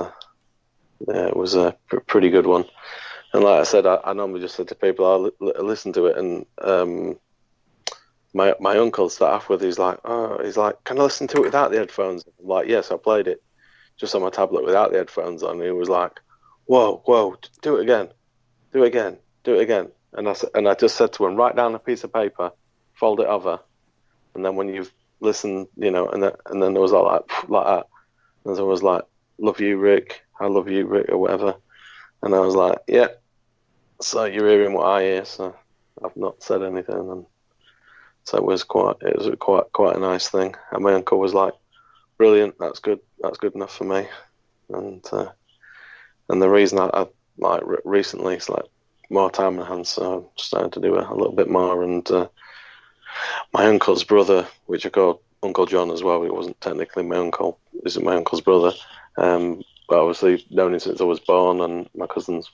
yeah, it was a pretty good one. And like I said, I normally just said to people, I'll listen to it, and my uncle started off with, he's like, can I listen to it without the headphones? I'm like, yes, I played it just on my tablet without the headphones on. And he was like, whoa, do it again. And I just said to him, write down a piece of paper, fold it over, and then when you've listened, and then there was all like that. And there was like, love you, Rick, I love you, Rick, or whatever. And I was like, yeah. So you're hearing what I hear, so I've not said anything. And so it was quite a nice thing. And my uncle was like, brilliant, that's good enough for me. And the reason I like recently, it's like more time in hand, so I'm starting to do a little bit more. And my uncle's brother, which I called Uncle John as well, he wasn't technically my uncle, this is my uncle's brother, but obviously known him since I was born, and my cousins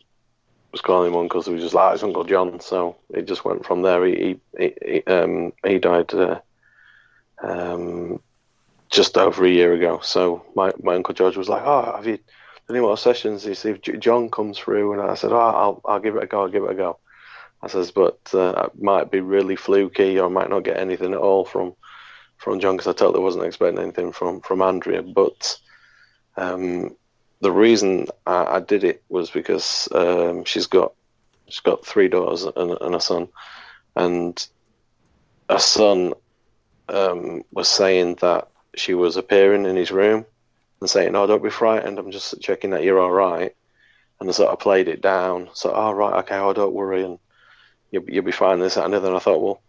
was calling him uncle, so we just like, it's Uncle John, so it just went from there. He died just over a year ago, so my Uncle George was like, oh, have you done any more sessions? He said, if John comes through, and I said, oh, I'll give it a go. I says, but it might be really fluky, or I might not get anything at all from John, because I totally wasn't expecting anything from Andrea. But the reason I did it was because she's got 3 daughters and a son, and her son was saying that she was appearing in his room and saying, "Oh, don't be frightened. I'm just checking that you're all right." And I sort of played it down. So, "Oh, right, okay, oh, don't worry, and you'll be fine." This, that, and other. And I thought, well,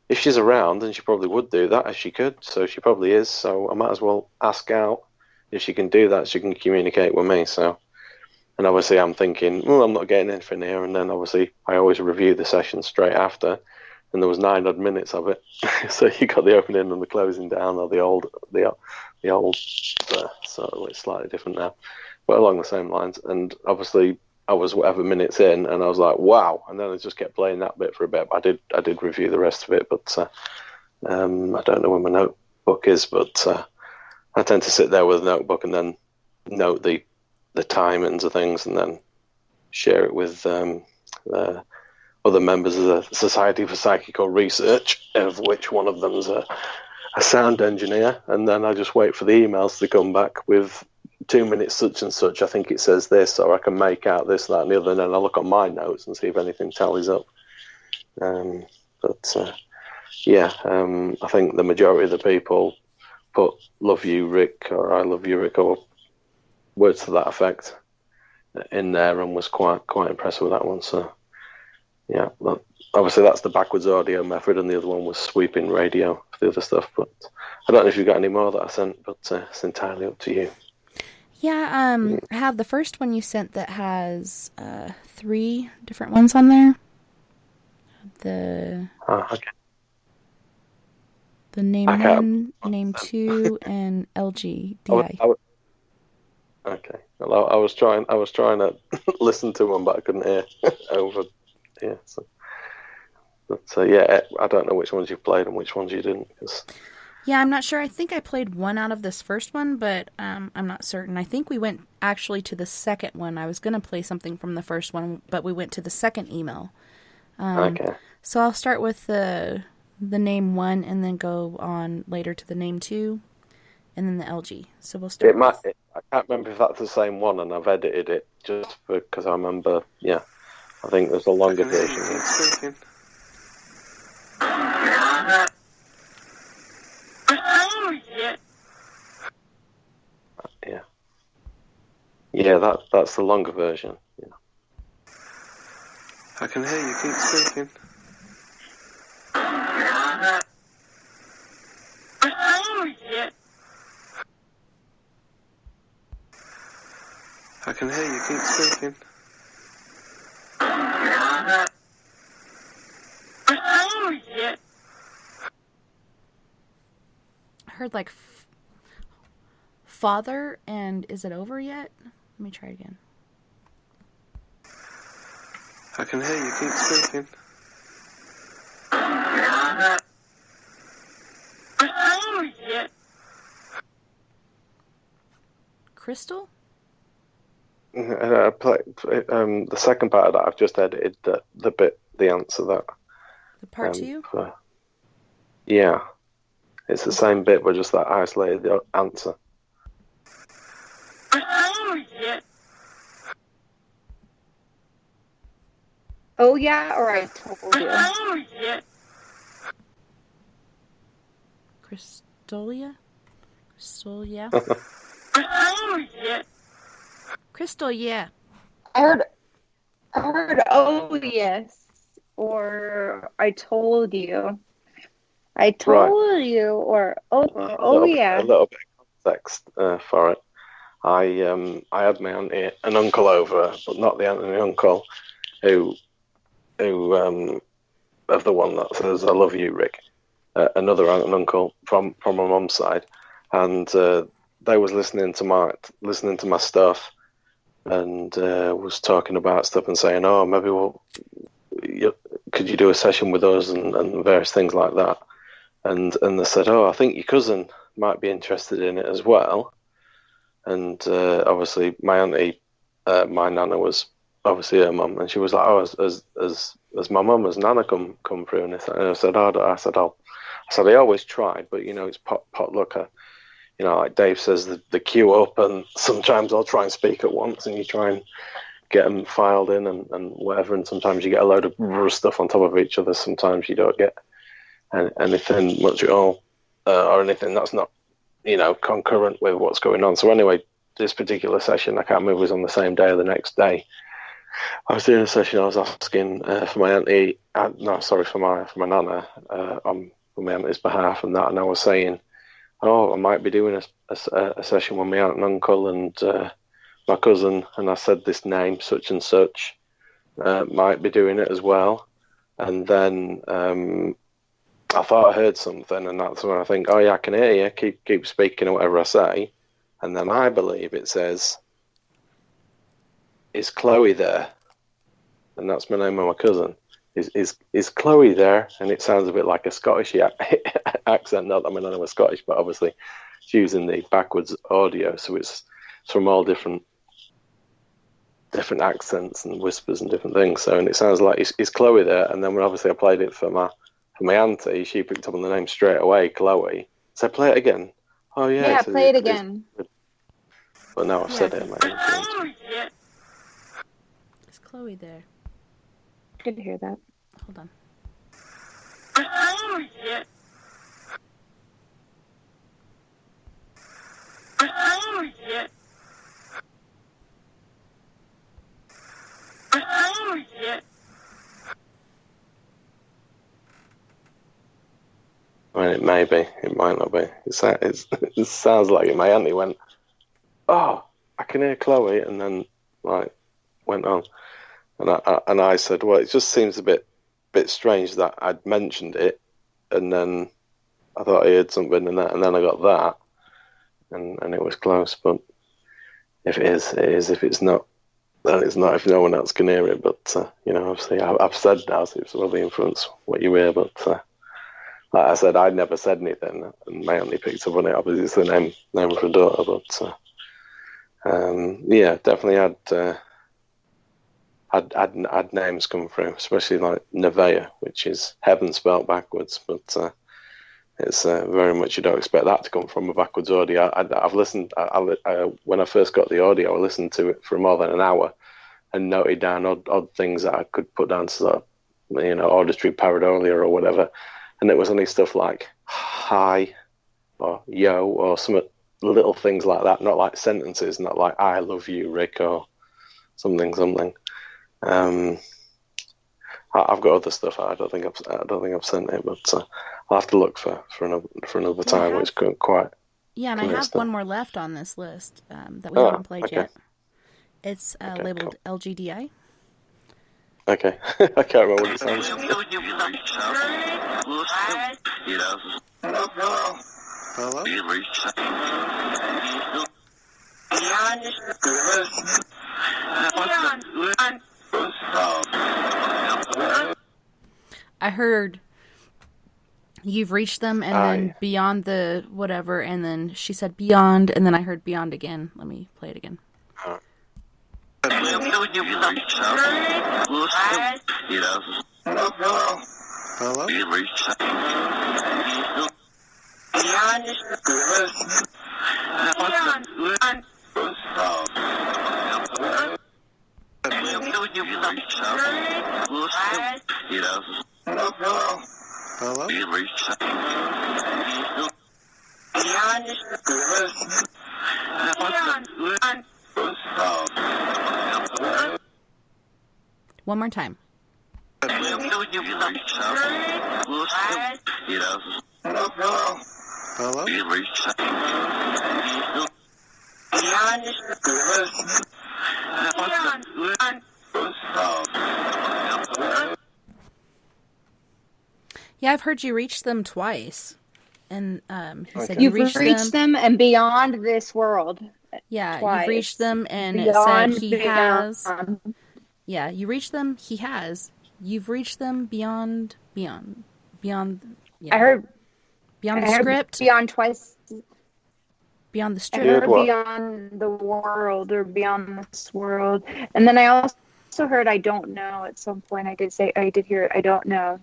if she's around, then she probably would do that if she could. So she probably is. So I might as well ask out. If she can do that, she can communicate with me. So, and obviously I'm thinking, well, I'm not getting anything here. And then obviously I always review the session straight after, and there was 9 odd minutes of it. So you got the opening and the closing down, or the old, so it's slightly different now, but along the same lines. And obviously I was whatever minutes in, and I was like, wow. And then I just kept playing that bit for a bit. But I did review the rest of it, but I don't know where my notebook is, but I tend to sit there with a notebook and then note the timings of things, and then share it with other members of the Society for Psychical Research, of which one of them's a sound engineer. And then I just wait for the emails to come back with 2 minutes such and such. I think it says this, or I can make out this, that, and the other. And then I look on my notes and see if anything tallies up. I think the majority of the people put "love you, Rick," or "I love you, Rick," or words to that effect in there, and was quite impressed with that one. So yeah, but obviously that's the backwards audio method, and the other one was sweeping radio for the other stuff. But I don't know if you've got any more that I sent, but it's entirely up to you. Yeah, I have the first one you sent that has 3 different ones on there. The name 1, name 2, and LGDI. Okay. Well, I was trying to listen to them, but I couldn't hear over. Yeah. So, but I don't know which ones you played and which ones you didn't. Yeah, I'm not sure. I think I played one out of this first one, but I'm not certain. I think we went actually to the second one. I was going to play something from the first one, but we went to the second email. Okay. So I'll start with the name 1 and then go on later to the name 2 and then the LG. So we'll start I can't remember if that's the same one, and I've edited it just because I remember, I think there's a longer version. Yeah, that's the longer version. Yeah. I can hear you. Keep speaking. I can hear you. Keep speaking. I heard like father, and is it over yet? Let me try again. I can hear you. Keep speaking. Crystal? The second part of that, I've just edited the answer that. The part 2? Yeah. It's the same bit, but just that isolated answer. Oh yeah, or I told you. Crystalia? Crystal, yeah. Crystal, yeah. I heard oh yes, or I told you. I told you, or yeah. A little bit of context for it. I had my auntie and uncle over, but not the auntie and uncle who of the one that says "I love you, Rick." Another aunt and uncle from my mum's side, and they was listening to my stuff, and was talking about stuff and saying, "Oh, maybe could you do a session with us?" and various things like that. And they said, "Oh, I think your cousin might be interested in it as well." And obviously, my auntie, my nana was obviously her mum, and she was like, "Oh, as my mum, has Nana come through?" And I said, I always tried, but it's pot luck. Like Dave says, the queue up, and sometimes I'll try and speak at once, and you try and get them filed in and whatever, and sometimes you get a load of stuff on top of each other. Sometimes you don't get anything much at all, or anything that's not concurrent with what's going on. So anyway, this particular session, I can't remember, was on the same day or the next day. I was doing a session. I was asking for my auntie, for my nana, on my auntie's behalf, and I was saying, "Oh, I might be doing a session with my aunt and uncle and my cousin," and I said this name, such and such, might be doing it as well. And then I thought I heard something, and that's when I think, "Oh yeah, I can hear you. Keep speaking or whatever I say." And then I believe it says, "Is Chloe there?" And that's my name of my cousin. Is Chloe there? And it sounds a bit like a Scottish accent. Not that my name was Scottish, but obviously it's using the backwards audio, so it's from all different accents and whispers and different things. So, and it sounds like is Chloe there? And then when obviously I played it for my auntie, she picked up on the name straight away, Chloe. So play it again. Oh yeah. Yeah, play it again. But now I've said it. Is Chloe there? I could hear that. Hold on. I mean, it may be. It might not be. It sounds like it. My auntie went, "Oh, I can hear Chloe," and then went on. And I said, "Well, it just seems a bit strange that I'd mentioned it, and then I thought I heard something, and then I got that, and it was close. But if it is, it is. If it's not, then it's not. If no one else can hear it, but obviously I've said now, so it's will influence what you hear. But like I said, I'd never said anything, and my auntie picked up on it. Obviously, it's the name of her daughter, but yeah, definitely had names come through, especially like Nevaeh, which is heaven spelt backwards, but it's very much, you don't expect that to come from a backwards audio. I've listened, when I first got the audio, I listened to it for more than an hour and noted down odd things that I could put down to sort of, auditory pareidolia or whatever, and it was only stuff like hi or yo or something little things like that, not like sentences, not like "I love you, Rick" or something. I've got other stuff. I don't think I've sent it, but I'll have to look for another time. It's quite. Yeah, and I have one more left on this list that we haven't played yet. It's labeled cool. LGDI. Okay, I can't remember what it sounds. Hello? I heard you've reached them and then beyond the whatever, and then she said beyond, and then I heard beyond again. Let me play it again. Hello? One more time. Hello? Yeah, I've heard you reach them twice. And he said you've reached them and beyond this world. Yeah, twice. You've reached them and Beyond, it said he has. Yeah, you reached them, he has. You've reached them beyond. Yeah. I heard beyond the script. Beyond twice. Beyond the strip. I heard beyond the world or beyond this world. And then I also heard I don't know at some point. I did hear it, I don't know.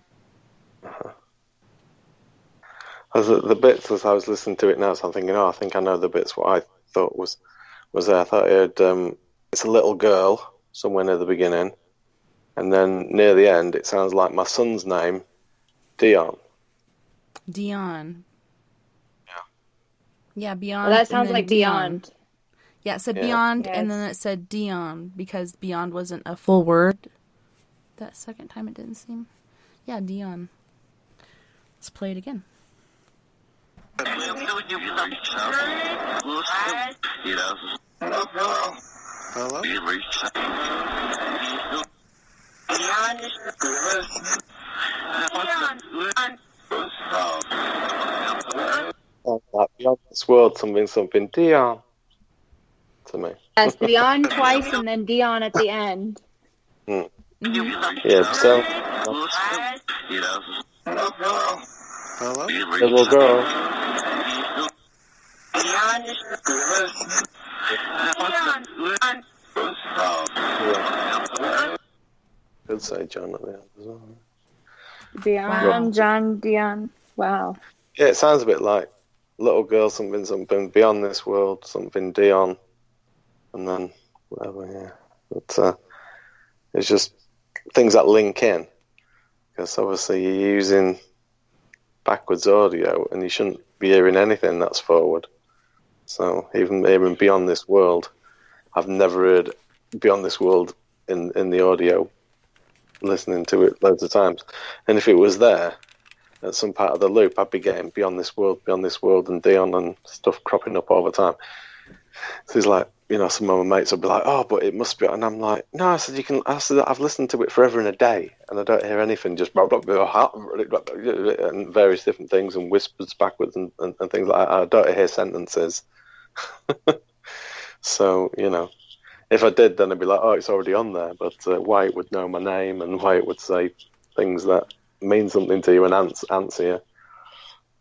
As the bits as I was listening to it now, so I'm thinking, I think I know the bits. What I thought was there. I thought I heard it's a little girl somewhere near the beginning, and then near the end, it sounds like my son's name, Dion. Dion. Yeah, beyond. Well, that sounds like beyond. Yeah, it said beyond, and then it said Dion, because beyond wasn't a full word. That second time it didn't seem. Yeah, Dion. Let's play it again. Hello? Beyond this world, something, Dion. To me. Yes, beyond twice and then Dion at the end. Yeah, so. Hello? Little girl. Could say John at the end as well. Beyond John Dion. Wow. Yeah, it sounds a bit like little girl, something beyond this world, something Dion, and then whatever. Yeah, but it's just things that link in, because obviously you're using backwards audio, and you shouldn't be hearing anything that's forward. So even hearing beyond this world, I've never heard beyond this world in the audio, listening to it loads of times. And if it was there at some part of the loop, I'd be getting beyond this world, and Dion and stuff cropping up all the time. So it's like, some of my mates will be like, "Oh, but it must be," and I'm like, "No," I said, I've listened to it forever and a day, and I don't hear anything, just blah, blah, blah, and various different things, and whispers backwards and things like that. I don't hear sentences. So, if I did, then I'd be like, "Oh, it's already on there." But why it would know my name and why it would say things that mean something to you and answer you,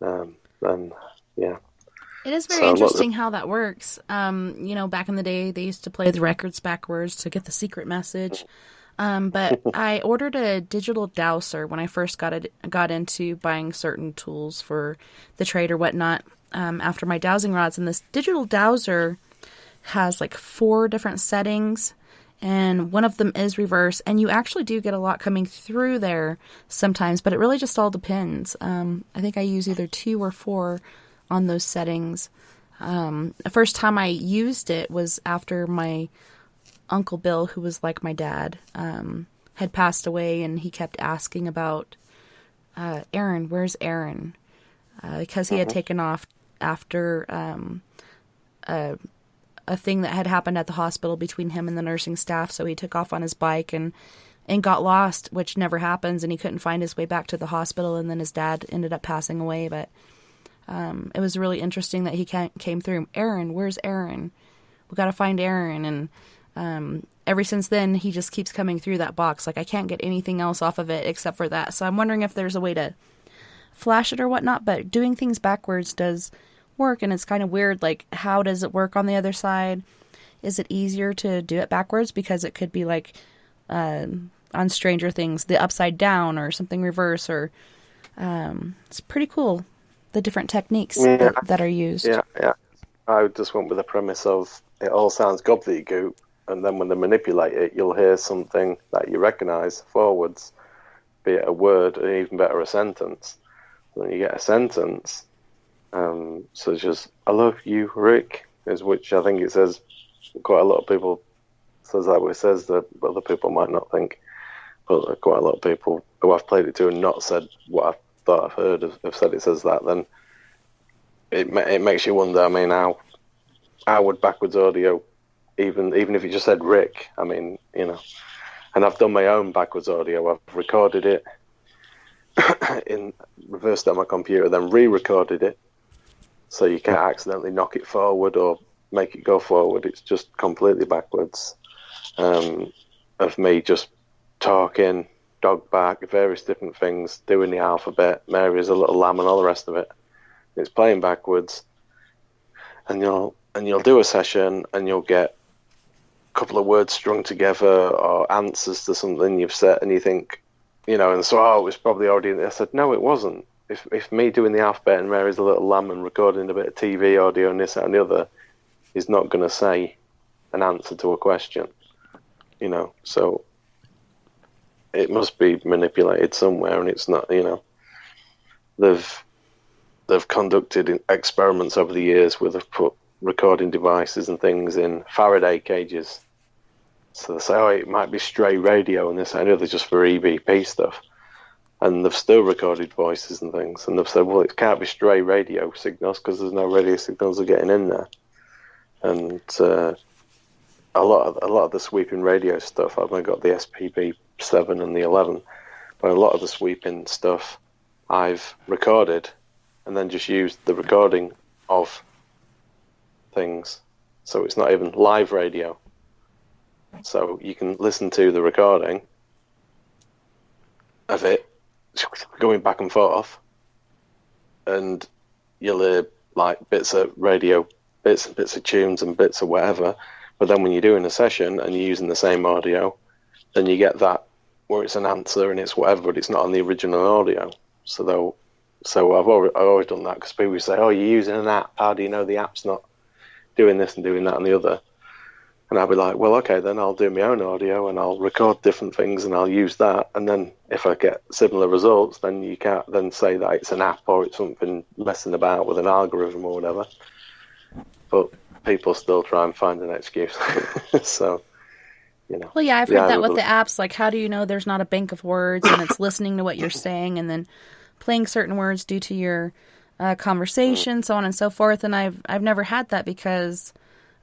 then, yeah. It is very interesting how that works. Back in the day, they used to play the records backwards to get the secret message. But I ordered a digital dowser when I first got into buying certain tools for the trade or whatnot after my dowsing rods. And this digital dowser has like 4 different settings, and one of them is reverse. And you actually do get a lot coming through there sometimes, but it really just all depends. I think I use either 2 or 4 on those settings. The first time I used it was after my Uncle Bill, who was like my dad, had passed away, and he kept asking about Aaron, where's Aaron? Because he had taken off after a thing that had happened at the hospital between him and the nursing staff, so he took off on his bike and got lost, which never happens, and he couldn't find his way back to the hospital, and then his dad ended up passing away, but it was really interesting that he came through. Aaron, where's Aaron? We got to find Aaron, and ever since then, he just keeps coming through that box. Like, I can't get anything else off of it except for that, so I'm wondering if there's a way to flash it or whatnot, but doing things backwards does work, and it's kind of weird. Like, how does it work on the other side? Is it easier to do it backwards? Because it could be like on Stranger Things, the upside down or something reverse, or it's pretty cool, the different techniques that are used. Yeah. I just went with the premise of it all sounds gobbledygook, and then when they manipulate it, you'll hear something that you recognise forwards, be it a word, or even better, a sentence. When you get a sentence, such as "I love you, Rick," is which I think it says quite a lot of people says that, it says that other people might not think, but quite a lot of people who I've played it to and not said what I thought I've heard have said it says that. Then it makes you wonder. I mean, how would backwards audio, even if it just said Rick? I mean, and I've done my own backwards audio. I've recorded it in reversed on my computer, then re-recorded it, so you can't accidentally knock it forward or make it go forward. It's just completely backwards, of me just talking, dog bark, various different things, doing the alphabet, Mary's a little lamb, and all the rest of it. It's playing backwards, and you'll do a session, and you'll get a couple of words strung together or answers to something you've said, and you think, and so, it was probably already in there. I said, no, it wasn't. If me doing the alphabet and Mary's a little lamb and recording a bit of TV audio and this, that, and the other is not going to say an answer to a question, so it must be manipulated somewhere, and it's not, they've conducted experiments over the years where they've put recording devices and things in Faraday cages. So they say, it might be stray radio and this and the other, just for EVP stuff. And they've still recorded voices and things. And they've said, well, it can't be stray radio signals because there's no radio signals are getting in there. And a lot of the sweeping radio stuff, I've only got the SPB7 and the 11, but a lot of the sweeping stuff I've recorded and then just used the recording of things. So it's not even live radio. So you can listen to the recording of it going back and forth, and you'll hear like bits of radio, bits of tunes and bits of whatever. But then when you're doing a session and you're using the same audio, then you get that where it's an answer and it's whatever, but it's not on the original audio. So I've always done that, because people say, oh, you're using an app. How do you know the app's not doing this and doing that and the other? And I'll be like, well, okay, then I'll do my own audio and I'll record different things and I'll use that. And then if I get similar results, then you can't then say that it's an app or it's something messing about with an algorithm or whatever. But people still try and find an excuse. So, Well, yeah, I've heard that with the apps. Like, how do you know there's not a bank of words and it's listening to what you're saying and then playing certain words due to your conversation, so on and so forth. And I've never had that because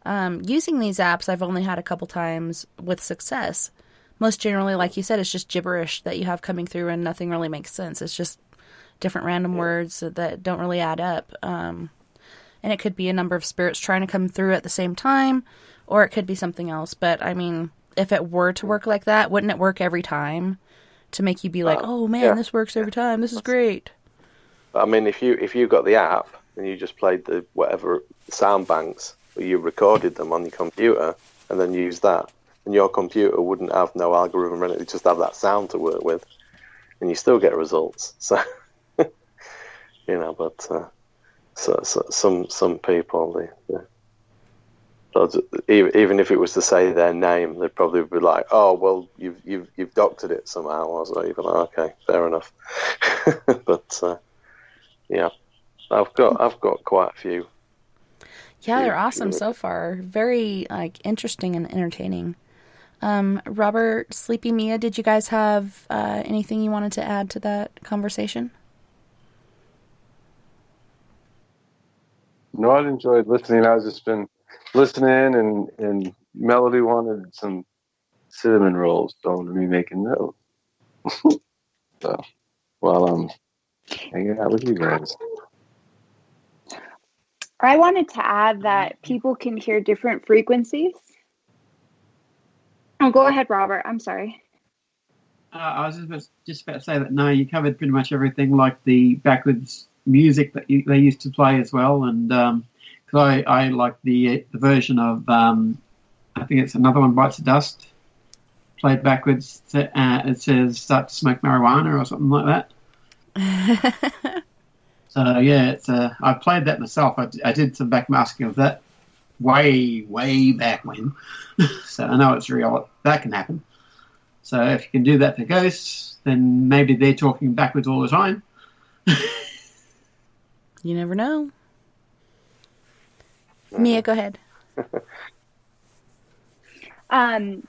using these apps, I've only had a couple times with success. Most generally, like you said, it's just gibberish that you have coming through and nothing really makes sense. It's just different random words that don't really add up. And it could be a number of spirits trying to come through at the same time, or it could be something else. But, I mean, if it were to work like that, wouldn't it work every time to make you be like, oh, man, this works every time. This is great. I mean, if you got the app and you just played the whatever sound banks, or you recorded them on your computer and then used that, and your computer wouldn't have no algorithm in it, it'd just have that sound to work with, and you still get results. So, but some people, even if it was to say their name, they'd probably be like, oh, well, you've doctored it somehow, or so. You'd be like, okay, fair enough. But yeah, I've got quite a few. Yeah, they're awesome so far. Very interesting and entertaining. Robert, Sleepy Mia, did you guys have anything you wanted to add to that conversation? No, I enjoyed listening. I've just been listening, and Melody wanted some cinnamon rolls, so let me making those. So while I'm hanging out with you guys. I wanted to add that people can hear different frequencies. Oh, go ahead, Robert. I'm sorry. I was just about to say that, no, you covered pretty much everything, like the backwards music that they used to play as well. And because I like the version of, I think it's Another One Bites the Dust, played backwards. It says start to smoke marijuana or something like that. So, yeah, it's I played that myself. I did some backmasking of that way back when. So I know it's real. That can happen. So if you can do that for ghosts, then maybe they're talking backwards all the time. You never know. Mia, go ahead.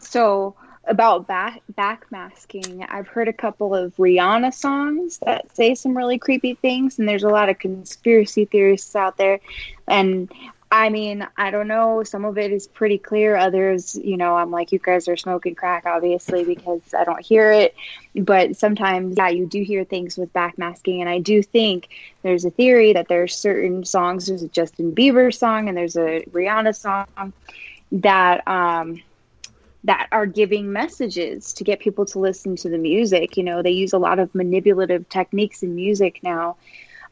So about backmasking, I've heard a couple of Rihanna songs that say some really creepy things, and there's a lot of conspiracy theorists out there. And I mean, I don't know, some of it is pretty clear. Others, I'm like, you guys are smoking crack, obviously, because I don't hear it. But sometimes, yeah, you do hear things with backmasking. And I do think there's a theory that there's certain songs, there's a Justin Bieber song and there's a Rihanna song that are giving messages to get people to listen to the music. They use a lot of manipulative techniques in music now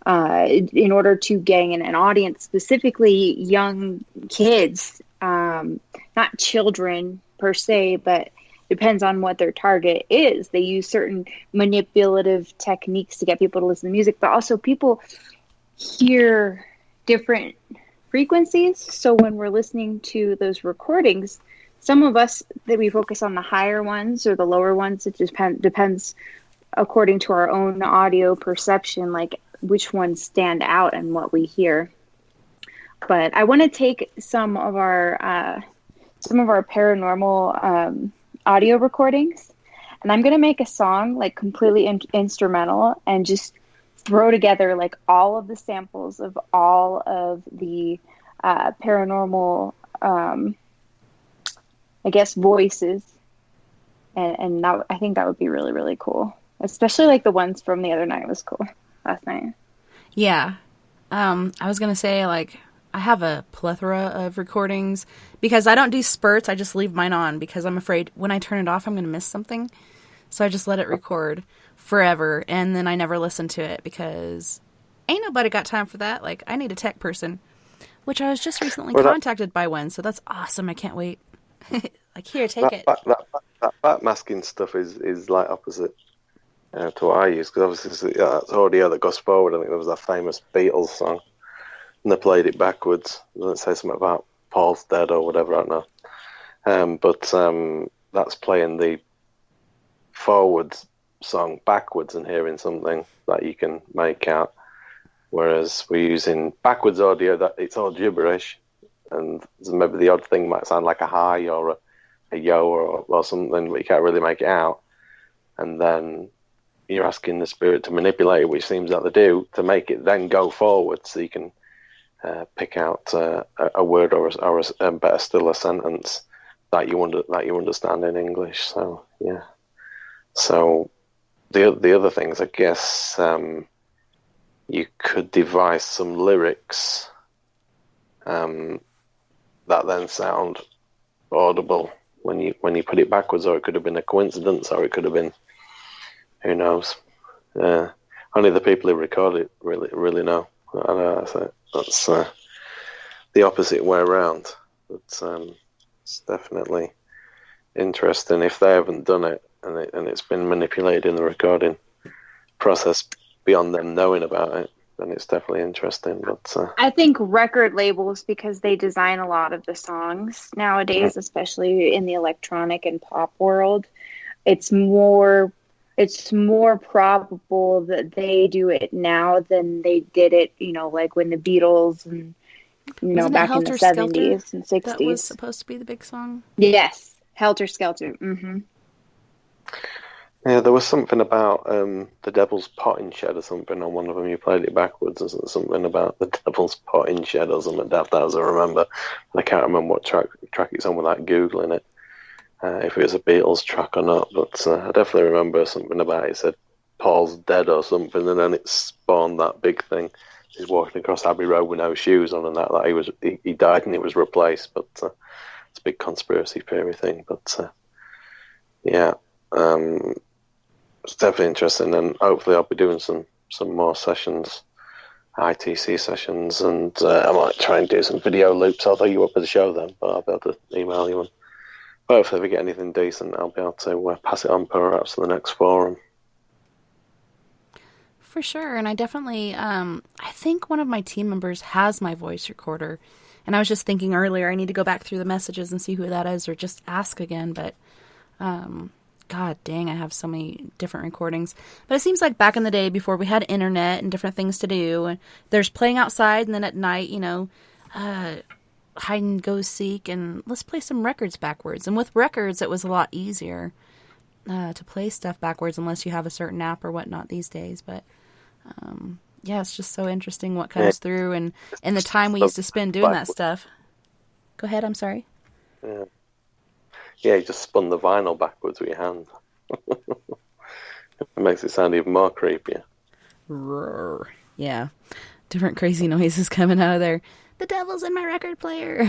in order to gain an audience, specifically young kids, not children per se, but depends on what their target is. They use certain manipulative techniques to get people to listen to music, but also people hear different frequencies. So when we're listening to those recordings, some of us that we focus on the higher ones or the lower ones. It just depends according to our own audio perception, like which ones stand out and what we hear. But I want to take some of our paranormal audio recordings, and I'm going to make a song like completely instrumental and just throw together like all of the samples of all of the paranormal I guess voices, and that, I think that would be really, really cool. Especially like the ones from the other night was cool last night. Yeah. I was going to say, like, I have a plethora of recordings because I don't do spurts. I just leave mine on because I'm afraid when I turn it off, I'm going to miss something. So I just let it record forever, and then I never listen to it because ain't nobody got time for that. Like, I need a tech person, which I was just recently contacted by one, so that's awesome. I can't wait. Like, here, take it. That backmasking stuff is like opposite to what I use, because obviously it's audio that goes forward. I think there was that famous Beatles song, and they played it backwards. Doesn't say something about Paul's dead or whatever, I don't know. But that's playing the forward song backwards and hearing something that you can make out. Whereas we're using backwards audio, that it's all gibberish. And maybe the odd thing might sound like a hi or a yo or something, but you can't really make it out. And then you're asking the spirit to manipulate it, which seems that they do, to make it then go forward, so you can pick out a word or better still a sentence that you understand in English. So yeah. So the other things, I guess, you could devise some lyrics that then sound audible when you put it backwards, or it could have been a coincidence, or it could have been, who knows. Only the people who record it really know. I know that's the opposite way around. But it's definitely interesting if they haven't done it and it's been manipulated in the recording process beyond them knowing about it. Then it's definitely interesting. But I think record labels, because they design a lot of the songs nowadays, especially in the electronic and pop world, it's more probable that they do it now than they did it, like when the Beatles and Wasn't it back in the Helter Skelter 70s and 60s. that was supposed to be the big song? Yes, Helter Skelter. Mm-hmm. Yeah, there was something about the Devil's Potting Shed or something on one of them. You played it backwards, or something about the Devil's Potting Shed or something. That as I remember. I can't remember what track it's on without googling it. If it was a Beatles track or not, but I definitely remember something about it. It said Paul's dead or something, and then it spawned that big thing. He's walking across Abbey Road with no shoes on, and that he died and he was replaced. But it's a big conspiracy theory thing. But yeah. It's definitely interesting, and hopefully I'll be doing some more sessions, ITC sessions, and I might try and do some video loops. Although you won't be able to show them, but I'll be able to email you. And hopefully, if we get anything decent, I'll be able to pass it on perhaps to the next forum. For sure, and I definitely, I think one of my team members has my voice recorder, and I was just thinking earlier I need to go back through the messages and see who that is, or just ask again, but God dang, I have so many different recordings. But it seems like back in the day, before we had internet and different things to do, and there's playing outside, and then at night, hide and go seek, and let's play some records backwards. And with records, it was a lot easier to play stuff backwards, unless you have a certain app or whatnot these days. But yeah, it's just so interesting what comes through, and the time we used to spend doing that stuff. Go ahead, I'm sorry. Yeah. Yeah, you just spun the vinyl backwards with your hand. It makes it sound even more creepier. Roar. Yeah. Different crazy noises coming out of there. The devil's in my record player.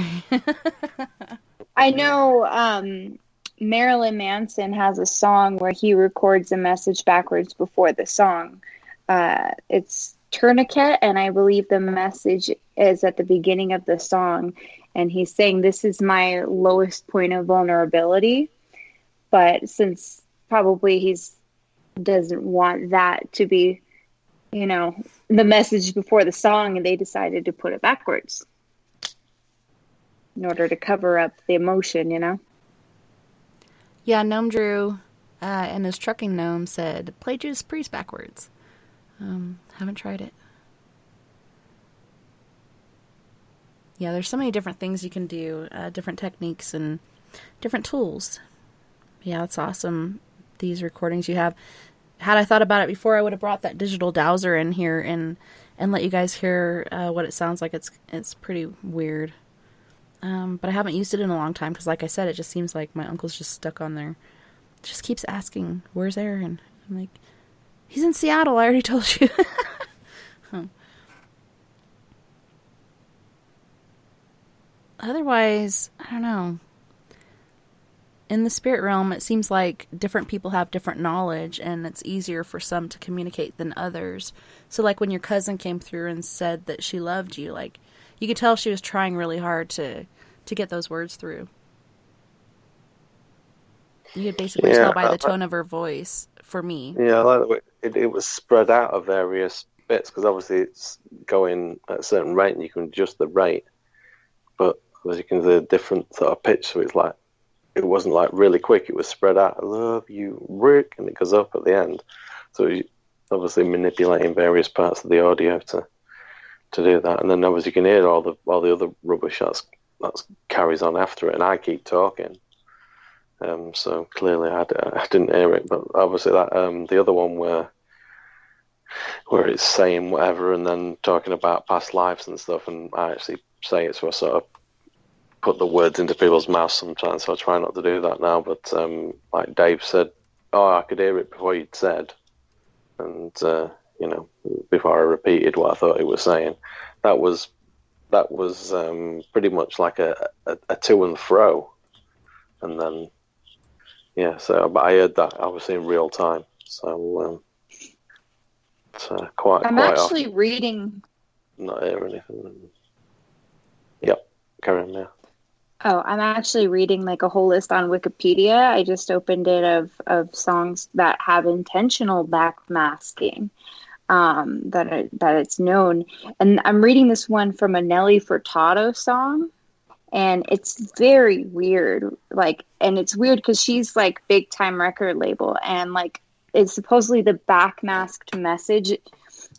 I know Marilyn Manson has a song where he records a message backwards before the song. It's Tourniquet, and I believe the message is at the beginning of the song. And he's saying, this is my lowest point of vulnerability. But since probably he doesn't want that to be, the message before the song, and they decided to put it backwards in order to cover up the emotion, Yeah, Gnome Drew and his trucking gnome said, play Judas Priest backwards. Haven't tried it. Yeah, there's so many different things you can do, different techniques and different tools. Yeah, it's awesome, these recordings you have. Had I thought about it before, I would have brought that digital dowser in here and let you guys hear what it sounds like. It's pretty weird. But I haven't used it in a long time because, like I said, it just seems like my uncle's just stuck on there. Just keeps asking, where's Aaron? I'm like, he's in Seattle, I already told you. Otherwise, I don't know. In the spirit realm, it seems like different people have different knowledge, and it's easier for some to communicate than others. So, like, when your cousin came through and said that she loved you, like, you could tell she was trying really hard to get those words through. You could basically tell by the tone of her voice, for me. Yeah, I like the way it was spread out of various bits, because obviously it's going at a certain rate, and you can adjust the rate. But as you can see, a different sort of pitch, so it's like, it wasn't like really quick, it was spread out. I love you, Rick, and it goes up at the end. So you're obviously manipulating various parts of the audio to do that. And then obviously you can hear all the other rubbish that carries on after it, and I keep talking. So clearly I didn't hear it, but obviously that the other one where it's saying whatever and then talking about past lives and stuff, and I actually say it, so I sort of put the words into people's mouths sometimes, so I try not to do that now. But like Dave said, I could hear it before you'd said, and before I repeated what I thought he was saying. That was pretty much like a to and fro, and then but I heard that obviously in real time, so it's quite. I'm quite actually often reading. not hear anything. Yep, carry on now. Oh, I'm actually reading like a whole list on Wikipedia. I just opened it of songs that have intentional backmasking, that it's known. And I'm reading this one from a Nelly Furtado song, and it's very weird. And it's weird because she's like big time record label, and like it's supposedly the backmasked message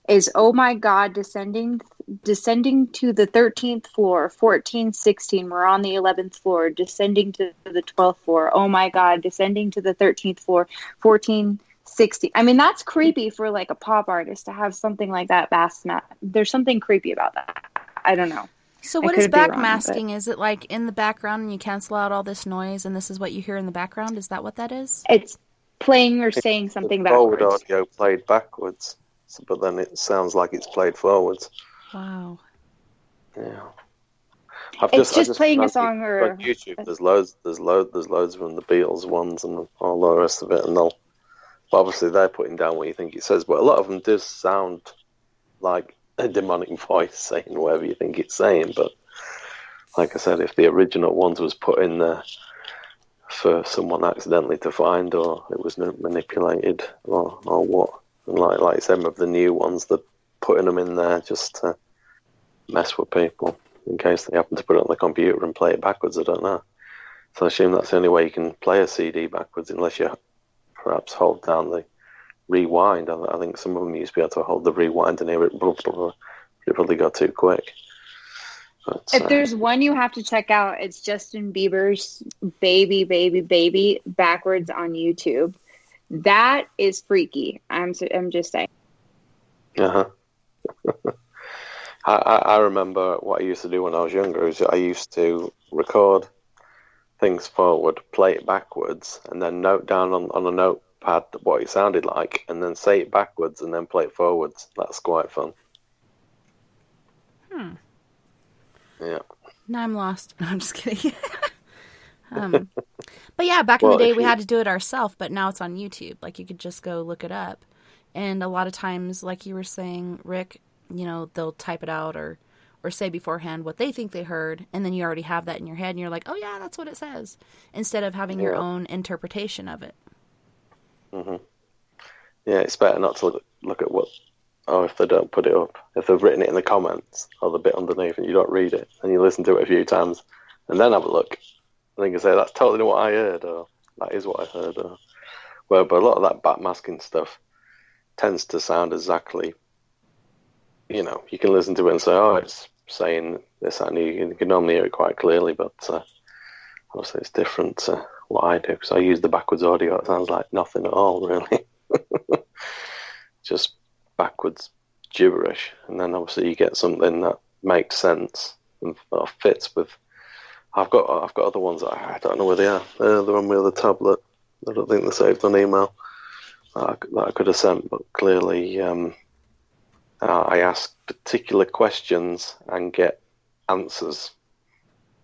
is, oh my God, descending to the 13th floor, 14, 16. We're on the 11th floor, descending to the 12th floor. Oh my God, descending to the 13th floor, 14, 16. I mean, that's creepy for like a pop artist to have something like that. There's something creepy about that. I don't know. So what is backmasking? Is it like in the background and you cancel out all this noise and this is what you hear in the background? Is that what that is? It's playing or saying something backwards. Forward audio played backwards, but then it sounds like it's played forwards. Wow. Yeah. It's just playing a song or on YouTube. There's loads of them, the Beatles ones and all the rest of it, and obviously they're putting down what you think it says, but a lot of them do sound like a demonic voice saying whatever you think it's saying. But like I said, if the original ones was put in there for someone accidentally to find, or it was manipulated, or what, and like some of the new ones, they're putting them in there just to mess with people in case they happen to put it on the computer and play it backwards. I don't know. So I assume that's the only way you can play a CD backwards, unless you perhaps hold down the rewind. I think some of them used to be able to hold the rewind and hear it. It probably got too quick. But, if there's one you have to check out, it's Justin Bieber's "Baby, Baby, Baby" backwards on YouTube. That is freaky. I'm just saying. I remember what I used to do when I was younger. Is I used to record things forward, play it backwards, and then note down on a notepad what it sounded like, and then say it backwards, and then play it forwards. That's quite fun. Yeah. Now I'm lost. No, I'm just kidding. But yeah, back in the day we had to do it ourselves, but now it's on YouTube. Like, you could just go look it up. And a lot of times, like you were saying, Rick, they'll type it out or say beforehand what they think they heard, and then you already have that in your head, and you're like, oh yeah, that's what it says, instead of having your own interpretation of it. Mm-hmm. Yeah, it's better not to look at what, if they don't put it up, if they've written it in the comments or the bit underneath and you don't read it, and you listen to it a few times, and then have a look, and then you can say, that's totally what I heard, or that is what I heard, or but a lot of that backmasking stuff tends to sound exactly, you can listen to it and say, oh, it's saying this, and you can normally hear it quite clearly, but obviously it's different to what I do, because I use the backwards audio. It sounds like nothing at all, really. Just backwards gibberish, and then obviously you get something that makes sense and fits with. I've got other ones that I don't know where they are. They're on my other tablet. I don't think they're saved on email that I could have sent, but clearly I ask particular questions and get answers.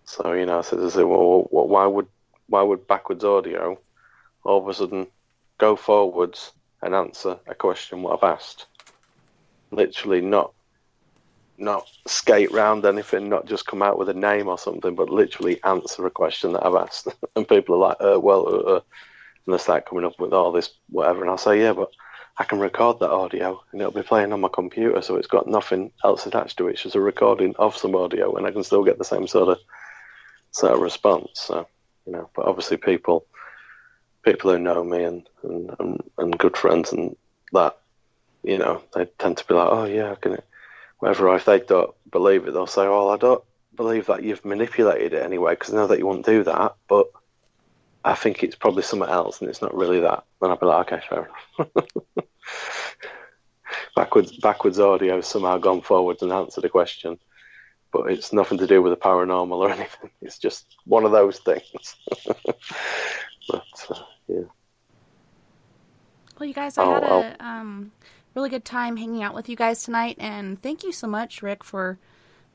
So so they say, well, why would backwards audio all of a sudden go forwards and answer a question what I've asked? Literally not skate round anything, not just come out with a name or something, but literally answer a question that I've asked. And people are like, and they start coming up with all this whatever, and I'll say, yeah, but I can record that audio and it'll be playing on my computer, so it's got nothing else attached to it. It's just a recording of some audio, and I can still get the same sort of response. So, but obviously people who know me and good friends and that, they tend to be like, oh yeah, I can. Whether if they don't believe it, they'll say, oh, I don't believe that you've manipulated it anyway, because I know that you won't do that, but I think it's probably something else, and it's not really that. Then I'll be like, okay, fair enough. backwards audio has somehow gone forwards and answered the question, but it's nothing to do with the paranormal or anything. It's just one of those things. But yeah. Well, you guys, I had a really good time hanging out with you guys tonight, and thank you so much, Rick, for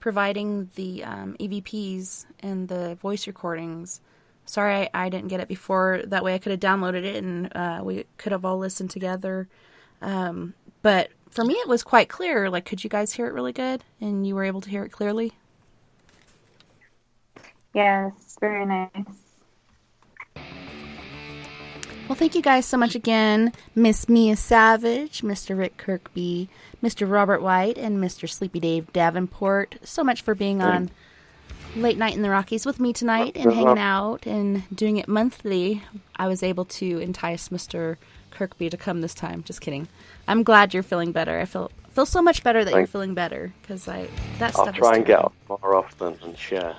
providing the EVPs and the voice recordings. Sorry I didn't get it before. That way I could have downloaded it and we could have all listened together. But for me, it was quite clear. Like, could you guys hear it really good? And you were able to hear it clearly? Yes, very nice. Well, thank you guys so much again. Miss Mia Savage, Mr. Rick Kirkby, Mr. Robert White, and Mr. SleepyDave Davenport. So much for being on Late Night in the Rockies with me tonight and hanging out and doing it monthly. I was able to entice Mr. Kirkby to come this time. Just kidding. I'm glad you're feeling better. I feel so much better that you're feeling better because that stuff. I'll try and get up more often and share.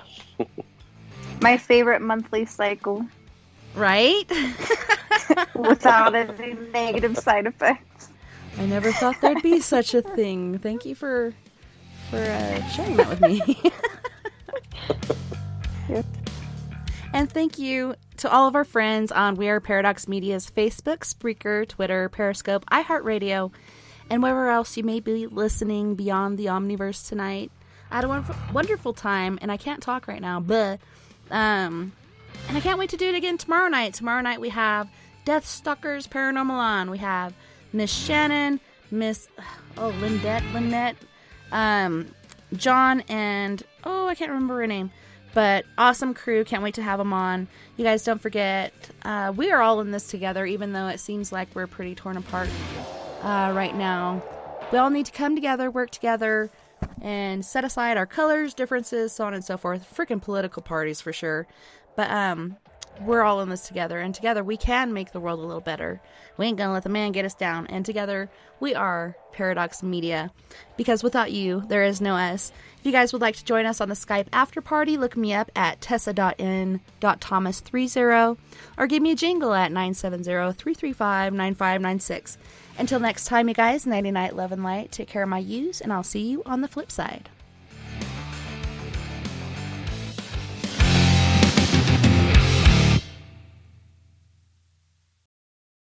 My favorite monthly cycle. Right? Without any negative side effects. I never thought there'd be such a thing. Thank you for sharing that with me. Yep. And thank you to all of our friends on We Are Paradox Media's Facebook, Spreaker, Twitter, Periscope, iHeartRadio, and wherever else you may be listening beyond the Omniverse tonight. I had a wonderful time, and I can't talk right now, but and I can't wait to do it again tomorrow night. Tomorrow night we have Death Stalkers Paranormal on. We have Miss Shannon, Lynette, John, and I can't remember her name. But awesome crew. Can't wait to have them on. You guys don't forget, we are all in this together, even though it seems like we're pretty torn apart right now. We all need to come together, work together, and set aside our colors, differences, so on and so forth. Freaking political parties for sure. But we're all in this together, and together we can make the world a little better. We ain't gonna let the man get us down, and together we are Paradox Media, because without you, there is no us. If you guys would like to join us on the Skype after party, look me up at tessa.n.thomas30 or give me a jingle at 970-335-9596. Until next time, you guys, nighty night, love and light. Take care of my yous, and I'll see you on the flip side.